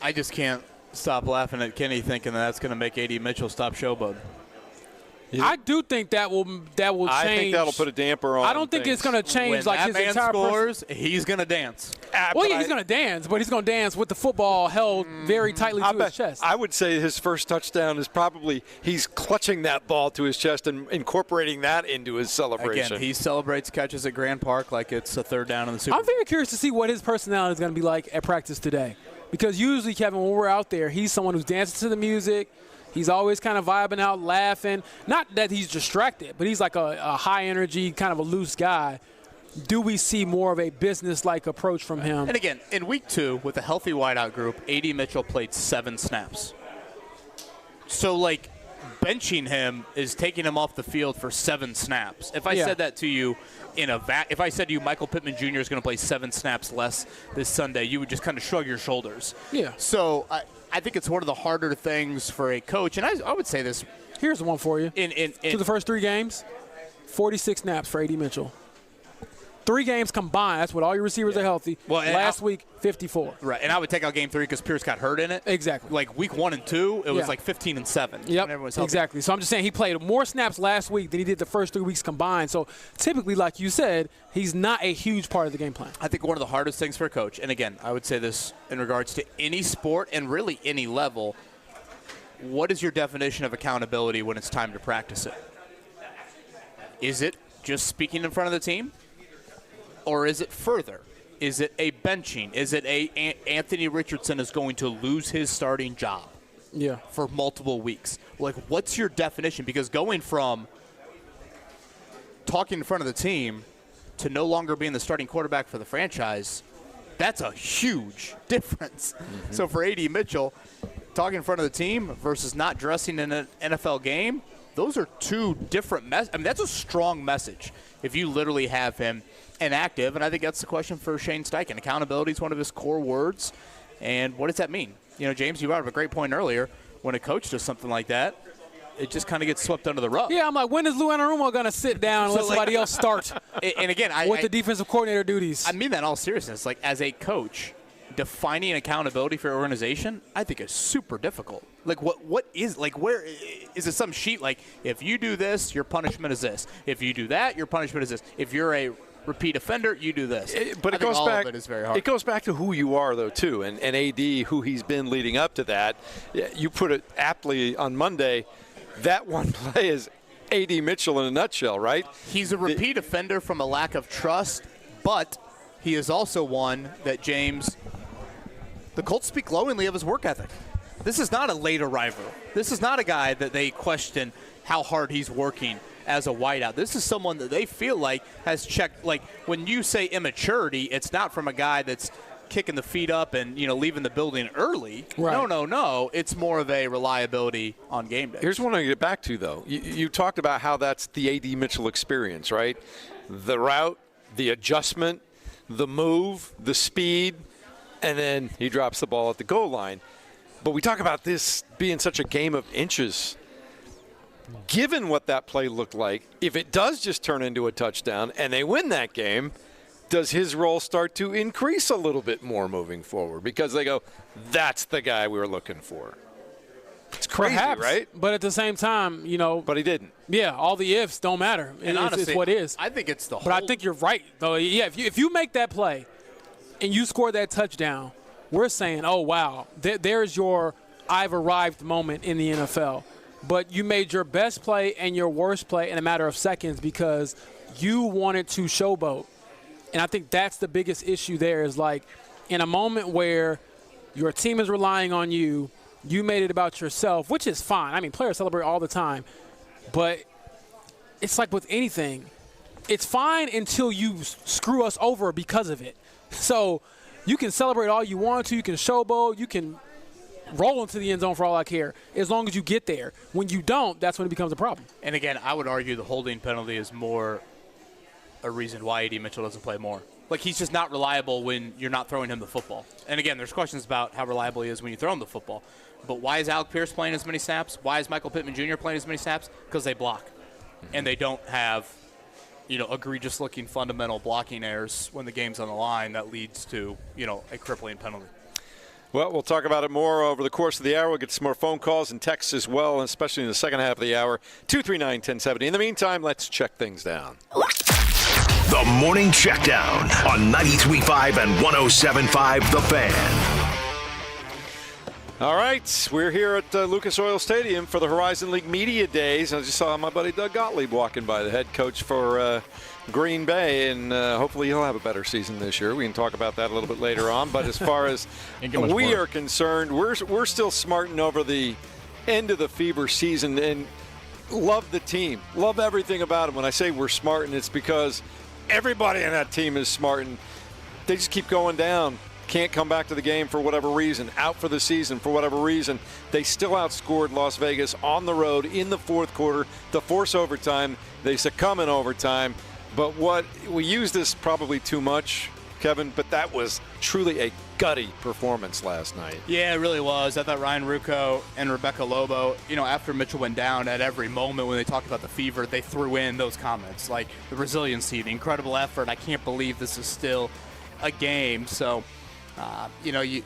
I just can't stop laughing at Kenny thinking that's going to make A.D. Mitchell stop showboating.
I do think that will change.
I think that'll put a damper on.
I don't think it's going to change
when
his entire
scores. He's going to dance.
He's going to dance, but he's going to dance with the football held very tightly to his chest.
I would say his first touchdown is probably he's clutching that ball to his chest and incorporating that into his celebration.
Again, he celebrates catches at Grand Park like it's a third down in the Super Bowl.
I'm very curious to see what his personality is going to be like at practice today, because usually, Kevin, when we're out there, he's someone who's dancing to the music. He's always kind of vibing out, laughing. Not that he's distracted, but he's like a high-energy, kind of a loose guy. Do we see more of a business-like approach from him?
And again, in week 2, with a healthy wideout group, A.D. Mitchell played 7 snaps. So, benching him is taking him off the field for 7 snaps. If I said that to you if I said to you Michael Pittman Jr. is going to play 7 snaps less this Sunday, you would just kind of shrug your shoulders.
Yeah.
So I think it's one of the harder things for a coach, and I would say this.
Here's one for you. To the first 3 games, 46 snaps for A.D. Mitchell. 3 games combined. That's what all your receivers are healthy.
Well,
last week, 54.
Right, and I would take out game 3 because Pierce got hurt in it.
Exactly.
Like week 1 and 2, it was 15 and 7.
Yep, exactly. So I'm just saying he played more snaps last week than he did the first 3 weeks combined. So typically, like you said, he's not a huge part of the game plan.
I think one of the hardest things for a coach, and again, I would say this in regards to any sport and really any level, what is your definition of accountability when it's time to practice it? Is it just speaking in front of the team? Or is it further? Is it a benching? Is it Anthony Richardson is going to lose his starting job? for multiple weeks. Like, what's your definition? Because going from talking in front of the team to no longer being the starting quarterback for the franchise, that's a huge difference. Mm-hmm. So for A.D. Mitchell, talking in front of the team versus not dressing in an NFL game, those are two different messages. I mean, that's a strong message if you literally have him inactive. And I think that's the question for Shane Steichen. Accountability is one of his core words. And what does that mean? You know, James, you brought up a great point earlier. When a coach does something like that, it just kind of gets swept under the rug.
Yeah, I'm like, when is Lou Anarumo going to sit down and let somebody else start?
And again,
with the defensive coordinator duties.
I mean that in all seriousness. Like, as a coach, defining accountability for your organization, I think is super difficult. Like, what is, like, where is it some sheet? Like, if you do this, your punishment is this. If you do that, your punishment is this. If you're a repeat offender, you do this.
But it goes back.
It is very hard.
It goes back to who you are, though, too, and AD, who he's been leading up to that. You put it aptly on Monday. That one play is A.D. Mitchell in a nutshell, right?
He's a repeat offender from a lack of trust, but he is also one that, James, the Colts speak glowingly of his work ethic. This is not a late arrival. This is not a guy that they question how hard he's working as a wideout. This is someone that they feel like has checked. Like, when you say immaturity, it's not from a guy that's kicking the feet up and, you know, leaving the building early.
Right.
No. It's more of a reliability on game day.
Here's one I get back to, though. You talked about how that's the A.D. Mitchell experience, right? The route, the adjustment, the move, the speed, and then he drops the ball at the goal line. But we talk about this being such a game of inches. Given what that play looked like, if it does just turn into a touchdown and they win that game, does his role start to increase a little bit more moving forward? Because they go, that's the guy we were looking for. It's crazy,
Perhaps,
right?
But at the same time, you know.
But he didn't.
Yeah, all the ifs don't matter.
And honestly,
it's what is.
I think it's the whole.
But I think you're right, though. Yeah, if you make that play and you score that touchdown, we're saying, oh, wow, there's your I've arrived moment in the NFL. But you made your best play and your worst play in a matter of seconds because you wanted to showboat. And I think that's the biggest issue there is, like, in a moment where your team is relying on you, you made it about yourself, which is fine. I mean, players celebrate all the time. But it's like with anything. It's fine until you screw us over because of it. So you can celebrate all you want to. You can showboat. You can roll into the end zone for all I care, as long as you get there. When you don't, that's when it becomes a problem.
And again, I would argue the holding penalty is more a reason why A.D. Mitchell doesn't play more. Like, he's just not reliable when you're not throwing him the football. And again, there's questions about how reliable he is when you throw him the football. But why is Alec Pierce playing as many snaps? Why is Michael Pittman Jr. playing as many snaps? Because they block. And they don't have, you know, egregious-looking fundamental blocking errors when the game's on the line that leads to, you know, a crippling penalty.
Well, we'll talk about it more over the course of the hour. We'll get some more phone calls and texts as well, especially in the second half of the hour. 239-1070. In the meantime, let's check things down.
The Morning Checkdown on 93.5 and 107.5 The Fan.
All right, we're here at Lucas Oil Stadium for the Horizon League Media Days. I just saw my buddy Doug Gottlieb walking by, the head coach for Green Bay, and hopefully he'll have a better season this year. We can talk about that a little bit later on. But as far as we are concerned, we're still smarting over the end of the Fever season and love the team, love everything about them. When I say we're smarting, it's because everybody in that team is smarting. They just keep going down. Can't come back to the game for whatever reason, out for the season for whatever reason. They still outscored Las Vegas on the road in the fourth quarter to force overtime. They succumb in overtime. But what we use this probably too much, Kevin, but that was truly a gutty performance last night.
Yeah, it really was. I thought Ryan Ruocco and Rebecca Lobo, you know, after Mitchell went down, at every moment when they talked about the Fever, they threw in those comments, like the resiliency, the incredible effort. I can't believe this is still a game. So, you know, you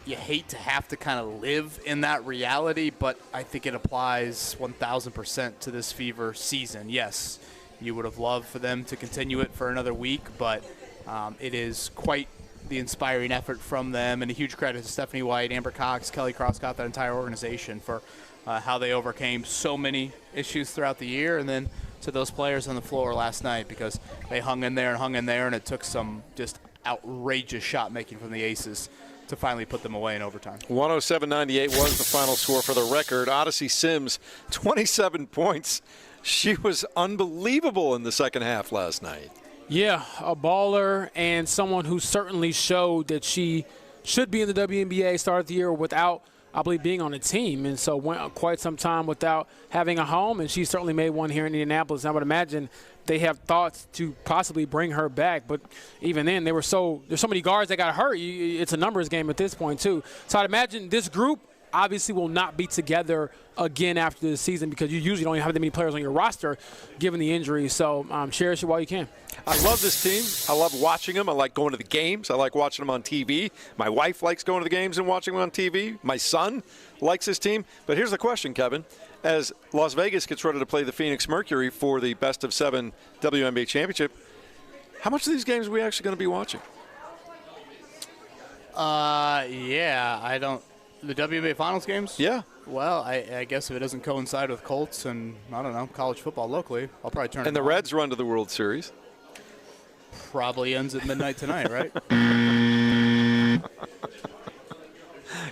hate to have to kind of live in that reality, but I think it applies 1,000% to this Fever season. Yes, you would have loved for them to continue it for another week, but it is quite the inspiring effort from them, and a huge credit to Stephanie White, Amber Cox, Kelly Crosscott, that entire organization for how they overcame so many issues throughout the year, and then to those players on the floor last night, because they hung in there, and it took some just outrageous shot making from the Aces to finally put them away in overtime.
107-98 was the final score for the record. Odyssey Sims, 27 points. She was unbelievable in the second half last night.
Yeah, a baller and someone who certainly showed that she should be in the WNBA, started the year without, I believe, being on a team, and so went quite some time without having a home, and she certainly made one here in Indianapolis. I would imagine they have thoughts to possibly bring her back, but even then, there's so many guards that got hurt. It's a numbers game at this point, too. So I'd imagine this group obviously will not be together again after the season because you usually don't have that many players on your roster given the injury. So cherish it while you can.
I love this team. I love watching them. I like going to the games. I like watching them on TV. My wife likes going to the games and watching them on TV. My son likes this team. But here's the question, Kevin. As Las Vegas gets ready to play the Phoenix Mercury for the best of 7 WNBA championship, how much of these games are we actually going to be watching?
Yeah, I don't. The WNBA Finals games?
Yeah.
Well, I guess if it doesn't coincide with Colts and, I don't know, college football locally, I'll probably turn it on.
And the Reds run to the World Series.
Probably ends at midnight tonight, right?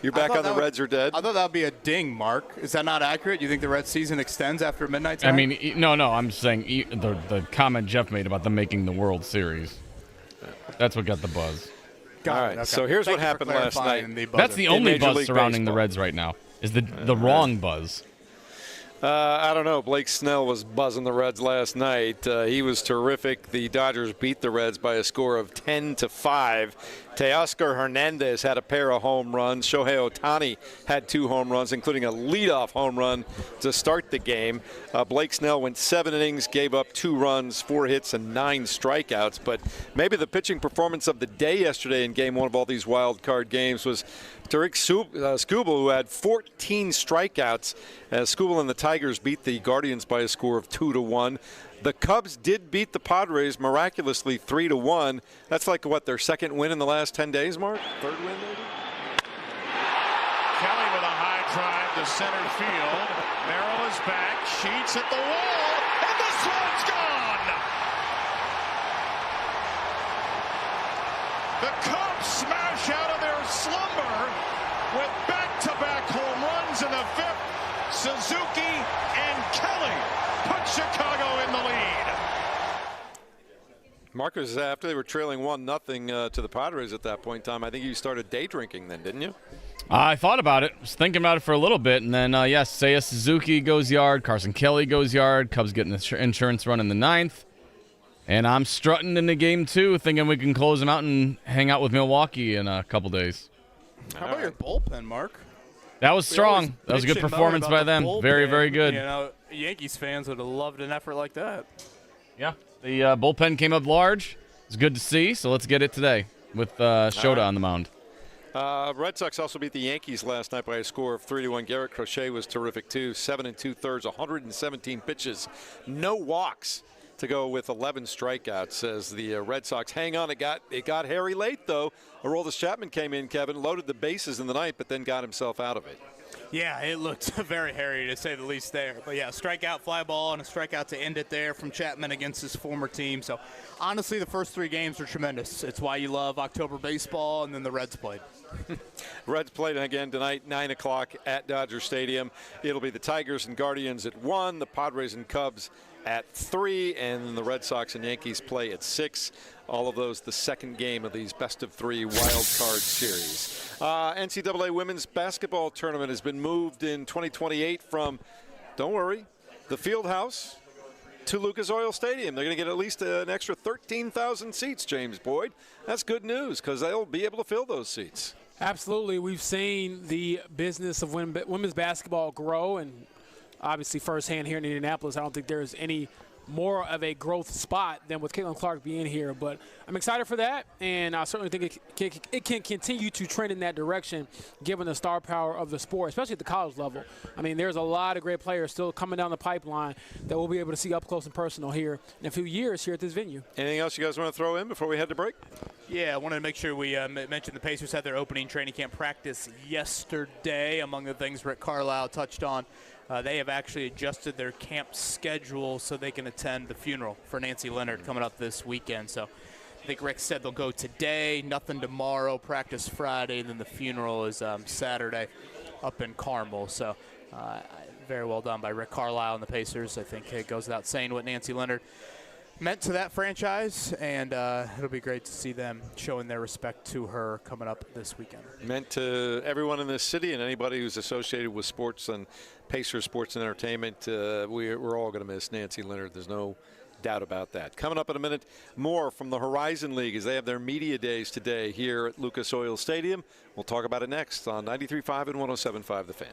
You're back on the Reds are dead?
I thought that would be a ding, Mark. Is that not accurate? You think the Reds season extends after midnight tonight?
I mean, no, I'm saying the comment Jeff made about them making the World Series. That's what got the buzz.
All right, okay. So here's what happened last night.
That's the only buzz surrounding the Reds right now, is the wrong buzz.
I don't know. Blake Snell was buzzing the Reds last night. He was terrific. The Dodgers beat the Reds by a score of 10-5. Teoscar Hernandez had a pair of home runs. Shohei Ohtani had 2 home runs, including a leadoff home run to start the game. Blake Snell went 7 innings, gave up 2 runs, 4 hits, and 9 strikeouts. But maybe the pitching performance of the day yesterday in Game 1 of all these wild card games was Tariq Skubal, who had 14 strikeouts. Skubal and the Tigers beat the Guardians by a score of 2-1. The Cubs did beat the Padres miraculously 3-1. That's like, what, their second win in the last 10 days, Mark? Third win, maybe?
Kelly with a high drive to center field. Merrill is back. Sheets at the wall. And this one's gone. The Cubs smash out of their slumber with back-to-back home runs in the 5th. Suzuki and Kelly put Chicago in the lead.
Marcus, after they were trailing 1-0 to the Padres at that point in time, I think you started day drinking then, didn't you?
I thought about it. Was thinking about it for a little bit, and then, Seiya Suzuki goes yard, Carson Kelly goes yard, Cubs getting the insurance run in the 9th. And I'm strutting into Game 2, thinking we can close them out and hang out with Milwaukee in a couple days.
How about your bullpen, Mark?
That was strong. That was a good performance by them. Very, very good.
You know, Yankees fans would have loved an effort like that.
Yeah. The bullpen came up large. It's good to see, so let's get it today with Shota on the mound.
Red Sox also beat the Yankees last night by a score of 3-1. Garrett Crochet was terrific, too. 7 2/3, 117 pitches. No walks to go with 11 strikeouts as the Red Sox hang on. It got hairy late, though. Aroldis Chapman came in, Kevin, loaded the bases in the ninth, but then got himself out of it.
Yeah, it looked very hairy to say the least there. But yeah, strikeout, fly ball, and a strikeout to end it there from Chapman against his former team. So honestly, the first 3 games were tremendous. It's why you love October baseball, and then the Reds played.
Reds played again tonight, 9 o'clock at Dodger Stadium. It'll be the Tigers and Guardians at 1, the Padres and Cubs at 3, and the Red Sox and Yankees play at 6. All of those the second game of these best-of-3 wild card series. NCAA women's basketball tournament has been moved in 2028 from, don't worry, the Field House to Lucas Oil Stadium. They're going to get at least an extra 13,000 seats, James Boyd. That's good news because they'll be able to fill those seats.
Absolutely. We've seen the business of women's basketball grow, and obviously firsthand here in Indianapolis, I don't think there's any more of a growth spot than with Caitlin Clark being here. But I'm excited for that, and I certainly think it can continue to trend in that direction given the star power of the sport, especially at the college level. I mean, there's a lot of great players still coming down the pipeline that we'll be able to see up close and personal here in a few years here at this venue.
Anything else you guys want to throw in before we head to break?
Yeah, I wanted to make sure we mentioned the Pacers had their opening training camp practice yesterday. Among the things Rick Carlisle touched on, they have actually adjusted their camp schedule so they can attend the funeral for Nancy Leonard coming up this weekend. So I think Rick said they'll go today, nothing tomorrow, practice Friday, and then the funeral is Saturday up in Carmel. So very well done by Rick Carlisle and the Pacers. I think it goes without saying what Nancy Leonard meant to that franchise, and it'll be great to see them showing their respect to her coming up this weekend.
Meant to everyone in this city and anybody who's associated with sports and Pacer Sports and Entertainment. We're all going to miss Nancy Leonard. There's no doubt about that. Coming up in a minute, more from the Horizon League as they have their media days today here at Lucas Oil Stadium. We'll talk about it next on 93.5 and 107.5 The Fan.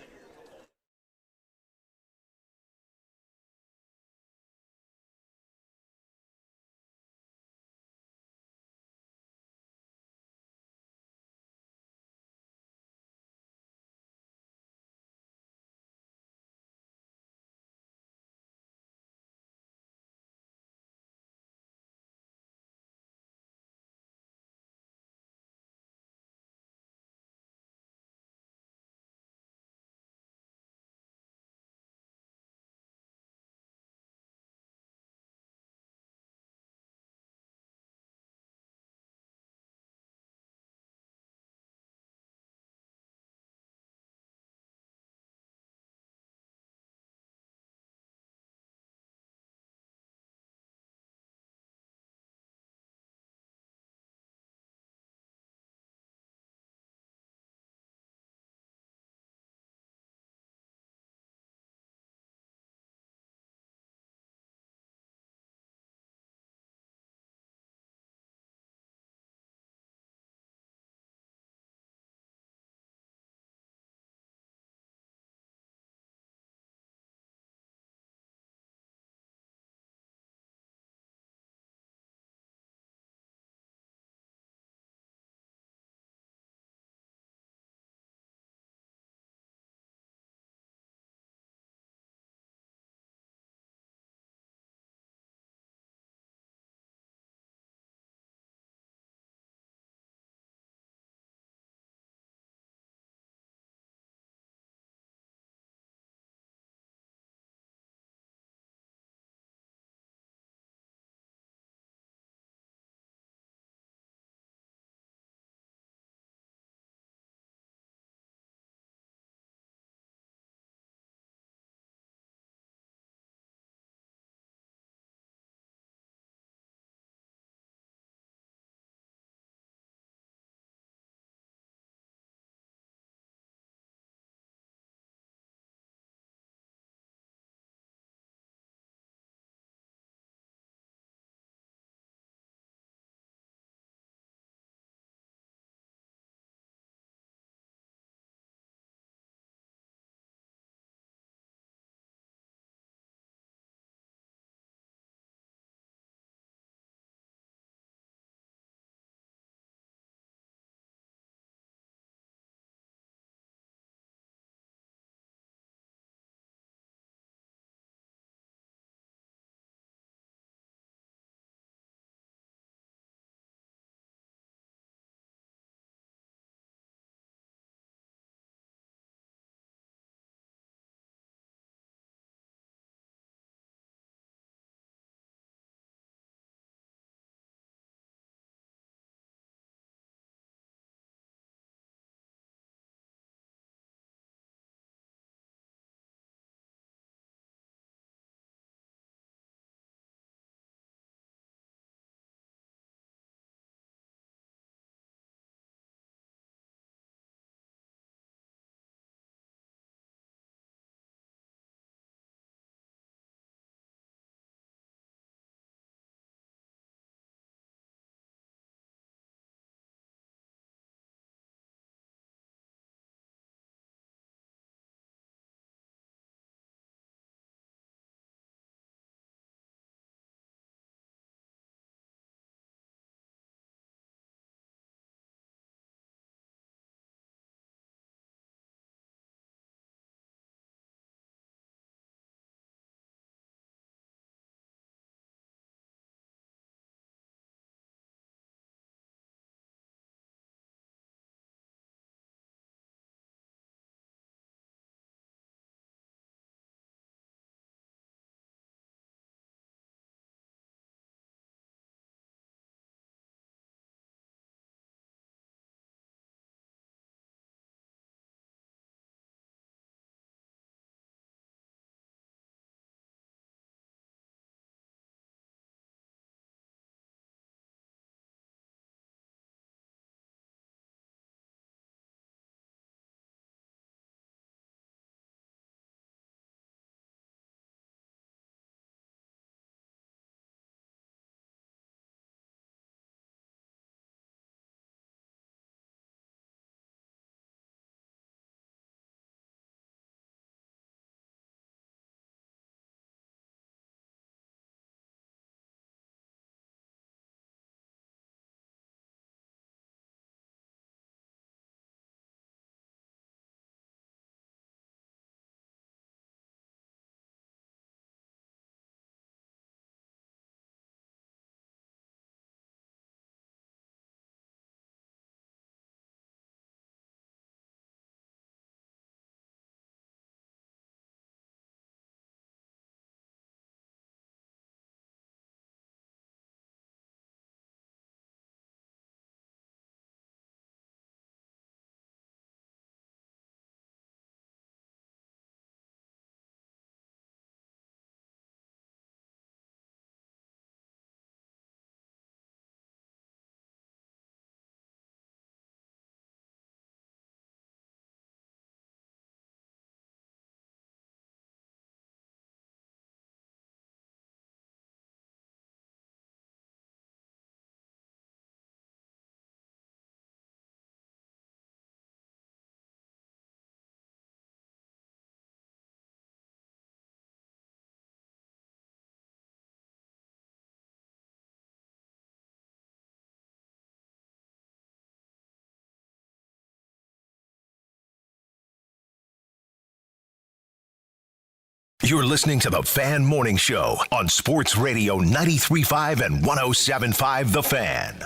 You're listening to the Fan Morning Show on Sports Radio 93.5 and 107.5 The Fan.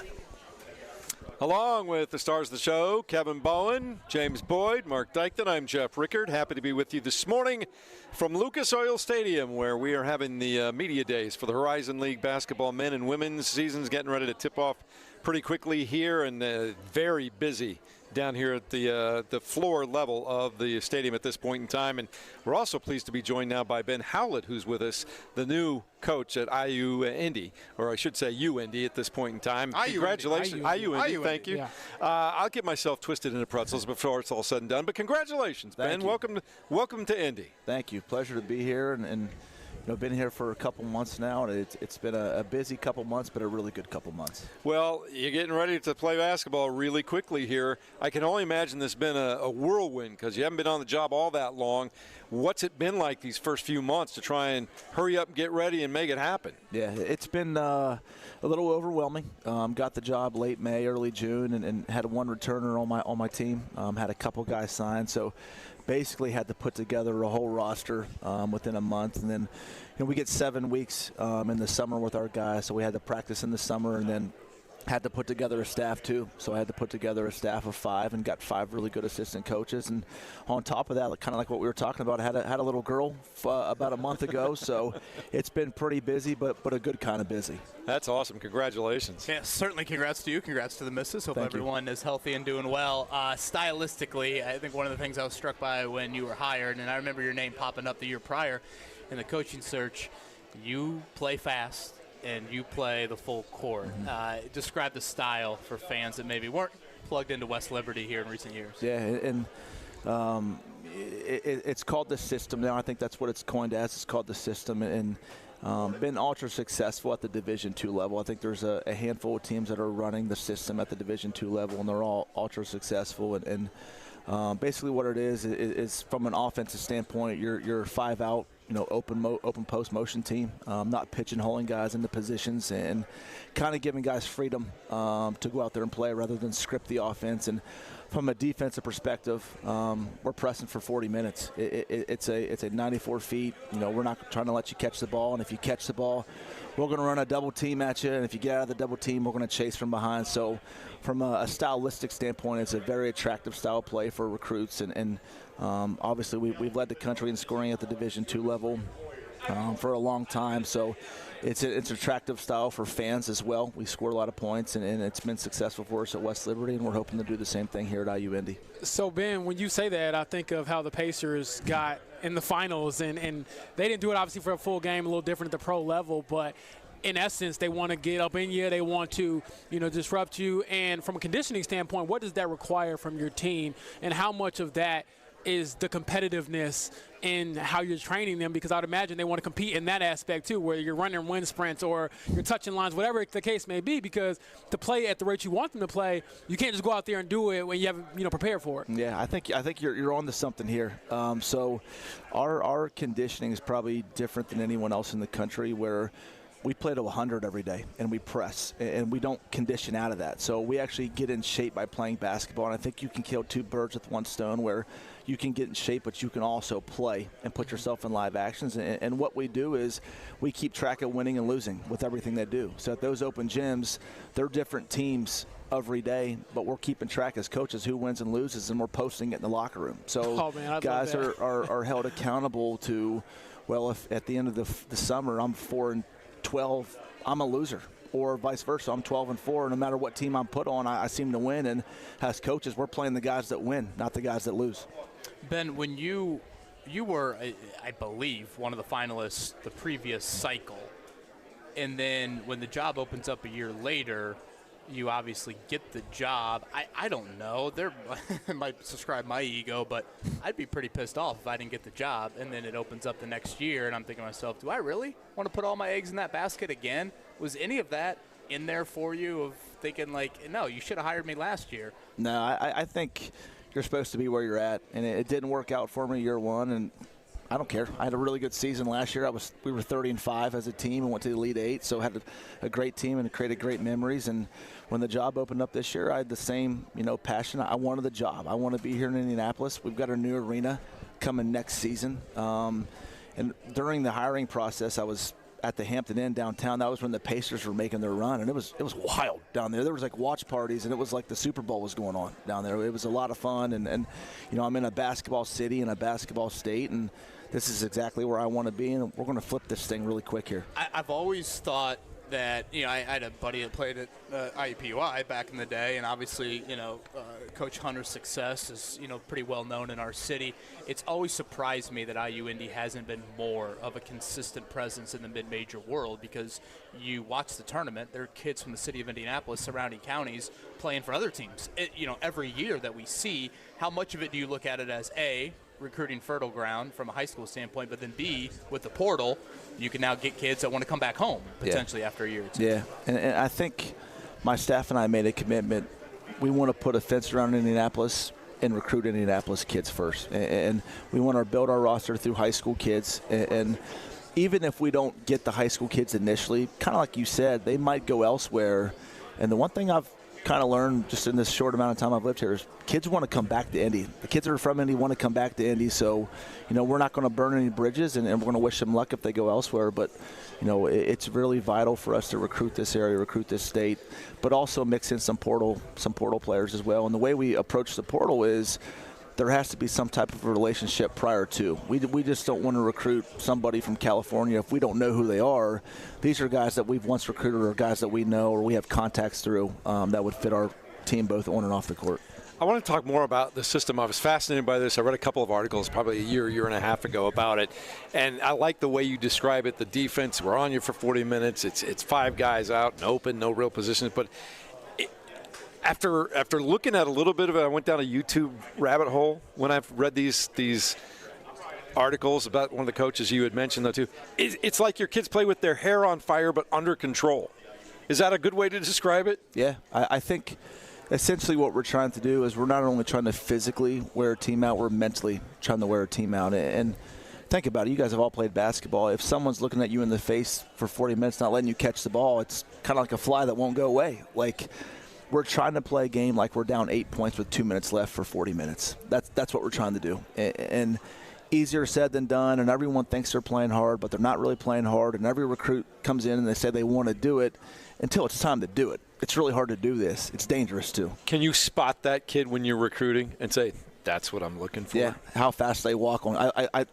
Along with the stars of the show, Kevin Bowen, James Boyd, Mark Dykton, I'm Jeff Rickard. Happy to be with you this morning from Lucas Oil Stadium, where we are having the media days for the Horizon League basketball men and women's seasons, getting ready to tip off pretty quickly here, and very busy down here at the floor level of the stadium at this point in time. And we're also pleased to be joined now by Ben Howlett, who's with us, the new coach at IU Indy, or I should say UIndy at this point in time. Congratulations. IU Indy, thank you. Yeah. I'll get myself twisted into pretzels before it's all said and done, but congratulations, Ben. Welcome to Indy.
Thank you. Pleasure to be here, and I've been here for a couple months now, and it's been a busy couple months, but a really good couple months.
Well, you're getting ready to play basketball really quickly here. I can only imagine this has been a whirlwind because you haven't been on the job all that long. What's it been like these first few months to try and hurry up and get ready and make it happen?
Yeah, it's been a little overwhelming. Got the job late May, early June, and had one returner on my team. Had a couple guys signed, so basically had to put together a whole roster within a month. And then we get 7 weeks in the summer with our guys, so we had to practice in the summer and then had to put together a staff too. So I had to put together a staff of 5 and got 5 really good assistant coaches. And on top of that, kind of like what we were talking about, I had a little girl about a month ago. So it's been pretty busy, but a good kind of busy.
That's awesome. Congratulations.
Yeah, certainly congrats to you. Congrats to the missus. Hope everyone is healthy and doing well. Stylistically, I think one of the things I was struck by when you were hired, and I remember your name popping up the year prior in the coaching search, you play fast and you play the full court. Describe the style for fans that maybe weren't plugged into West Liberty here in recent years.
Yeah, and it's called the system now. I think that's what it's coined as. It's called the system, and been ultra successful at the Division II level. I think there's a handful of teams that are running the system at the Division II level, and they're all ultra successful. And basically what it is from an offensive standpoint, you're 5 out, open post motion team, not pigeonholing guys into positions and kind of giving guys freedom to go out there and play rather than script the offense. And from a defensive perspective, we're pressing for 40 minutes. It's a 94 feet. We're not trying to let you catch the ball, and if you catch the ball, we're going to run a double team at you, and if you get out of the double team, we're going to chase from behind. So from a stylistic standpoint, it's a very attractive style play for recruits, and obviously we've led the country in scoring at the Division II level for a long time. So it's an attractive style for fans as well. We scored a lot of points, and it's been successful for us at West Liberty, and we're hoping to do the same thing here at IU Indy.
So, Ben, when you say that, I think of how the Pacers got in the finals, and they didn't do it obviously for a full game, a little different at the pro level, but in essence, they want to get up in you. They want to, disrupt you. And from a conditioning standpoint, what does that require from your team, and how much of that is the competitiveness in how you're training them? Because I'd imagine they want to compete in that aspect too, where you're running wind sprints or you're touching lines, whatever the case may be, because to play at the rate you want them to play, you can't just go out there and do it when you haven't prepared for it.
Yeah, I think you're on to something here. So our conditioning is probably different than anyone else in the country, where we play to 100 every day, and we press, and we don't condition out of that. So we actually get in shape by playing basketball, and I think you can kill 2 birds with one stone, where you can get in shape, but you can also play and put yourself in live actions. And what we do is we keep track of winning and losing with everything they do. So at those open gyms, they're different teams every day, but we're keeping track as coaches who wins and loses, and we're posting it in the locker room. So guys are held accountable to, well, if at the end of the summer I'm 4-12, I'm a loser, or vice versa. I'm 12-4. No matter what team I'm put on, I seem to win. And as coaches, we're playing the guys that win, not the guys that lose.
Ben, when you were, I believe, one of the finalists the previous cycle, and then when the job opens up a year later, you obviously get the job. I don't know. There might describe my ego, but I'd be pretty pissed off if I didn't get the job, and then it opens up the next year, and I'm thinking to myself, do I really want to put all my eggs in that basket again? Was any of that in there for you, of thinking like, no, you should have hired me last year?
No, I think you're supposed to be where you're at, and it didn't work out for me year one, and I don't care. I had a really good season last year. We were 30-5 as a team and went to the Elite Eight, so had a great team and created great memories. And when the job opened up this year, I had the same, passion. I wanted the job. I want to be here in Indianapolis. We've got a new arena coming next season. And during the hiring process, I was at the Hampton Inn downtown. That was when the Pacers were making their run, and it was wild down there. There was like watch parties, and it was like the Super Bowl was going on down there. It was a lot of fun, and I'm in a basketball city and a basketball state, and this is exactly where I want to be, and we're going to flip this thing really quick here.
I've always thought that, I had a buddy that played at IUPUI back in the day, and obviously, Coach Hunter's success is, pretty well known in our city. It's always surprised me that IU Indy hasn't been more of a consistent presence in the mid-major world, because you watch the tournament, there are kids from the city of Indianapolis, surrounding counties, playing for other teams. Every year that we see, how much of it do you look at it as A, recruiting fertile ground from a high school standpoint, but then B, with the portal, you can now get kids that want to come back home potentially after a year or two.
Yeah, and I think my staff and I made a commitment. We want to put a fence around Indianapolis and recruit Indianapolis kids first, and we want to build our roster through high school kids. And even if we don't get the high school kids initially, kind of like you said, they might go elsewhere. And the one thing I've kind of learned just in this short amount of time I've lived here is kids want to come back to Indy. The kids that are from Indy want to come back to Indy, so we're not going to burn any bridges, and we're going to wish them luck if they go elsewhere. But it's really vital for us to recruit this area, recruit this state, but also mix in some portal players as well. And the way we approach the portal is there has to be some type of relationship prior to. We just don't want to recruit somebody from California if we don't know who they are. These are guys that we've once recruited, or guys that we know or we have contacts through that would fit our team both on and off the court.
I want to talk more about the system. I was fascinated by this. I read a couple of articles probably a year and a half ago about it, and I like the way you describe it. The defense, we're on you for 40 minutes. It's 5 guys out and open, no real positions, but After looking at a little bit of it, I went down a YouTube rabbit hole when I've read these articles about one of the coaches you had mentioned, though, too. It's like your kids play with their hair on fire but under control. Is that a good way to describe it?
Yeah, I think essentially what we're trying to do is we're not only trying to physically wear a team out, we're mentally trying to wear a team out. And think about it. You guys have all played basketball. If someone's looking at you in the face for 40 minutes, not letting you catch the ball, it's kind of like a fly that won't go away. Like, we're trying to play a game like we're down 8 points with 2 minutes left for 40 minutes. That's what we're trying to do. And easier said than done, and everyone thinks they're playing hard, but they're not really playing hard. And every recruit comes in and they say they want to do it until it's time to do it. It's really hard to do this. It's dangerous, too.
Can you spot that kid when you're recruiting and say, that's what I'm looking for?
Yeah, how fast they walk on. I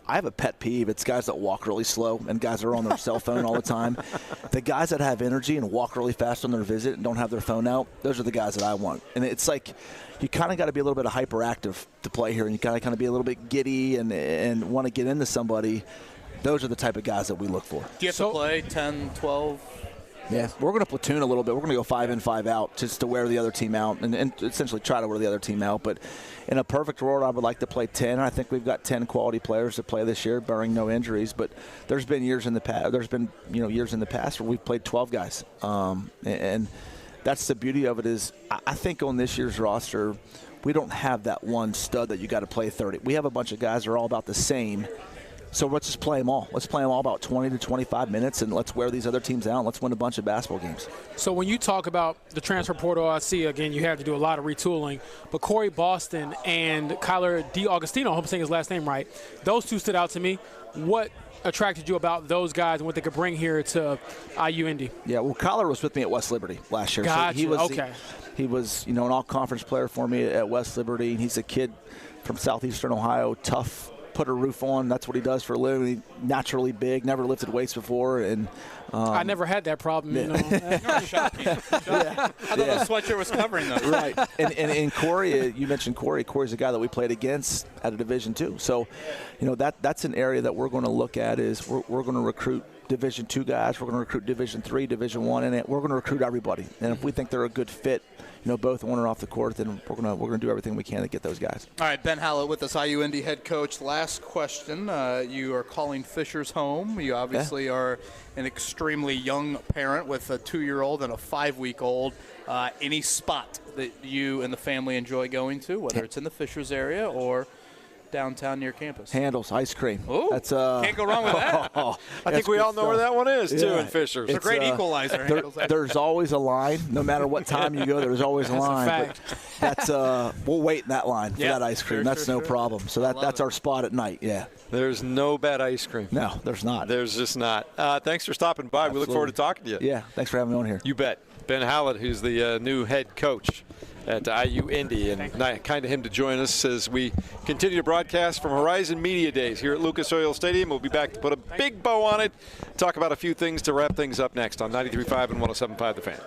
have a pet peeve. It's guys that walk really slow and guys that are on their cell phone all the time. The guys that have energy and walk really fast on their visit and don't have their phone out, those are the guys that I want. And it's like you kind of got to be a little bit of hyperactive to play here, and you got to kind of be a little bit giddy and want to get into somebody. Those are the type of guys that we look for.
Do you have to play 10, 12?
Yeah, we're going to platoon a little bit. We're going to go 5 in, 5 out just to wear the other team out and essentially try to wear the other team out. But in a perfect world, I would like to play 10. I think we've got 10 quality players to play this year, barring no injuries. But there's been years in the past. There's been years in the past where we've played 12 guys, and that's the beauty of it. Is I think on this year's roster, we don't have that one stud that you got to play 30. We have a bunch of guys that are all about the same. So let's just play them all. Let's play them all about 20 to 25 minutes, and let's wear these other teams out, and let's win a bunch of basketball games.
So when you talk about the transfer portal, I see, again, you have to do a lot of retooling. But Corey Boston and Kyler DiAugustino, I hope I'm saying his last name right, those two stood out to me. What attracted you about those guys and what they could bring here to IU Indy?
Yeah, well, Kyler was with me at West Liberty last year.
Gotcha.
So he was an all-conference player for me at West Liberty, and he's a kid from southeastern Ohio, tough, put a roof on. That's what he does for a living. He's naturally big, never lifted weights before. And
I never had that problem.
Shocking. I thought the sweatshirt was covering them.
Right. And Corey, you mentioned Corey. Corey's a guy that we played against at a Division II. So, that's an area that we're going to look at is we're going to recruit Division II guys. We're going to recruit Division III, Division I, and we're going to recruit everybody. And if we think they're a good fit, both on and off the court, then we're going to do everything we can to get those guys.
All right, Ben Hallett with us, IU Indy head coach. Last question. You are calling Fishers home. You obviously are an extremely young parent with a 2-year-old and a 5-week-old. Any spot that you and the family enjoy going to, whether it's in the Fishers area or downtown near campus.
Handles ice cream.
Ooh,
that's
can't go wrong with that.
I think we all know where that one is, too, in Fishers.
It's a great equalizer.
There's always a line. No matter what time you go, there's always a line.
Fact.
But that's we'll wait in that line for that ice cream. That's no problem. So that's our spot at night. Yeah.
There's no bad ice cream.
No, there's not.
There's just not. Thanks for stopping by.
Absolutely.
We look forward to talking to you.
Yeah, thanks for having me on here.
You bet. Ben Hallett, who's the new head coach at IU Indy, and kind of him to join us as we continue to broadcast from Horizon Media Days here at Lucas Oil Stadium. We'll be back to put a big bow on it, talk about a few things to wrap things up next on 93.5 and 107.5 The Fan.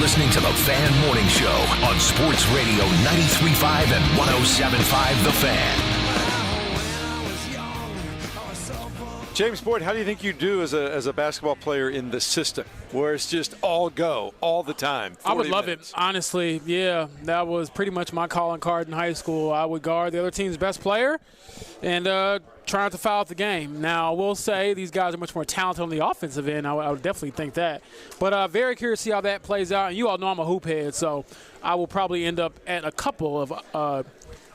listening to the Fan Morning Show on Sports Radio 93.5 and 107.5 The Fan.
James Boyd, how do you think you do as a basketball player in the system where it's just all go all the time?
I would love it, honestly. Yeah, that was pretty much my calling card in high school. I would guard the other team's best player and try not to foul out the game. Now, I will say these guys are much more talented on the offensive end. I would definitely think that. But very curious to see how that plays out. And you all know I'm a hoop head, so I will probably end up at a couple of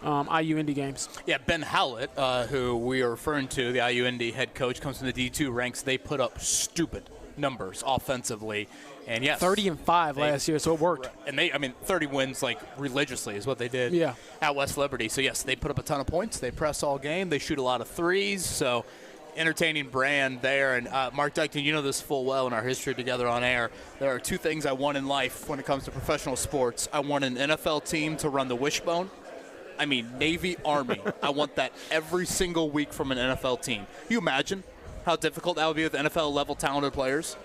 IU Indy games.
Yeah, Ben Hallett, who we are referring to, the IU Indy head coach, comes from the D2 ranks. They put up stupid numbers offensively. And yes,
30-5 last year, so it worked.
And 30 wins like religiously is what they did at West Liberty. So yes, they put up a ton of points. They press all game. They shoot a lot of threes. So entertaining brand there. And Mark Dykton, you know this full well in our history together on air. There are two things I want in life when it comes to professional sports. I want an NFL team to run the wishbone. I mean, Navy, Army. I want that every single week from an NFL team. You imagine how difficult that would be with NFL-level talented players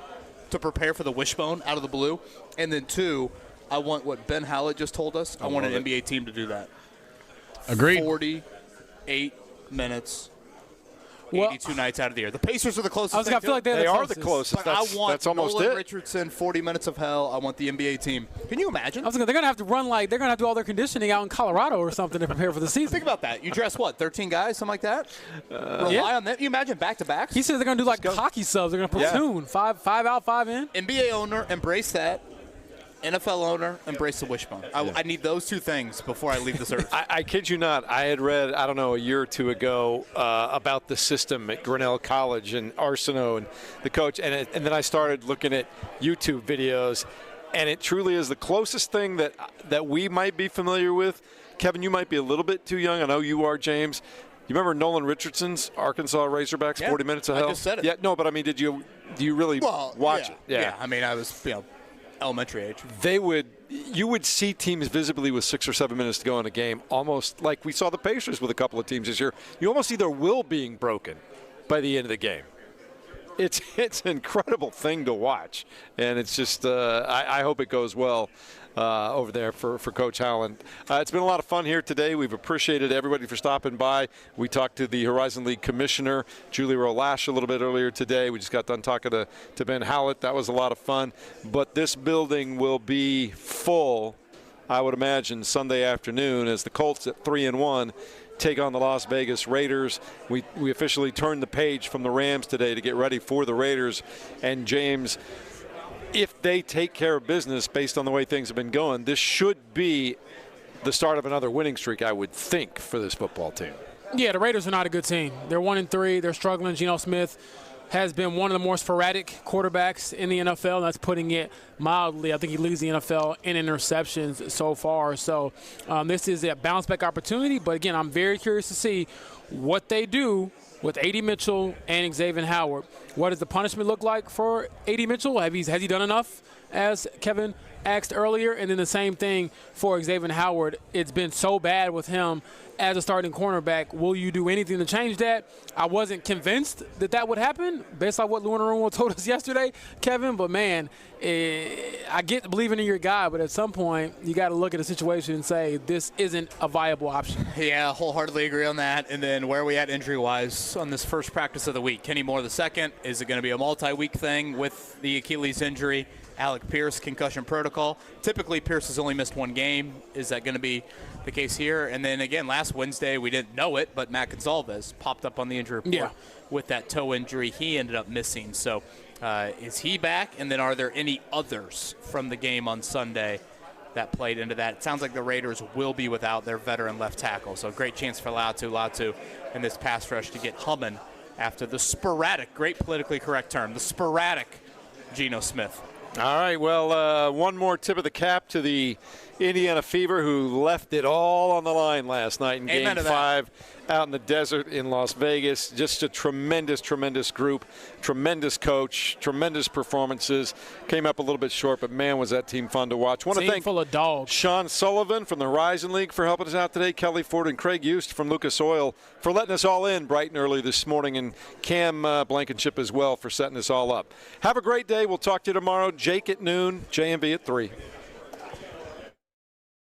to prepare for the wishbone out of the blue? And then, two, I want what Ben Hallett just told us. I want an NBA team to do that.
Agreed.
48 minutes. 82 nights out of the year. The Pacers are the closest.
I feel like they
are the closest.
I want
that's almost
Nolan
it.
Richardson, 40 minutes of hell. I want the NBA team. Can you imagine?
They're going to have to run they're going to have to do all their conditioning out in Colorado or something to prepare for the season.
Think about that. You dress 13 guys, something like that? Rely on them. You imagine back-to-backs?
He says they're going to do hockey subs. They're going to platoon. 5 out, 5 in.
NBA owner, embrace that. NFL owner, embrace the wishbone. I need those two things before I leave this earth.
I kid you not. I had read, I don't know, a year or two ago about the system at Grinnell College and Arsenault and the coach. And then I started looking at YouTube videos, and it truly is the closest thing that we might be familiar with. Kevin, you might be a little bit too young. I know you are, James. You remember Nolan Richardson's Arkansas Razorbacks, 40 minutes of hell?
I just said it.
Yeah, no, but I mean, do you really watch it?
Yeah. I mean, I was, elementary age.
You would see teams visibly with 6 or 7 minutes to go in a game, almost like we saw the Pacers with a couple of teams this year. You almost see their will being broken by the end of the game. It's an incredible thing to watch, and it's just I hope it goes well over there for Coach Howland. It's been a lot of fun here today. We've appreciated everybody for stopping by. We talked to the Horizon League Commissioner, Julie Rolash, a little bit earlier today. We just got done talking to Ben Hallett. That was a lot of fun. But this building will be full, I would imagine, Sunday afternoon as the Colts at 3-1 take on the Las Vegas Raiders. We officially turned the page from the Rams today to get ready for the Raiders. And James, if they take care of business based on the way things have been going, this should be the start of another winning streak, I would think, for this football team.
Yeah, the Raiders are not a good team. They're 1-3. They're struggling. Geno Smith has been one of the more sporadic quarterbacks in the NFL. That's putting it mildly. I think he leads the NFL in interceptions so far. So this is a bounce-back opportunity. But, again, I'm very curious to see what they do with A.D. Mitchell and Xavier Howard. What does the punishment look like for A.D. Mitchell? Has he done enough, as Kevin asked earlier? And then the same thing for Xavier Howard. It's been so bad with him as a starting cornerback. Will you do anything to change that? I wasn't convinced that would happen based on what Luanarumo told us yesterday, Kevin. But, man, I get believing in your guy, but at some point you got to look at the situation and say this isn't a viable option.
Yeah, wholeheartedly agree on that. And then where are we at injury-wise on this first practice of the week? Kenny Moore II, is it going to be a multi-week thing with the Achilles injury? Alec Pierce, concussion protocol. Typically, Pierce has only missed one game. Is that going to be the case here? And then, again, last Wednesday, we didn't know it, but Matt Gonsalves popped up on the injury report with that toe injury. He ended up missing. So is he back? And then are there any others from the game on Sunday that played into that? It sounds like the Raiders will be without their veteran left tackle. So great chance for Latu in this pass rush to get humming after the sporadic, great politically correct term, the sporadic Geno Smith.
All right, well, one more tip of the cap to the Indiana Fever, who left it all on the line last night in
Amen
Game
to that.
5 out in the desert in Las Vegas. Just a tremendous, tremendous group, tremendous coach, tremendous performances. Came up a little bit short, but, man, was that team fun to watch. Want to thank
full of dogs.
Sean Sullivan from the Horizon League for helping us out today, Kelly Ford and Craig Eust from Lucas Oil for letting us all in bright and early this morning, and Cam Blankenship as well for setting us all up. Have a great day. We'll talk to you tomorrow. Jake at noon, JMV at 3.